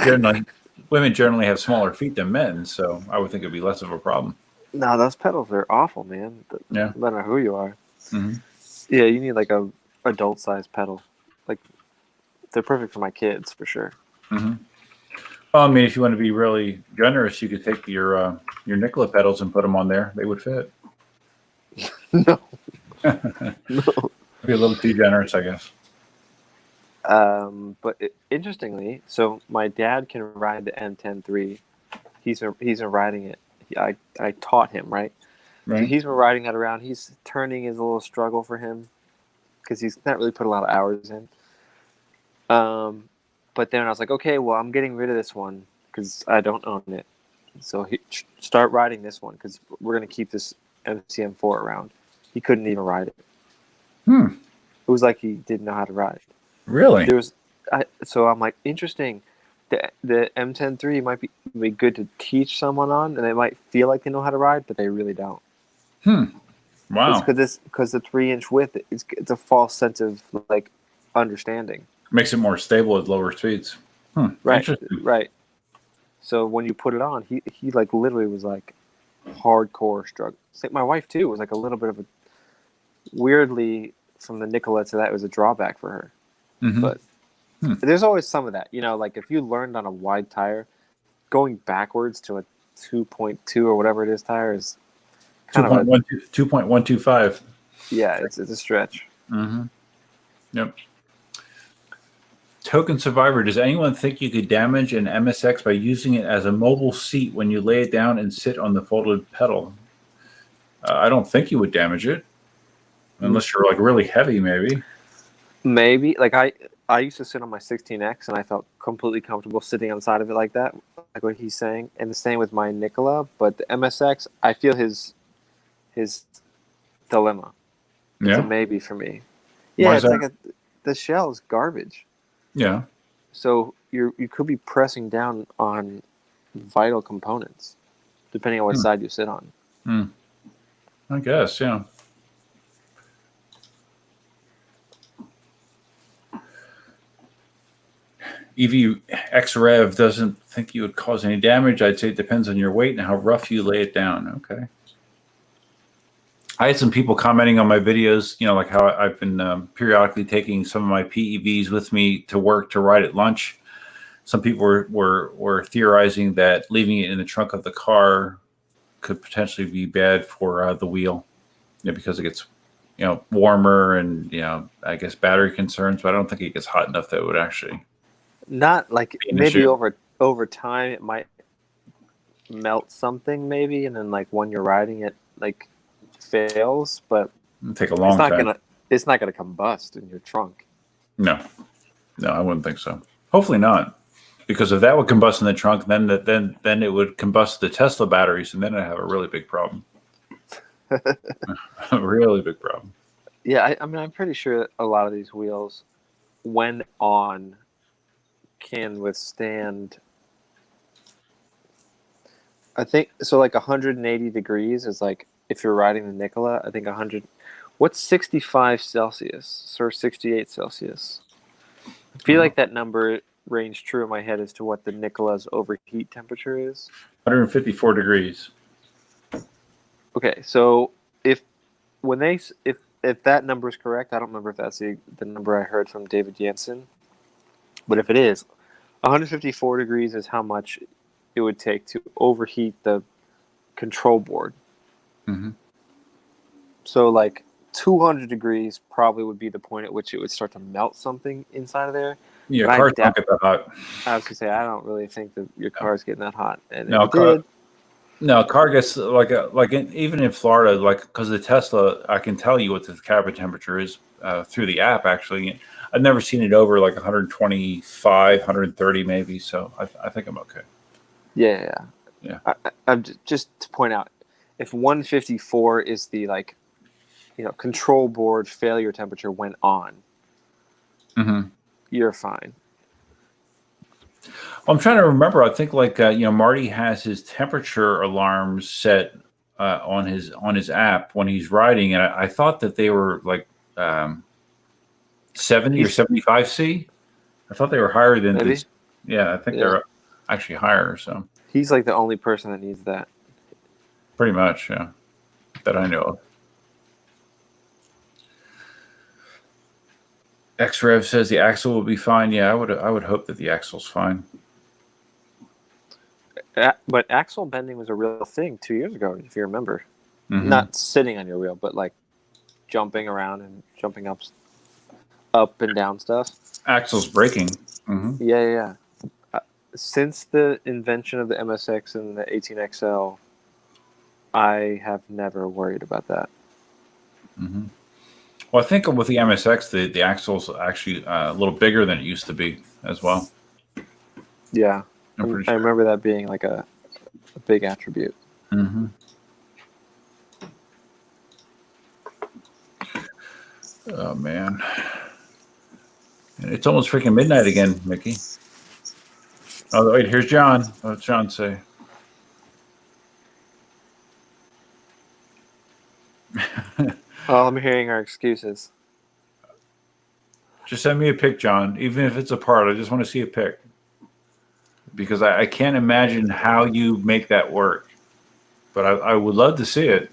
generally have smaller feet than men, so I would think it'd be less of a problem. No, those pedals are awful, man. Yeah. No matter who you are. Mm-hmm. Yeah, you need like a adult size pedal. Like they're perfect for my kids for sure. Mm-hmm. Well, I mean, if you want to be really generous, you could take your Nikola pedals and put them on there. They would fit. No. Be a little too generous, I guess. But interestingly, so my dad can ride the M10 III. He's been riding it. I taught him, right? So he's been riding that around. He's turning is a little struggle for him because he's not really put a lot of hours in. But then I was like, okay, well, I'm getting rid of this one because I don't own it. So start riding this one because we're going to keep this MCM4 around. He couldn't even ride it. It was like he didn't know how to ride. Really? So I'm like, interesting. The M10 III might be good to teach someone on, and they might feel like they know how to ride, but they really don't. Wow. It's because the 3-inch width, it's a false sense of like understanding. Makes it more stable at lower speeds. Right. Interesting. Right. So when you put it on, he like literally was like hardcore struggle. My wife too was like a little bit of a weirdly from the Nikola to that was a drawback for her. Mm-hmm. But there's always some of that, like if you learned on a wide tire, going backwards to a 2.2 or whatever it is tire is kind of 2.125. Yeah, it's a stretch. Mm-hmm. Yep. Token Survivor, does anyone think you could damage an MSX by using it as a mobile seat when you lay it down and sit on the folded pedal? I don't think you would damage it. Unless you're like really heavy, maybe. Maybe. Like I used to sit on my 16X and I felt completely comfortable sitting on the side of it like that, like what he's saying. And the same with my Nikola. But the MSX, I feel his dilemma. It's a maybe for me. Yeah, it's like the shell is garbage. Yeah. So you could be pressing down on vital components, depending on what side you sit on. I guess, yeah. EV XREV doesn't think you would cause any damage. I'd say it depends on your weight and how rough you lay it down. Okay. I had some people commenting on my videos, like how I've been periodically taking some of my PEVs with me to work to ride at lunch. Some people were theorizing that leaving it in the trunk of the car could potentially be bad for the wheel, because it gets warmer, and I guess battery concerns. But I don't think it gets hot enough that it would actually Not like be an maybe issue. over time it might melt something maybe, and then like when you're riding it like fails, but It'd take a long time. It's not gonna combust in your trunk. No, I wouldn't think so. Hopefully not, because if that would combust in the trunk, then it would combust the Tesla batteries, and then I have a really big problem. A really big problem. Yeah, I mean, I'm pretty sure a lot of these wheels, when on, can withstand. I think so. Like 180 degrees is like if you're riding the Nikola. I think 100. What's 65 Celsius or 68 Celsius? I feel like that number rings true in my head as to what the Nikola's overheat temperature is. 154 degrees. Okay, so if that number is correct, I don't remember if that's the number I heard from David Jansen, but if it is, 154 degrees is how much it would take to overheat the control board. Mm-hmm. So like 200 degrees probably would be the point at which it would start to melt something inside of there. Yeah, But cars don't get that hot. I was gonna say I don't really think that your car is getting that hot, and No, if it did, No, car gets even in Florida, because the Tesla, I can tell you what the cabin temperature is through the app. Actually, I've never seen it over like 125, 130 maybe. So I think I'm okay. yeah. I'm just to point out, if 154 is the control board failure temperature when on, Mm-hmm. you're fine. Well, I'm trying to remember. I think Marty has his temperature alarms set on his app when he's riding, and I thought that they were like 70 or 75 C. I thought they were higher than Maybe? this. Yeah, I think they're actually higher. So He's like the only person that needs that. pretty much, yeah, that I know of. XRev says the axle will be fine. Yeah, I would hope that the axle's fine. But axle bending was a real thing 2 years ago, if you remember. Mm-hmm. Not sitting on your wheel, but like jumping around and jumping up and down stuff. Axle's breaking. Mm-hmm. Yeah. Since the invention of the MSX and the 18XL, I have never worried about that. Mm-hmm. Well, I think with the MSX, the axle's actually a little bigger than it used to be as well. Yeah, I'm pretty I sure. remember that being like a big attribute. Mm-hmm. Oh man, and it's almost freaking midnight again, Mickey. Oh wait, here's John. What's John say? Oh, I'm hearing our excuses. Just send me a pic, John. Even if it's a part, I just want to see a pic. Because I can't imagine how you make that work. But I would love to see it.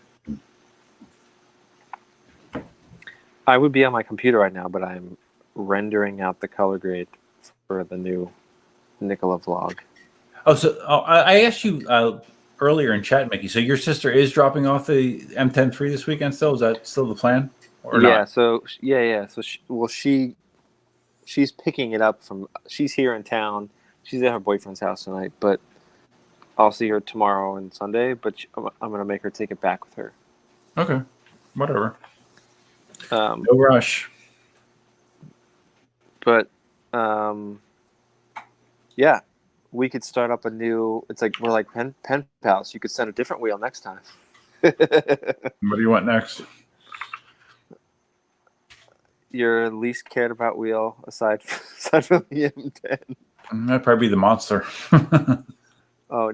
I would be on my computer right now, but I'm rendering out the color grade for the new Nikola vlog. I asked you earlier in chat, Mickey. So your sister is dropping off the M10-3 this weekend still? Is that still the plan? Or Yeah, not? so she's picking it up from. She's here in town. She's at her boyfriend's house tonight, but I'll see her tomorrow and Sunday. But I'm gonna make her take it back with her. Okay. Whatever. No rush. But yeah, we could start up a new. It's like we're like pen pals. You could send a different wheel next time. What do you want next? Your least cared about wheel aside from the M10. That'd probably be the monster. Oh,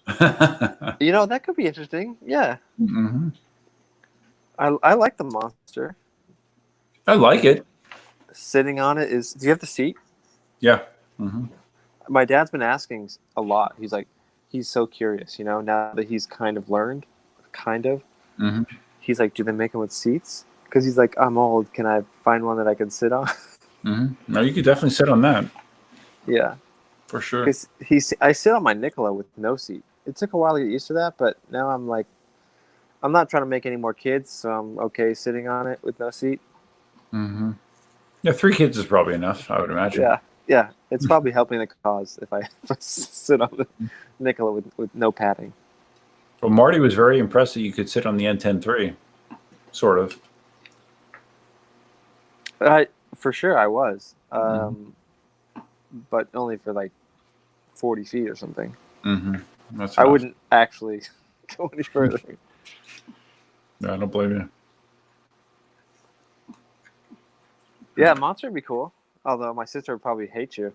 that could be interesting. Yeah, Mm-hmm. I like the monster. I like it. Sitting on it is. Do you have the seat? Yeah. Mm-hmm. My dad's been asking a lot. He's so curious, now that he's kind of learned, Mm-hmm. He's like, do they make them with seats? Because he's like, I'm old. Can I find one that I can sit on? Mm-hmm. No, you could definitely sit on that Yeah, for sure. because I sit on my Nikola with no seat. it took a while to get used to that, but now I'm like, I'm not trying to make any more kids, so I'm okay sitting on it with no seat. Mm-hmm. Yeah, 3 kids is probably enough, I would imagine. Yeah, it's probably helping the cause if I sit on the Nikola with no padding. Well, Marty was very impressed that you could sit on the N10-3, sort of. For sure, I was, but only for like 40 feet or something. Mm-hmm. That's I enough. wouldn't actually go any further. No, I don't blame you. Yeah, Monster would be cool. Although my sister would probably hate you.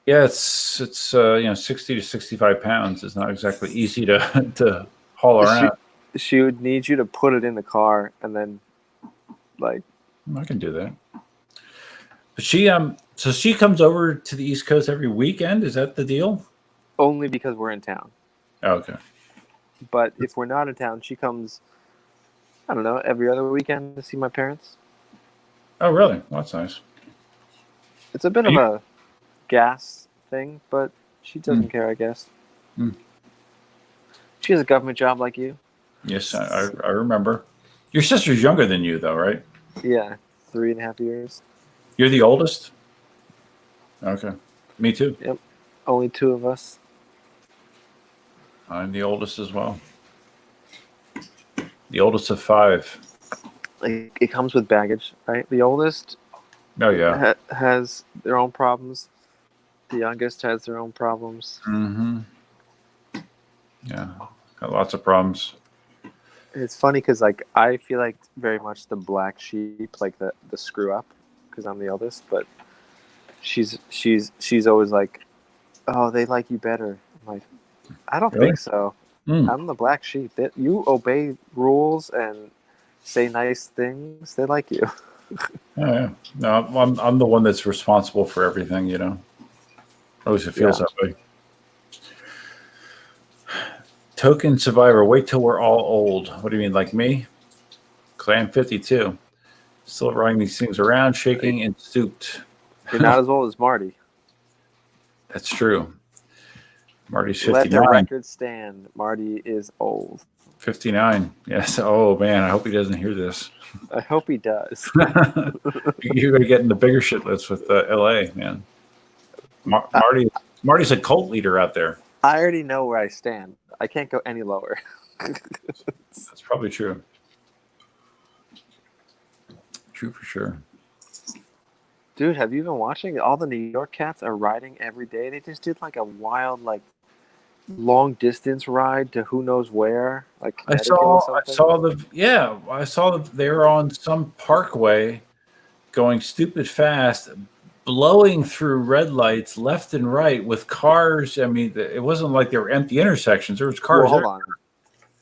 Yeah, it's 60 to 65 pounds. It's not exactly easy to haul around. She would need you to put it in the car and then, like. I can do that. But so she comes over to the East Coast every weekend. Is that the deal? Only because we're in town. Oh, okay. But if we're not in town, she comes, I don't know, every other weekend to see my parents. Oh, really? Well, that's nice. It's a bit of a gas thing, but she doesn't care, I guess. She has a government job like you. Yes, I remember. Your sister's younger than you, though, right? Yeah, 3.5 years. You're the oldest? Okay. Me too. Yep. Only 2 of us. I'm the oldest as well. The oldest of 5. Like, it comes with baggage, right? The oldest Oh, yeah. has their own problems. The youngest has their own problems. Mm-hmm. Yeah. Got lots of problems. It's funny because, like, I feel like very much the black sheep, like the screw up, because I'm the eldest. But she's always like, "Oh, they like you better." I'm like, I don't think so. I'm the black sheep. You obey rules and say nice things. They like you. Oh, yeah. No, I'm the one that's responsible for everything. At least it feels that way. Token survivor. Wait till we're all old. What do you mean, like me? Because I am 52. Still riding these things around, shaking and stooped. You're not as old as Marty. That's true. Marty's 59. Let the record stand. Marty is old. 59. Yes. Oh, man. I hope he doesn't hear this. I hope he does. You're going to get in the bigger shit list with LA, man. Marty's a cult leader out there. I already know where I stand. I can't go any lower. That's probably true. True for sure. Dude, have you been watching? All the New York cats are riding every day. They just did like a wild, like, long distance ride to who knows where. Like I saw they were on some parkway going stupid fast, blowing through red lights left and right with cars. I mean, it wasn't like there were empty intersections. There was cars. Well, hold on.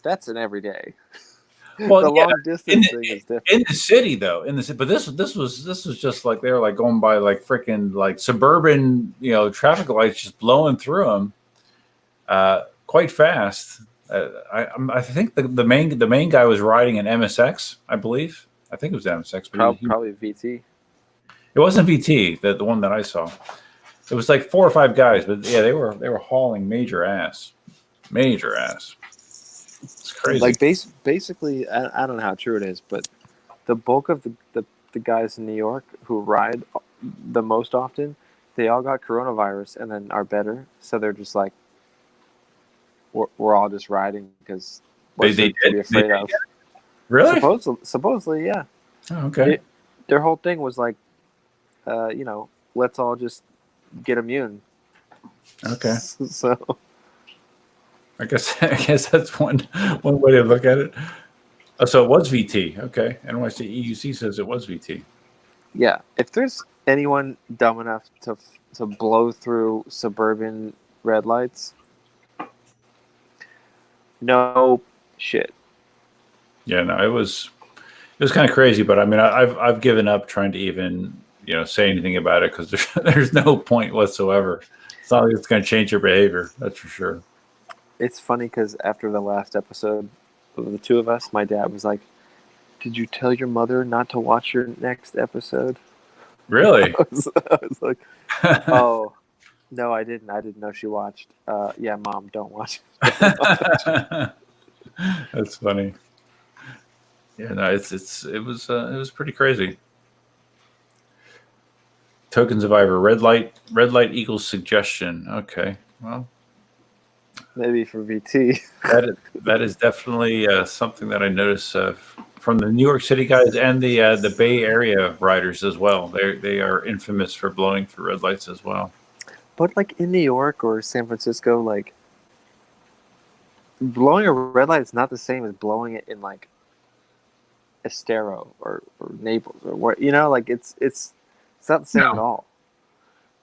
That's an everyday. Well, the long distance thing is different. In the city, though. But this was just like they were like going by like freaking like suburban, traffic lights, just blowing through them, quite fast. I think the main guy was riding an MSX, I believe. I think it was MSX. Probably VT. It wasn't VT, the one that I saw. It was like 4 or 5 guys, but yeah, they were hauling major ass. It's crazy. Like basically, I don't know how true it is, but the bulk of the guys in New York who ride the most often, they all got coronavirus and then are better. So they're just like, we're all just riding because what's to be afraid of? Really? Supposedly, yeah. Oh, okay. Their whole thing was like, let's all just get immune. Okay. So I guess that's one way to look at it. Oh, so it was VT. Okay. NYC EUC says it was VT. Yeah. If there's anyone dumb enough to blow through suburban red lights, no shit. Yeah, no, it was kind of crazy, but I mean, I've given up trying to even say anything about it because there's no point whatsoever. It's not like it's going to change your behavior. That's for sure. It's funny because after the last episode of the 2 of us, my dad was like, "Did you tell your mother not to watch your next episode?" Really? I was like, "Oh, No, I didn't. I didn't know she watched. Yeah, Mom, don't watch. That's funny. Yeah, no, it was pretty crazy. Token survivor, red light equals suggestion. Okay, well, Maybe for VT. that is definitely something that I notice from the New York City guys and the Bay Area riders as well. They are infamous for blowing through red lights as well. But like in New York or San Francisco, like blowing a red light is not the same as blowing it in like Estero or Naples or where, like it's not the same No. at all.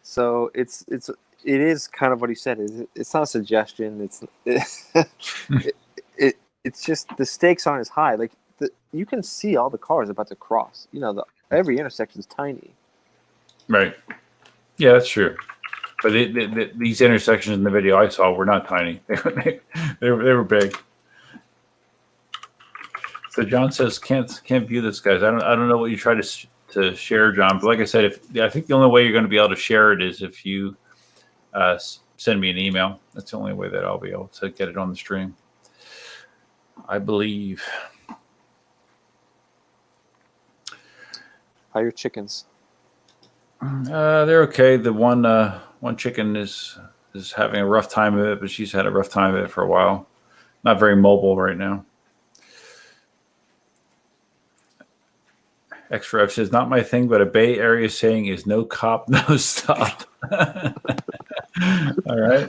So it is kind of what he said. It's not a suggestion. It's just the stakes aren't as high. Like you can see all the cars about to cross. Every intersection is tiny. Right. Yeah, that's true. But these intersections in the video I saw were not tiny. They were big. So John says can't view this, guys. I don't know what you try to share, John. But like I said, I think the only way you're going to be able to share it is if you send me an email. That's the only way that I'll be able to get it on the stream, I believe. How are your chickens? They're okay. The one chicken is having a rough time of it, but she's had a rough time of it for a while. Not very mobile right now. Extra F says, not my thing, but a Bay Area saying is no cop, no stop. All right.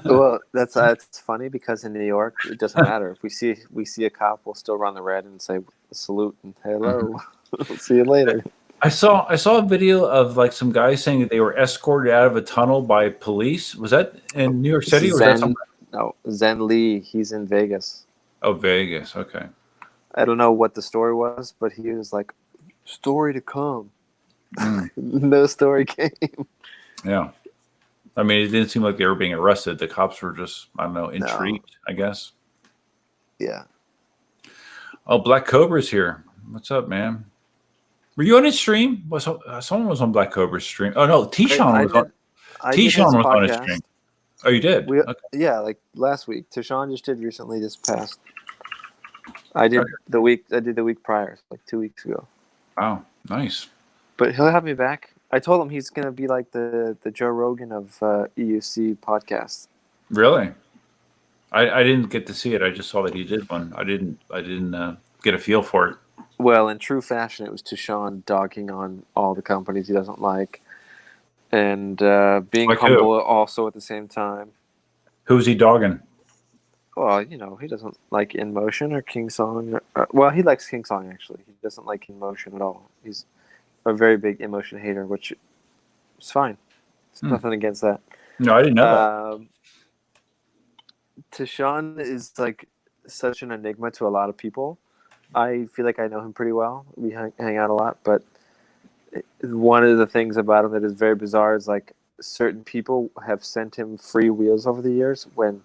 Well, that's funny because in New York it doesn't matter. If we see a cop, we'll still run the red and say salute and hello. We'll see you later. I saw a video of like some guys saying that they were escorted out of a tunnel by police. Was that in New York City? Or was that somewhere? No, Zen Lee. He's in Vegas. Oh, Vegas. Okay. I don't know what the story was, but he was like, story to come. No story came. Yeah. I mean, it didn't seem like they were being arrested. The cops were just, I don't know, intrigued, I guess. Yeah. Oh, Black Cobra's here. What's up, man? Were you on his stream? Someone was on Black Cobra's stream. Oh, no, T-Shawn was on. T-Shawn was on his stream. Oh, you did? Okay. Yeah, like last week. T-Shawn just did recently this past. I did the week prior, like 2 weeks ago. Wow, nice. But he'll have me back. I told him he's gonna be like the Joe Rogan of EUC podcasts. Really? I didn't get to see it. I just saw that he did one. I didn't get a feel for it. Well, in true fashion, it was T-Shawn dogging on all the companies he doesn't like, and being Like humble also at the same time. Who's he dogging? Well, he doesn't like In Motion or King Song. Well, he likes King Song, actually. He doesn't like In Motion at all. He's a very big In Motion hater, which is fine. There's nothing against that. No, I didn't know that. T-Shawn is like such an enigma to a lot of people. I feel like I know him pretty well. We hang out a lot, but one of the things about him that is very bizarre is like certain people have sent him free wheels over the years when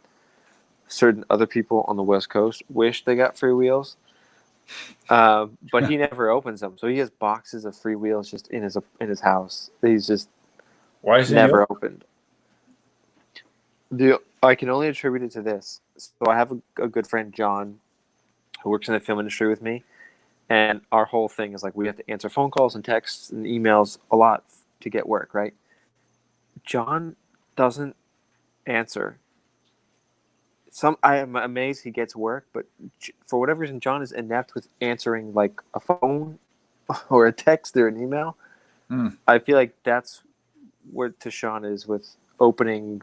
certain other people on the West Coast wish they got free wheels. But he never opens them. So he has boxes of free wheels just in his house. He's just never opened. I can only attribute it to this. So I have a good friend, John, who works in the film industry with me. And our whole thing is like we have to answer phone calls and texts and emails a lot to get work, right? John doesn't answer. I am amazed he gets work, but for whatever reason, John is inept with answering like a phone or a text or an email. I feel like that's where T-Shawn is with opening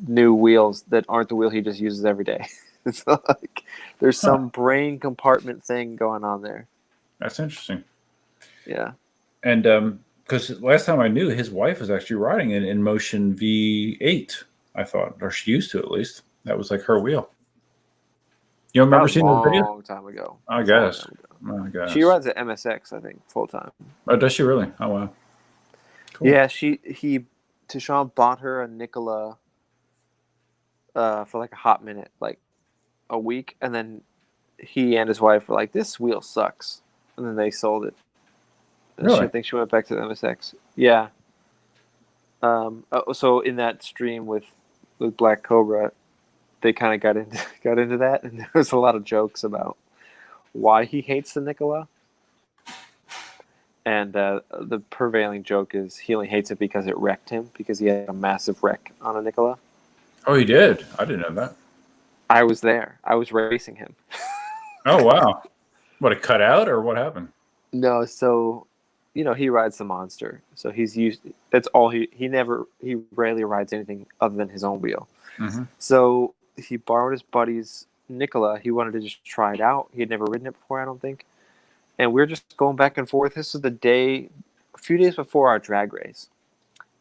new wheels that aren't the wheel he just uses every day. It's like there's some brain compartment thing going on there. That's interesting. Yeah. And because last time I knew, his wife was actually riding an In Motion V8, I thought, or she used to at least. That was like her wheel. You don't remember seeing the video? A long time ago. I guess. Oh, gosh. She rides at MSX, I think, full time. Oh, does she really? Oh, wow. Cool. Yeah, T-Shawn bought her a Nikola for like a hot minute, like a week, and then he and his wife were like, "This wheel sucks," and then they sold it. And Really? I think she went back to the MSX. Yeah. So in that stream with Black Cobra, they kind of got into that, and there was a lot of jokes about why he hates the Nikola. And the prevailing joke is he only hates it because it wrecked him, because he had a massive wreck on a Nikola. Oh, he did. I didn't know that. I was there. I was racing him. Oh, wow. What, it cut out or what happened? No, so he rides the monster. So he's used. That's all he rarely rides anything other than his own wheel. Mm-hmm. So he borrowed his buddy's Nikola. He wanted to just try it out. He had never ridden it before, I don't think. And we were just going back and forth. This was a few days before our drag race.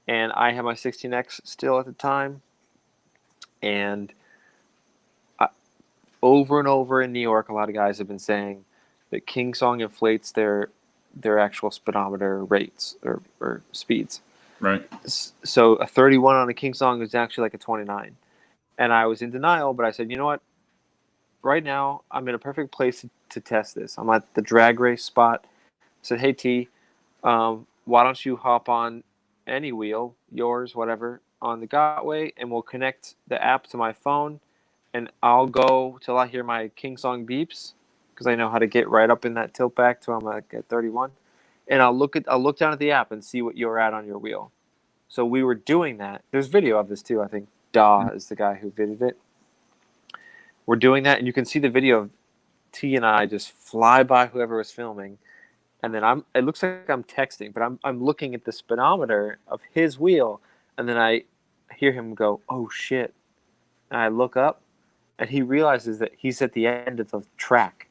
And I had my 16X still at the time. And over and over in New York, a lot of guys have been saying that King Song inflates their actual speedometer rates or speeds. Right. So a 31 on a King Song is actually like a 29. And I was in denial, but I said, you know what? Right now, I'm in a perfect place to test this. I'm at the drag race spot. I said, hey, T, why don't you hop on any wheel, yours, whatever, on the Gotway, and we'll connect the app to my phone, and I'll go till I hear my King Song beeps, because I know how to get right up in that tilt back till I'm like at 31, and I'll look down at the app and see what you're at on your wheel. So we were doing that. There's video of this too. I think Da is the guy who videoed it. We're doing that, and you can see the video of T and I just fly by whoever was filming, and then it looks like I'm texting, but I'm looking at the speedometer of his wheel, and then I hear him go, "Oh shit!" And I look up, and he realizes that he's at the end of the track,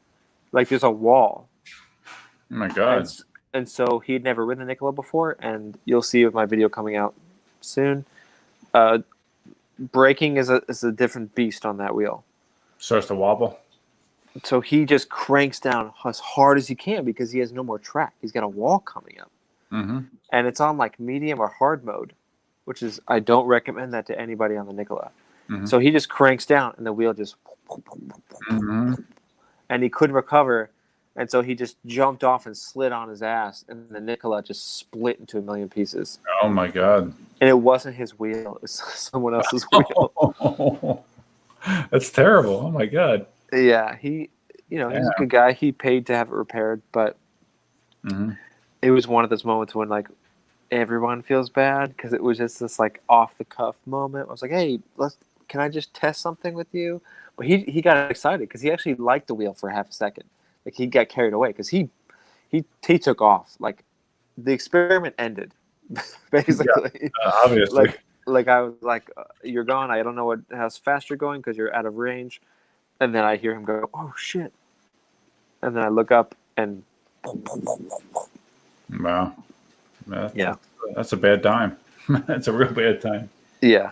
like there's a wall. Oh my God! And so he'd never ridden a Nikola before, and you'll see with my video coming out soon. Braking is a different beast on that wheel. Starts to wobble. So he just cranks down as hard as he can because he has no more track. He's got a wall coming up. Mm-hmm. And it's on like medium or hard mode, which is, I don't recommend that to anybody on the Nikola. Mm-hmm. So he just cranks down and the wheel just, Mm-hmm. and he couldn't recover. And so he just jumped off and slid on his ass, and the Nikola just split into a million pieces. Oh my God! And it wasn't his wheel; it was someone else's wheel. That's terrible. Oh my God! Yeah, he's a good guy. He paid to have it repaired, but it was one of those moments when like everyone feels bad because it was just this like off the cuff moment. I was like, "Hey, can I just test something with you?" But he got excited because he actually liked the wheel for half a second. Like he got carried away because he took off. Like the experiment ended, basically. Yeah, obviously. Like I was like, "You're gone. I don't know how fast you're going because you're out of range." And then I hear him go, "Oh shit!" And then I look up and wow, that's a bad time. That's a real bad time. Yeah.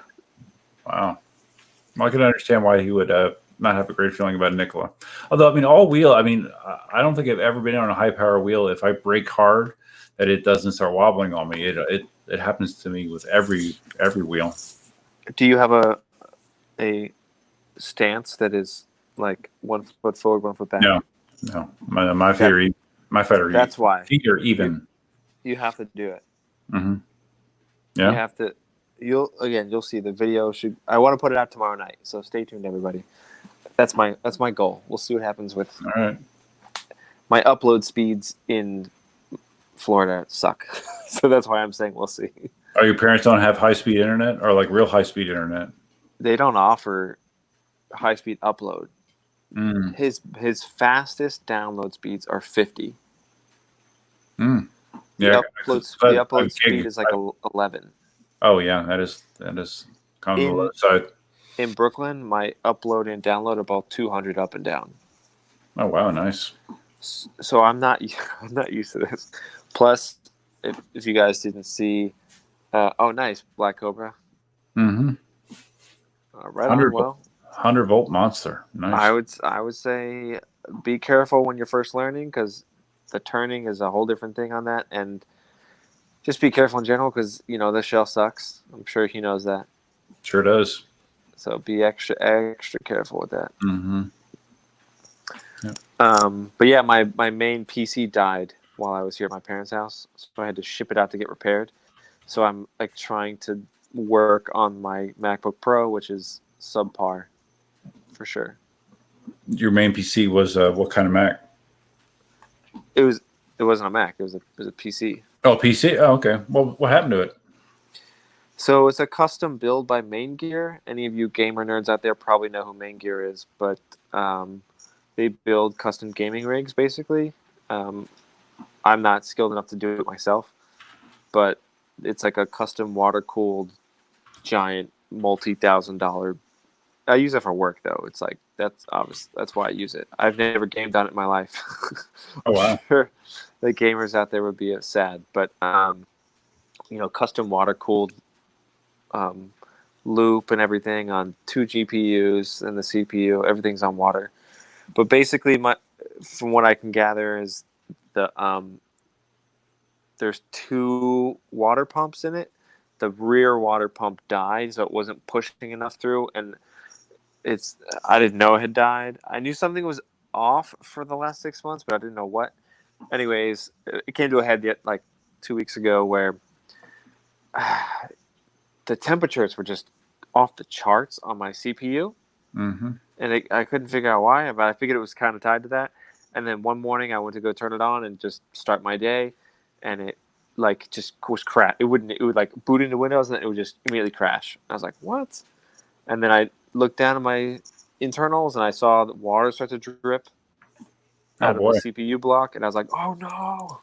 Wow. Well, I can understand why he would not have a great feeling about Nikola. Although, I mean, all wheel, I mean, I don't think I've ever been on a high power wheel. If I brake hard, that it doesn't start wobbling on me. It happens to me with every wheel. Do you have a stance that is like 1 foot forward, 1 foot back? No. My feet are that's why feet are even. You have to do it. Mm-hmm. Yeah. You have to. You'll see the video. I want to put it out tomorrow night, so stay tuned, everybody. That's my goal. We'll see what happens with. All right. My upload speeds in Florida suck, so that's why I'm saying we'll see. Oh, your parents don't have high speed internet or like real high speed internet? They don't offer high speed upload. Mm. His fastest download speeds are 50. Mm. Yeah. The upload speed is like 11. Oh yeah, that is kind of the low side. In Brooklyn, my upload and download are about 200 up and down. Oh wow, nice. So I'm not used to this. Plus, if you guys didn't see, nice Black Cobra. Mm-hmm. Right on. Well, 100-volt monster. Nice. I would say be careful when you're first learning because the turning is a whole different thing on that, and just be careful in general because the shell sucks. I'm sure he knows that. Sure does. So be extra careful with that. Mm-hmm. Yep. But yeah, my main PC died while I was here at my parents' house, so I had to ship it out to get repaired. So I'm like trying to work on my MacBook Pro, which is subpar for sure. Your main PC was what kind of Mac? It wasn't a Mac. It was a PC. Oh, PC. Oh, okay. Well, what happened to it? So it's a custom build by Main Gear. Any of you gamer nerds out there probably know who Main Gear is, but they build custom gaming rigs basically. I'm not skilled enough to do it myself, but it's like a custom water cooled giant multi-$1,000. I use it for work though. It's like that's obvious. That's why I use it. I've never gamed on it in my life. Oh, wow. I'm sure the gamers out there would be sad, but custom water cooled loop and everything on 2 GPUs and the CPU. Everything's on water. But basically, from what I can gather, is there's 2 water pumps in it. The rear water pump died, so it wasn't pushing enough through, and I didn't know it had died. I knew something was off for the last 6 months, but I didn't know what. Anyways, it came to a head like 2 weeks ago where the temperatures were just off the charts on my CPU, Mm-hmm. and I couldn't figure out why, but I figured it was kind of tied to that. And then one morning I went to go turn it on and just start my day, and it like just was crash. It would like boot into Windows and it would just immediately crash. I was like, what? And then I looked down at my internals and I saw the water start to drip out of the CPU block, and I was like, oh no.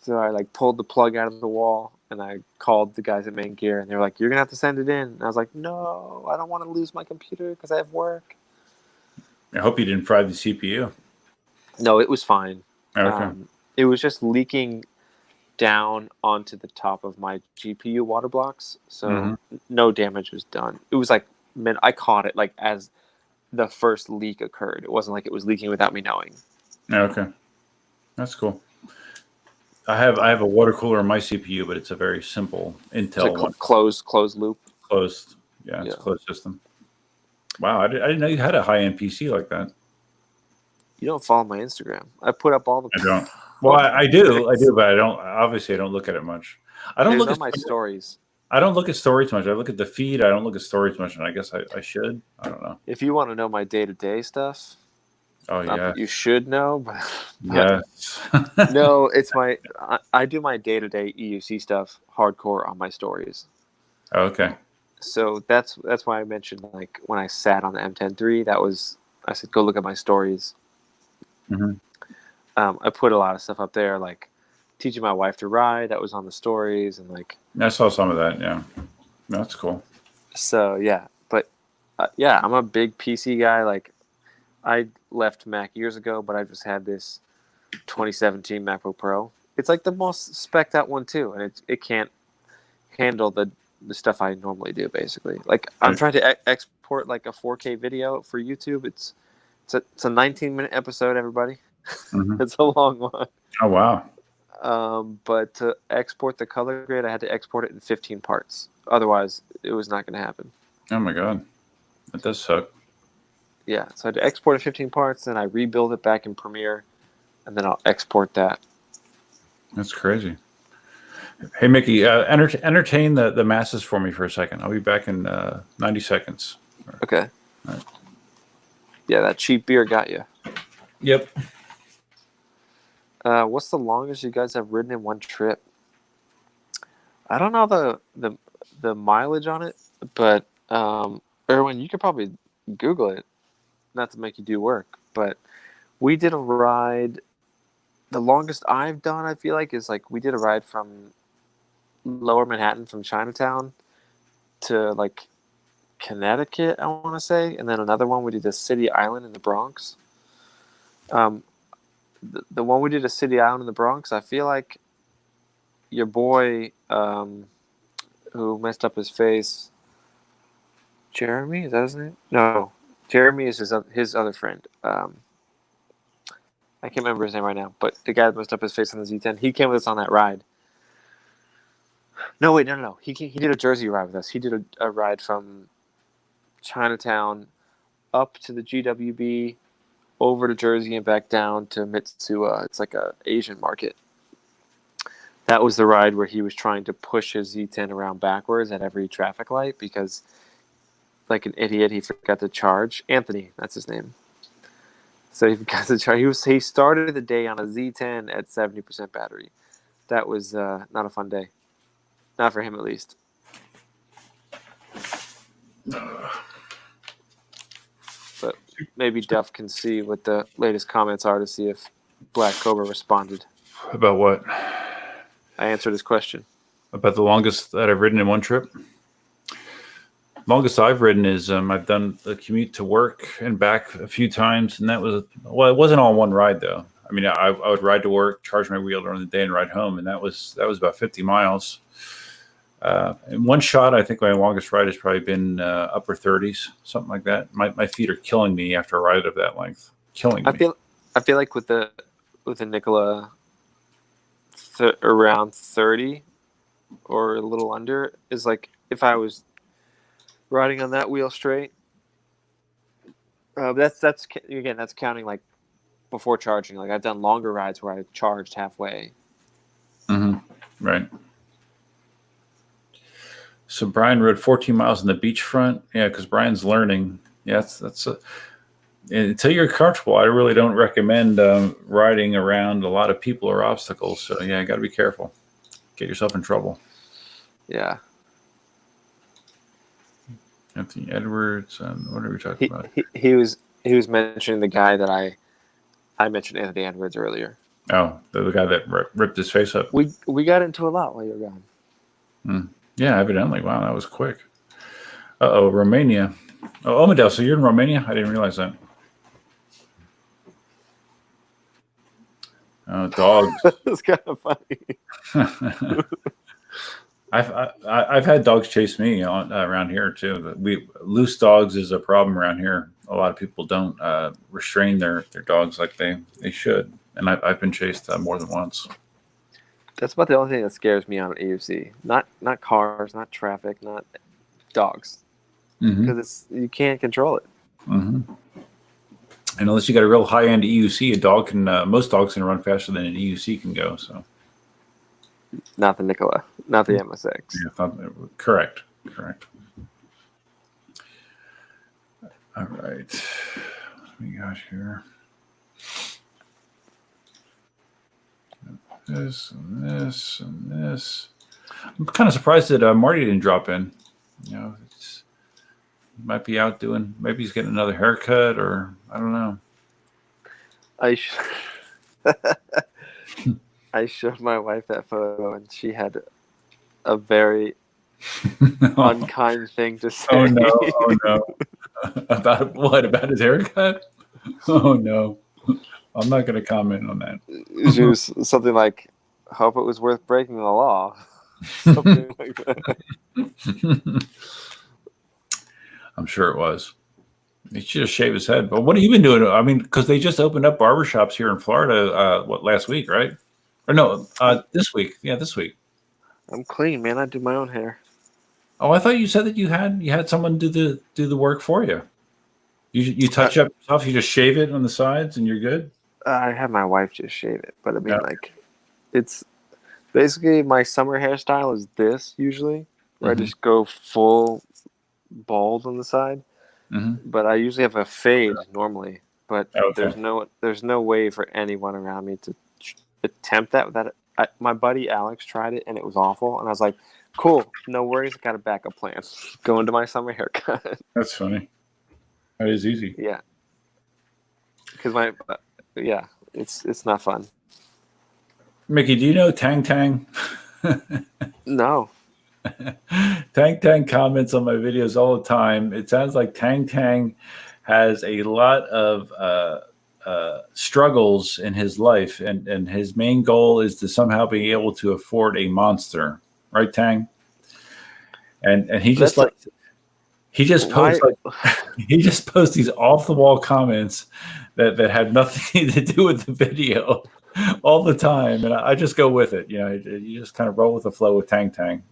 So I like pulled the plug out of the wall and I called the guys at Main Gear, and they were like, you're gonna have to send it in. And I was like, no, I don't want to lose my computer because I have work. I hope you didn't fry the CPU. No, it was fine. Okay. It was just leaking down onto the top of my GPU water blocks, so no damage was done. It was like, I caught it like as the first leak occurred. It wasn't like it was leaking without me knowing. Okay, that's cool. I have a water cooler on my CPU, but it's a very simple Intel one. Closed loop. Closed. Yeah, it's a closed system. Wow, I didn't know you had a high-end PC like that. You don't follow my Instagram. I put up all the. I don't. Well, I do, but I don't. Obviously, I don't look at it much. I don't look at my stories. I don't look at stories much. I look at the feed. I don't look at stories much, and I guess I should. I don't know. If you want to know my day-to-day stuff, oh yeah, you should know. But yes. No, it's I do my day-to-day EUC stuff hardcore on my stories. Okay. So that's why I mentioned, like, when I sat on the M10 III, I said go look at my stories. Mm-hmm. I put a lot of stuff up there, like teaching my wife to ride. That was on the stories, and like I saw some of that. Yeah, that's cool. So yeah, but yeah, I'm a big PC guy. Like, I left Mac years ago, but I just had this 2017 MacBook Pro. It's like the most spec'd out one too, and it can't handle the stuff I normally do. Basically, like I'm trying to export like a 4K video for YouTube. It's a 19-minute episode, everybody. Mm-hmm. It's a long one. Oh wow. But to export the color grade, I had to export it in 15 parts. Otherwise, it was not going to happen. Oh my god, that does suck. Yeah, so I had to export it 15 parts, then I rebuild it back in Premiere, and then I'll export that. That's crazy. Hey Mickey, entertain the masses for me for a second. I'll be back in 90 seconds. Okay. All right. Yeah, that cheap beer got you. Yep. What's the longest you guys have ridden in one trip? I don't know the mileage on it, but Erwin, you could probably Google it. Not to make you do work, but we did a ride. The longest I've done, I feel like, is like we did a ride from Lower Manhattan, from Chinatown to like Connecticut, I want to say, and then another one we did a City Island in the Bronx. The one we did a City Island in the Bronx, I feel like your boy who messed up his face, Jeremy, is that his name? No, Jeremy is his other friend. I can't remember his name right now, but the guy that messed up his face on the Z10, he came with us on that ride. No, wait, no. He did a Jersey ride with us. He did a ride from Chinatown up to the GWB, over to Jersey, and back down to Mitsuwa. It's like a Asian market. that was the ride where he was trying to push his Z10 around backwards at every traffic light because, like an idiot, he forgot to charge. Anthony, that's his name. So he forgot to charge. He started the day on a Z10 at 70% battery. That was not a fun day. Not for him, at least. But maybe Duff can see what the latest comments are to see if Black Cobra responded. About what? I answered his question. About the longest that I've ridden in one trip? Longest I've ridden is I've done the commute to work and back a few times, and that was, well, it wasn't all one ride though. I mean, I would ride to work, charge my wheel during the day, and ride home, and that was about 50 miles. In one shot, I think my longest ride has probably been upper 30s, something like that. My feet are killing me after a ride of that length. Killing me. I feel like with the Nikola, around 30 or a little under is like if I was riding on that wheel straight. That's counting like before charging. Like I've done longer rides where I charged halfway. Mm-hmm. Right. So Brian rode 14 miles on the beachfront. Yeah, because Brian's learning. Yeah, that's until you're comfortable. I really don't recommend riding around a lot of people or obstacles. So yeah, you got to be careful. Get yourself in trouble. Yeah. Anthony Edwards. What are we talking about? He was mentioning the guy that I mentioned, Anthony Edwards, earlier. Oh, the guy that ripped his face up. We got into a lot while you were gone. Yeah, evidently. Wow, that was quick. Romania. Oh, Omadel, so you're in Romania? I didn't realize that. Oh, dogs. That's kind of funny. I've had dogs chase me around here too. Loose dogs is a problem around here. A lot of people don't restrain their dogs like they should, and I've been chased more than once. That's about the only thing that scares me on AUC. Not cars, not traffic, not dogs, because you can't control it. Mm-hmm. And unless you got a real high end EUC, a dog can most dogs can run faster than an EUC can go. So. Not the Nikola, not the MSX. Yeah, correct. All right. What we got here? This and this and this. I'm kind of surprised that Marty didn't drop in. You know, he might be out doing. Maybe he's getting another haircut, or I don't know. I showed my wife that photo, and she had a very unkind thing to say. Oh no! About what? About his haircut? Oh no! I'm not going to comment on that. She was something like, "Hope it was worth breaking the law." Something like that. I'm sure it was. He should have shaved his head. But what have you been doing? I mean, because they just opened up barbershops here in Florida. Last week, right? Or no, this week. Yeah, this week. I'm clean, man. I do my own hair. Oh, I thought you said that you had someone do the work for you. You touch up yourself. You just shave it on the sides, and you're good. I have my wife just shave it, but I mean, like, it's basically my summer hairstyle is this usually, where I just go full bald on the side. But I usually have a fade normally. But there's no way for anyone around me to attempt that. My buddy Alex tried it, and it was awful. And I was like, cool, no worries. I got a backup plan. Go into my summer haircut. That's funny. That is easy. Yeah. Because it's not fun. Mickey, do you know Tang Tang? No. Tang Tang comments on my videos all the time. It sounds like Tang Tang has a lot of struggles in his life, and his main goal is to somehow be able to afford a monster, right, Tang? And he just he just posts these off the wall comments that had nothing to do with the video all the time, and I just go with it. You know, you just kind of roll with the flow with Tang Tang.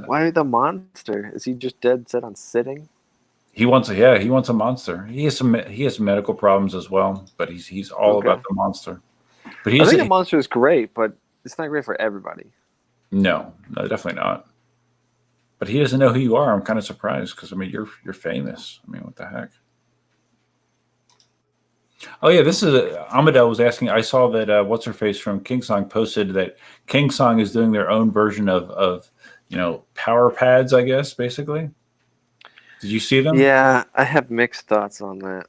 Why the monster? Is he just dead set on sitting? He wants a monster. He has some medical problems as well, but he's all about the monster. But I think the monster is great, but it's not great for everybody. No, definitely not. But he doesn't know who you are. I'm kind of surprised because I mean you're famous. I mean, what the heck? Oh yeah, this is Amadel was asking. I saw that what's her face from Kingsong posted that Kingsong is doing their own version of power pads. I guess basically. Did you see them? Yeah, I have mixed thoughts on that.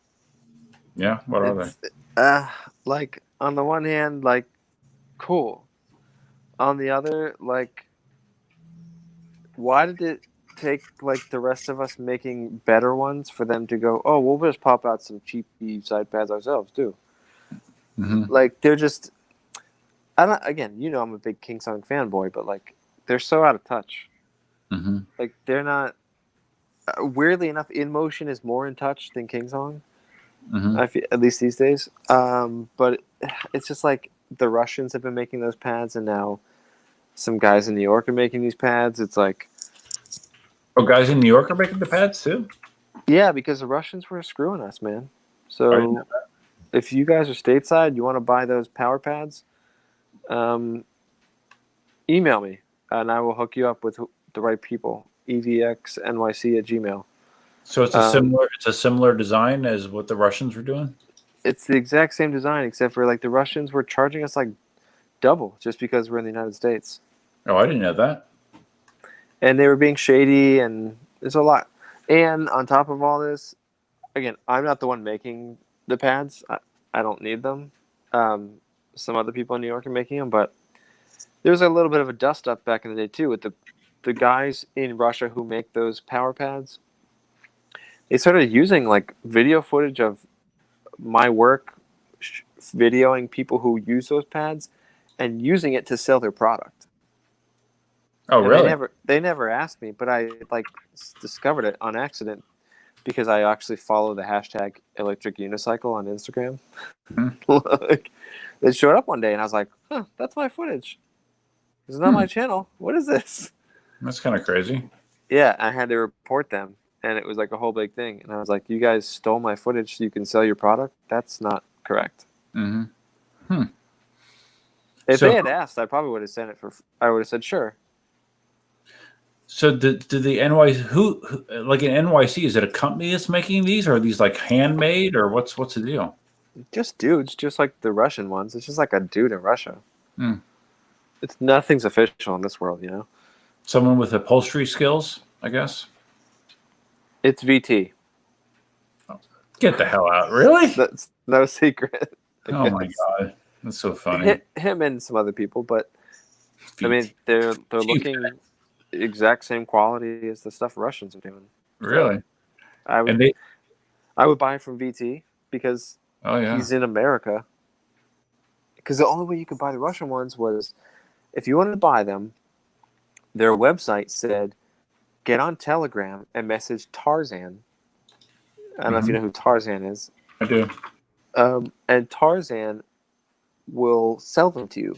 Yeah. What are they? It's like on the one hand, like cool. On the other, like, why did it take like the rest of us making better ones for them to go? Oh, we'll just pop out some cheapy side pads ourselves too. Mm-hmm. Like they're just. I'm not, again, I'm a big Kingsong fanboy, but like they're so out of touch. Mm-hmm. Like they're not. Weirdly enough, InMotion is more in touch than Kingsong. Mm-hmm. I feel, at least these days. But it's just like the Russians have been making those pads, and now some guys in New York are making these pads. It's like, Oh, guys in New York are making the pads too. yeah, because the Russians were screwing us, man. I didn't know So if you guys are stateside, you want to buy those power pads, email me, and I will hook you up with the right people. evxnyc@gmail. So it's a similar design as what the Russians were doing. It's the exact same design, except for like the Russians were charging us like double just because we're in the United States, Oh, I didn't know that. and they were being shady, and there's a lot. And on top of all this, again, I'm not the one making the pads. I don't need them. Some other people in New York are making them, but there's a little bit of a dust up back in the day too with the guys in Russia who make those power pads. They started using like video footage of my work, videoing people who use those pads, and using it to sell their product. Oh, And really? they never asked me, but I like discovered it on accident because I actually follow the hashtag electric unicycle on Instagram. Like, it showed up one day, and I was like, "Huh, that's my footage. It's not my channel. What is this?" That's kind of crazy. Yeah, I had to report them, and it was like a whole big thing. And I was like, "You guys stole my footage so you can sell your product? That's not correct." Mm-hmm. If So- they had asked, I probably would have sent it for. I would have said sure. So did the NYC who like in NYC, is it a company that's making these, or are these like handmade, or what's the deal? Just dudes, just like the Russian ones. It's just like a dude in Russia. Hmm. It's nothing's official in this world, you know. Someone with upholstery skills, I guess. It's VT. Get the hell out! Really? That's no secret. Oh my god, that's so funny. Him and some other people, but I mean, they're looking exact same quality as the stuff Russians are doing. Really? I would And they? I would buy from VT because Oh yeah. he's in America. Because the only way you could buy the Russian ones was if you wanted to buy them, their website said, get on Telegram and message Tarzan. I don't know if you know who Tarzan is. I do. And Tarzan will sell them to you.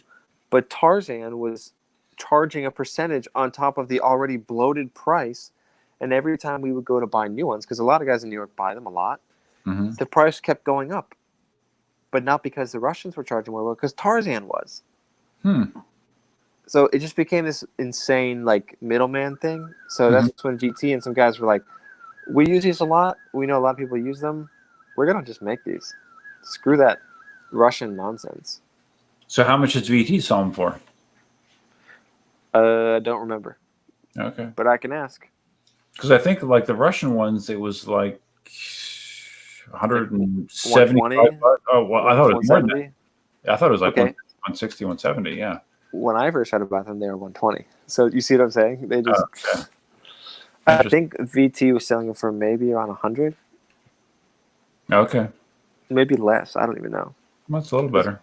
But Tarzan was charging a percentage on top of the already bloated price. And every time we would go to buy new ones, because a lot of guys in New York buy them a lot, the price kept going up. But not because the Russians were charging more, but because Tarzan was. So it just became this insane like middleman thing. So that's when VT and some guys were like, we use these a lot. We know a lot of people use them. We're going to just make these. Screw that Russian nonsense. So how much does VT sell them for? I don't remember. Okay. But I can ask. Because I think like the Russian ones, it was like 175 bucks. Oh, well, I thought it was more than that. I thought it was like 160, 170. Yeah. When I first heard about them, they were 120. So you see what I'm saying? They just. Okay. I think VT was selling them for maybe around 100. Okay. Maybe less. I don't even know. That's a little better.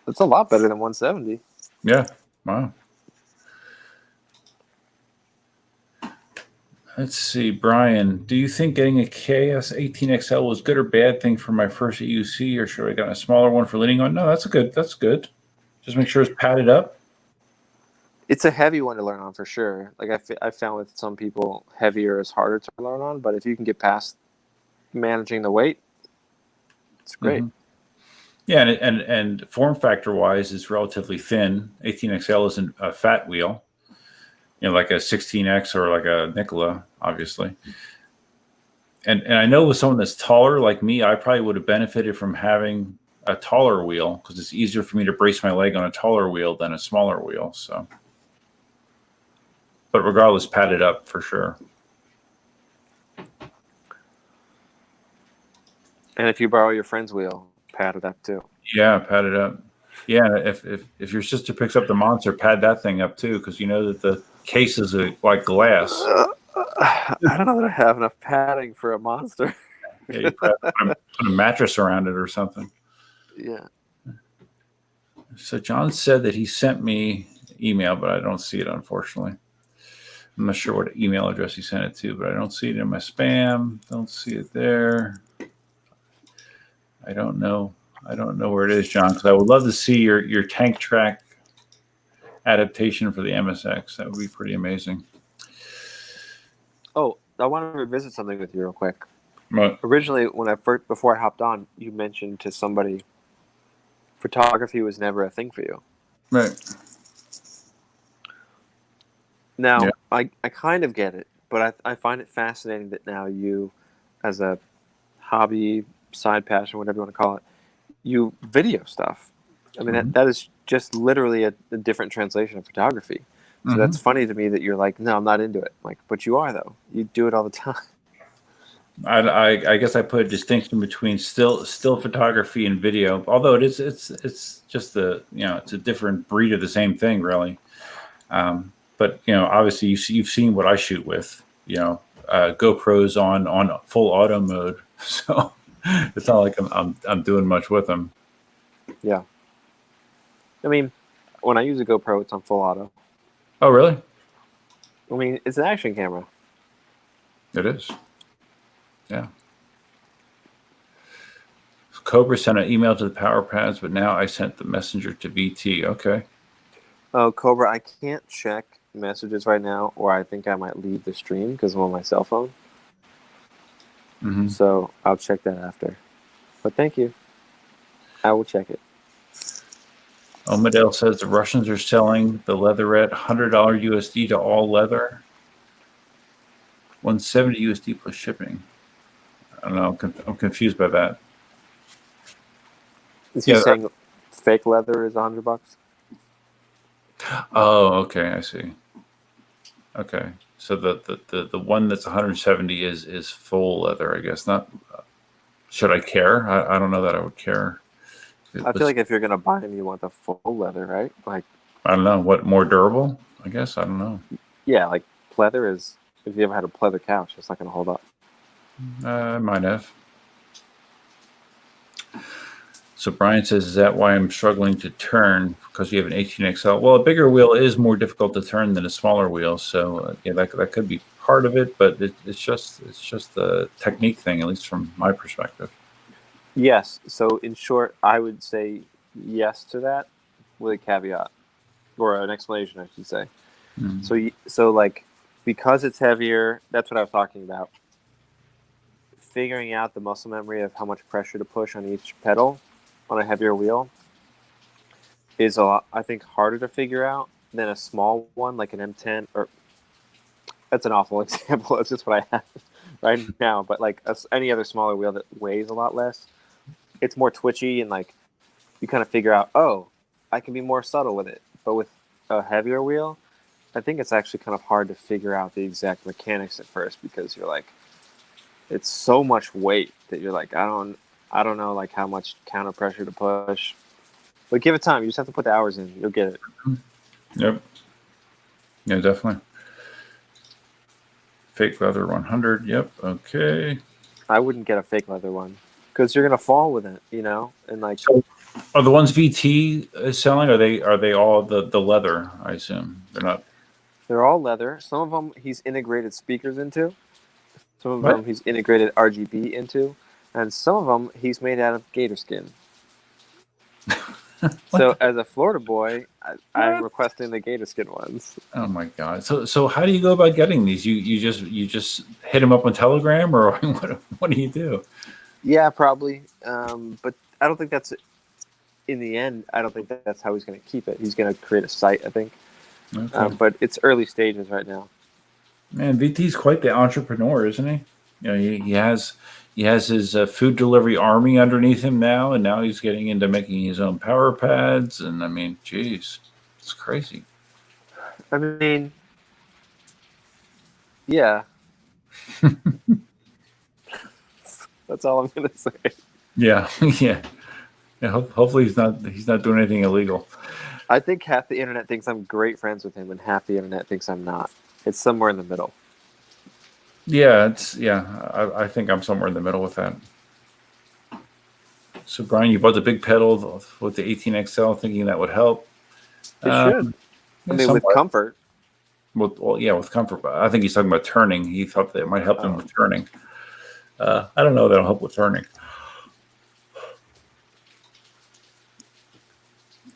It's a lot better than 170. Yeah. Wow. Let's see, Brian. Do you think getting a KS18XL was good or bad thing for my first EUC, or should I get a smaller one for leaning on? No, that's good. That's good. Just make sure it's padded up. It's a heavy one to learn on for sure. Like I found with some people, heavier is harder to learn on. But if you can get past managing the weight, it's great. Yeah, and form factor wise, it's relatively thin. 18XL isn't a fat wheel, like a 16X or like a Nikola, obviously. And I know with someone that's taller like me, I probably would have benefited from having a taller wheel because it's easier for me to brace my leg on a taller wheel than a smaller wheel. So, but regardless, padded up for sure. And if you borrow your friend's wheel, pad it up too. Yeah, pad it up. Yeah, if your sister picks up the Monster, pad that thing up too, because you know that the cases are like glass. I don't know that I have enough padding for a Monster. Yeah, you put a mattress around it or something. Yeah. So John said that he sent me email, but I don't see it, unfortunately. I'm not sure what email address he sent it to, but I don't see it in my spam. Don't see it there. I don't know where it is, John, because I would love to see your tank track adaptation for the MSX. That would be pretty amazing. Oh, I want to revisit something with you real quick. But, Originally, before I hopped on, you mentioned to somebody photography was never a thing for you. right. Now, Yeah. I kind of get it, but I find it fascinating that now you, as a hobby, side passion, whatever you want to call it, you video stuff. I mean, that is just literally a different translation of photography. So that's funny to me that you're like, no, I'm not into it. Like, but you are though. You do it all the time. I guess I put a distinction between still photography and video, although it's just it's a different breed of the same thing, really. But obviously you've seen what I shoot with, GoPros on full auto mode, so it's not like I'm doing much with them. Yeah. I mean, when I use a GoPro, it's on full auto. Oh, really? I mean, it's an action camera. It is. Yeah. Cobra sent an email to the power pads, but now I sent the messenger to VT. Okay. Oh, Cobra, I can't check messages right now, or I think I might leave the stream because I'm on my cell phone. Mm-hmm. So I'll check that after. But thank you. I will check it. Omadale says the Russians are selling the leatherette $100 USD to all leather, 170 USD plus shipping. I don't know. I'm confused by that. Is he saying fake leather is $100? Oh, okay. I see. Okay. So the one that's 170 is full leather, I guess. Not. Should I care? I don't know that I would care. I feel like if you're gonna buy them, you want the full leather, right? Like, I don't know, what more durable? I guess I don't know. Yeah, like pleather is. If you ever had a pleather couch, it's not gonna hold up. I might have. So Brian says, is that why I'm struggling to turn? Because you have an 18XL? Well, a bigger wheel is more difficult to turn than a smaller wheel. So that could be part of it, but it's just the technique thing, at least from my perspective. Yes. So in short, I would say yes to that with a caveat or an explanation, I should say. Mm-hmm. So like, because it's heavier, that's what I was talking about. Figuring out the muscle memory of how much pressure to push on each pedal on a heavier wheel is a lot, I think, harder to figure out than a small one like an M10. Or that's an awful example. It's just what I have right now. But like any other smaller wheel that weighs a lot less, it's more twitchy and like you kind of figure out, oh, I can be more subtle with it. But with a heavier wheel, I think it's actually kind of hard to figure out the exact mechanics at first because you're like, it's so much weight that you're like, I don't know like how much counter pressure to push. But give it time. You just have to put the hours in. You'll get it. Yep. Yeah, definitely. Fake leather 100. Yep. Okay. I wouldn't get a fake leather one because you're gonna fall with it, and like. So are the ones VT is selling? Are they all the leather? I assume they're not. They're all leather. Some of them he's integrated speakers into. Some of What? them he's integrated RGB into, and some of them he's made out of gator skin. So as a Florida boy, I'm requesting the gator skin ones. Oh my god! So how do you go about getting these? You just hit them up on Telegram, or what do you do? Yeah, probably. But I don't think that's in the end, I don't think that's how he's going to keep it. He's going to create a site, I think. Okay. But it's early stages right now. Man, VT's quite the entrepreneur, isn't he? You know, he has his food delivery army underneath him now, and now he's getting into making his own power pads. And I mean, geez, it's crazy. I mean, yeah. That's all I'm going to say. Yeah, yeah. Hopefully he's not doing anything illegal. I think half the internet thinks I'm great friends with him, and half the internet thinks I'm not. It's somewhere in the middle. Yeah, I think I'm somewhere in the middle with that. So Brian, you bought the big pedal with the 18XL, thinking that would help. It should. I mean, with comfort. Well, yeah, with comfort. But I think he's talking about turning. He thought that it might help him with turning. I don't know that'll help with turning.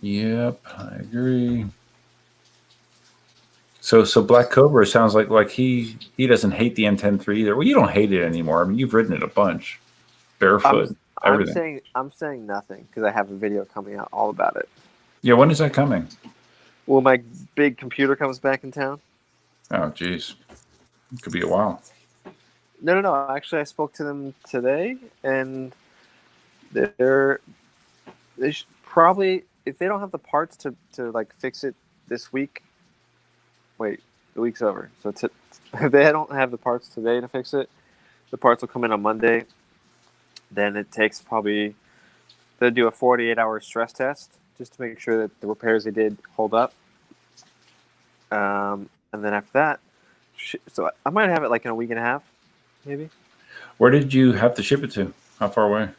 Yep, I agree. So Black Cobra sounds like he doesn't hate the N10-3 either. Well, you don't hate it anymore. I mean, you've ridden it a bunch, barefoot, everything. I'm saying nothing because I have a video coming out all about it. Yeah, when is that coming? Well, my big computer comes back in town. Oh, geez, it could be a while. No. Actually, I spoke to them today, and they should probably, if they don't have the parts to like fix it this week. Wait, the week's over. So if they don't have the parts today to fix it, the parts will come in on Monday. Then it takes probably, they'll do a 48-hour stress test just to make sure that the repairs they did hold up. And then after that, so I might have it like in a week and a half, maybe. Where did you have to ship it to? How far away?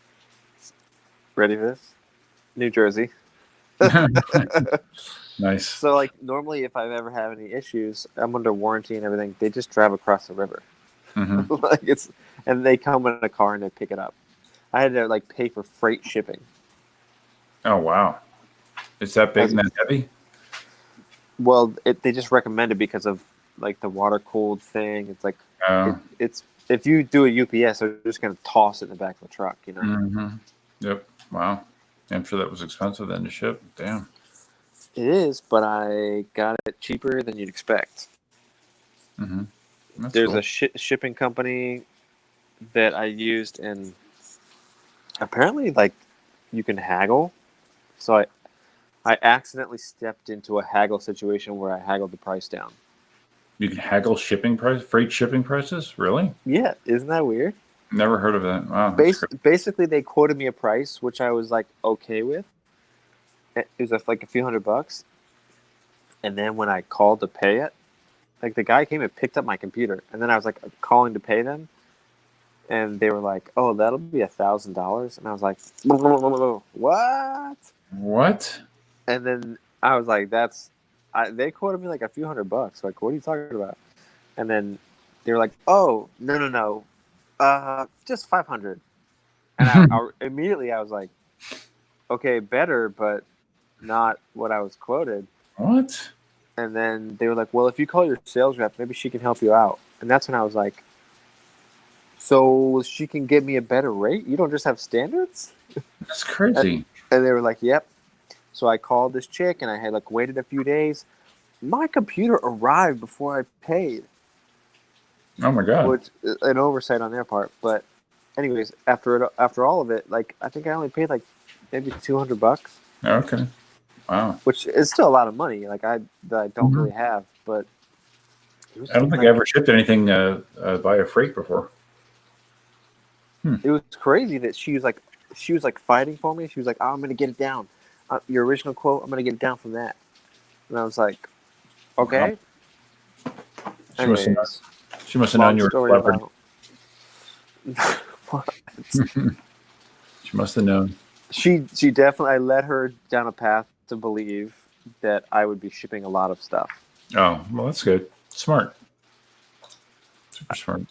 Ready for this? New Jersey. Nice. So, like, normally if I've ever had any issues, I'm under warranty and everything. They just drive across the river. Mm-hmm. And they come in a car and they pick it up. I had to like pay for freight shipping. Oh wow, is that big and that heavy? Well, they just recommend it because of like the water cooled thing. It's like it's if you do a UPS, they're just going to toss it in the back of the truck. You know. Mm-hmm. Yep. Wow. I'm sure that was expensive then to ship. Damn. It is, but I got it cheaper than you'd expect. Mm-hmm. There's cool. a shipping company that I used, and apparently, like, you can haggle. So I accidentally stepped into a haggle situation where I haggled the price down. You can haggle freight shipping prices? Really? Yeah, isn't that weird? Never heard of that. Wow. Basically, they quoted me a price which I was like okay with. It was like a few $100, and then when I called to pay it, like the guy came and picked up my computer, and then I was like calling to pay them, and they were like, "Oh, that'll be $1,000," and I was like, "What?" What? And then I was like, they quoted me like a few $100. Like, what are you talking about? And then they were like, "Oh, no, just 500." And I immediately I was like, "Okay, better, but not what I was quoted." What? And then they were like, "Well, if you call your sales rep, maybe she can help you out." And that's when I was like, "So she can give me a better rate? You don't just have standards?" That's crazy. And they were like, "Yep." So I called this chick, and I had like waited a few days. My computer arrived before I paid. Oh my god! Which an oversight on their part. But anyways, after all of it, like I think I only paid like maybe $200. Okay. Wow. Which is still a lot of money. Like that I don't really have, but I don't think I ever shipped anything via freight before. It was crazy that she was like fighting for me. She was like, "Oh, I'm gonna get it down. Your original quote, I'm gonna get it down from that." And I was like, "Okay." Wow. She must have known you were clever. She must have known. She definitely. I led her down a path to believe that I would be shipping a lot of stuff. Oh, well, that's good. Smart. Super smart.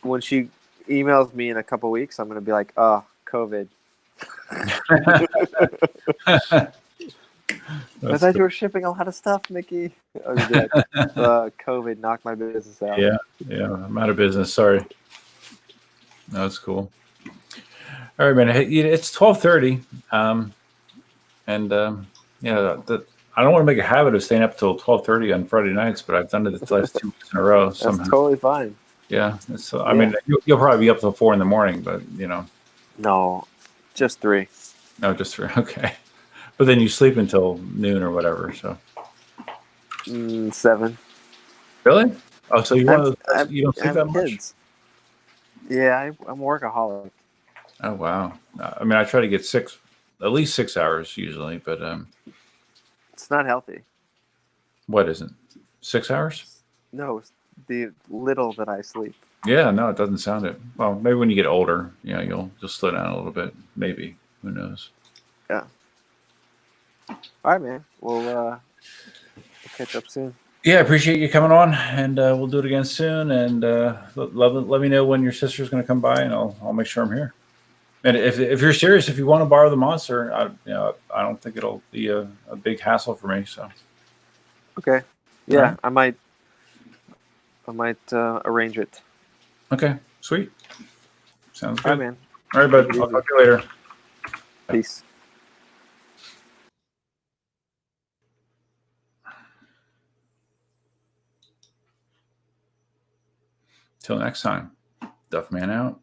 When she emails me in a couple weeks, I'm going to be like, "Oh, COVID." I thought you were shipping a lot of stuff, Mickey. COVID knocked my business out. Yeah, I'm out of business. Sorry. No, that's cool. All right, man. It's 12:30. And yeah, I don't want to make a habit of staying up till 12:30 on Friday nights, but I've done it the last 2 weeks in a row That's somehow. totally fine. Yeah, it's, I Yeah. mean, you'll probably be up till 4 in the morning, but No, just 3. no, just for okay. But then you sleep until noon or whatever. So 7. really? Oh, so you're one of those I guys, you don't sleep have that much? kids. Yeah, I'm a workaholic. Oh wow. I mean, I try to get at least 6 hours usually, but It's not healthy. what isn't 6 hours? No, it's the little that I sleep. Yeah, no, it doesn't sound it. Well, maybe when you get older, you'll slow down a little bit. Maybe, who knows? Yeah. All right, man. We'll catch up soon. Yeah, I appreciate you coming on, and we'll do it again soon. And let me know when your sister's going to come by, and I'll make sure I'm here. And if you're serious, if you want to borrow the monster, I don't think it'll be a big hassle for me. So Okay. Yeah, All right. I might arrange it. okay, sweet, sounds All right, good. man. All right, bud. Take it I'll easy. talk to you later. Peace. Till next time, Duff Man out.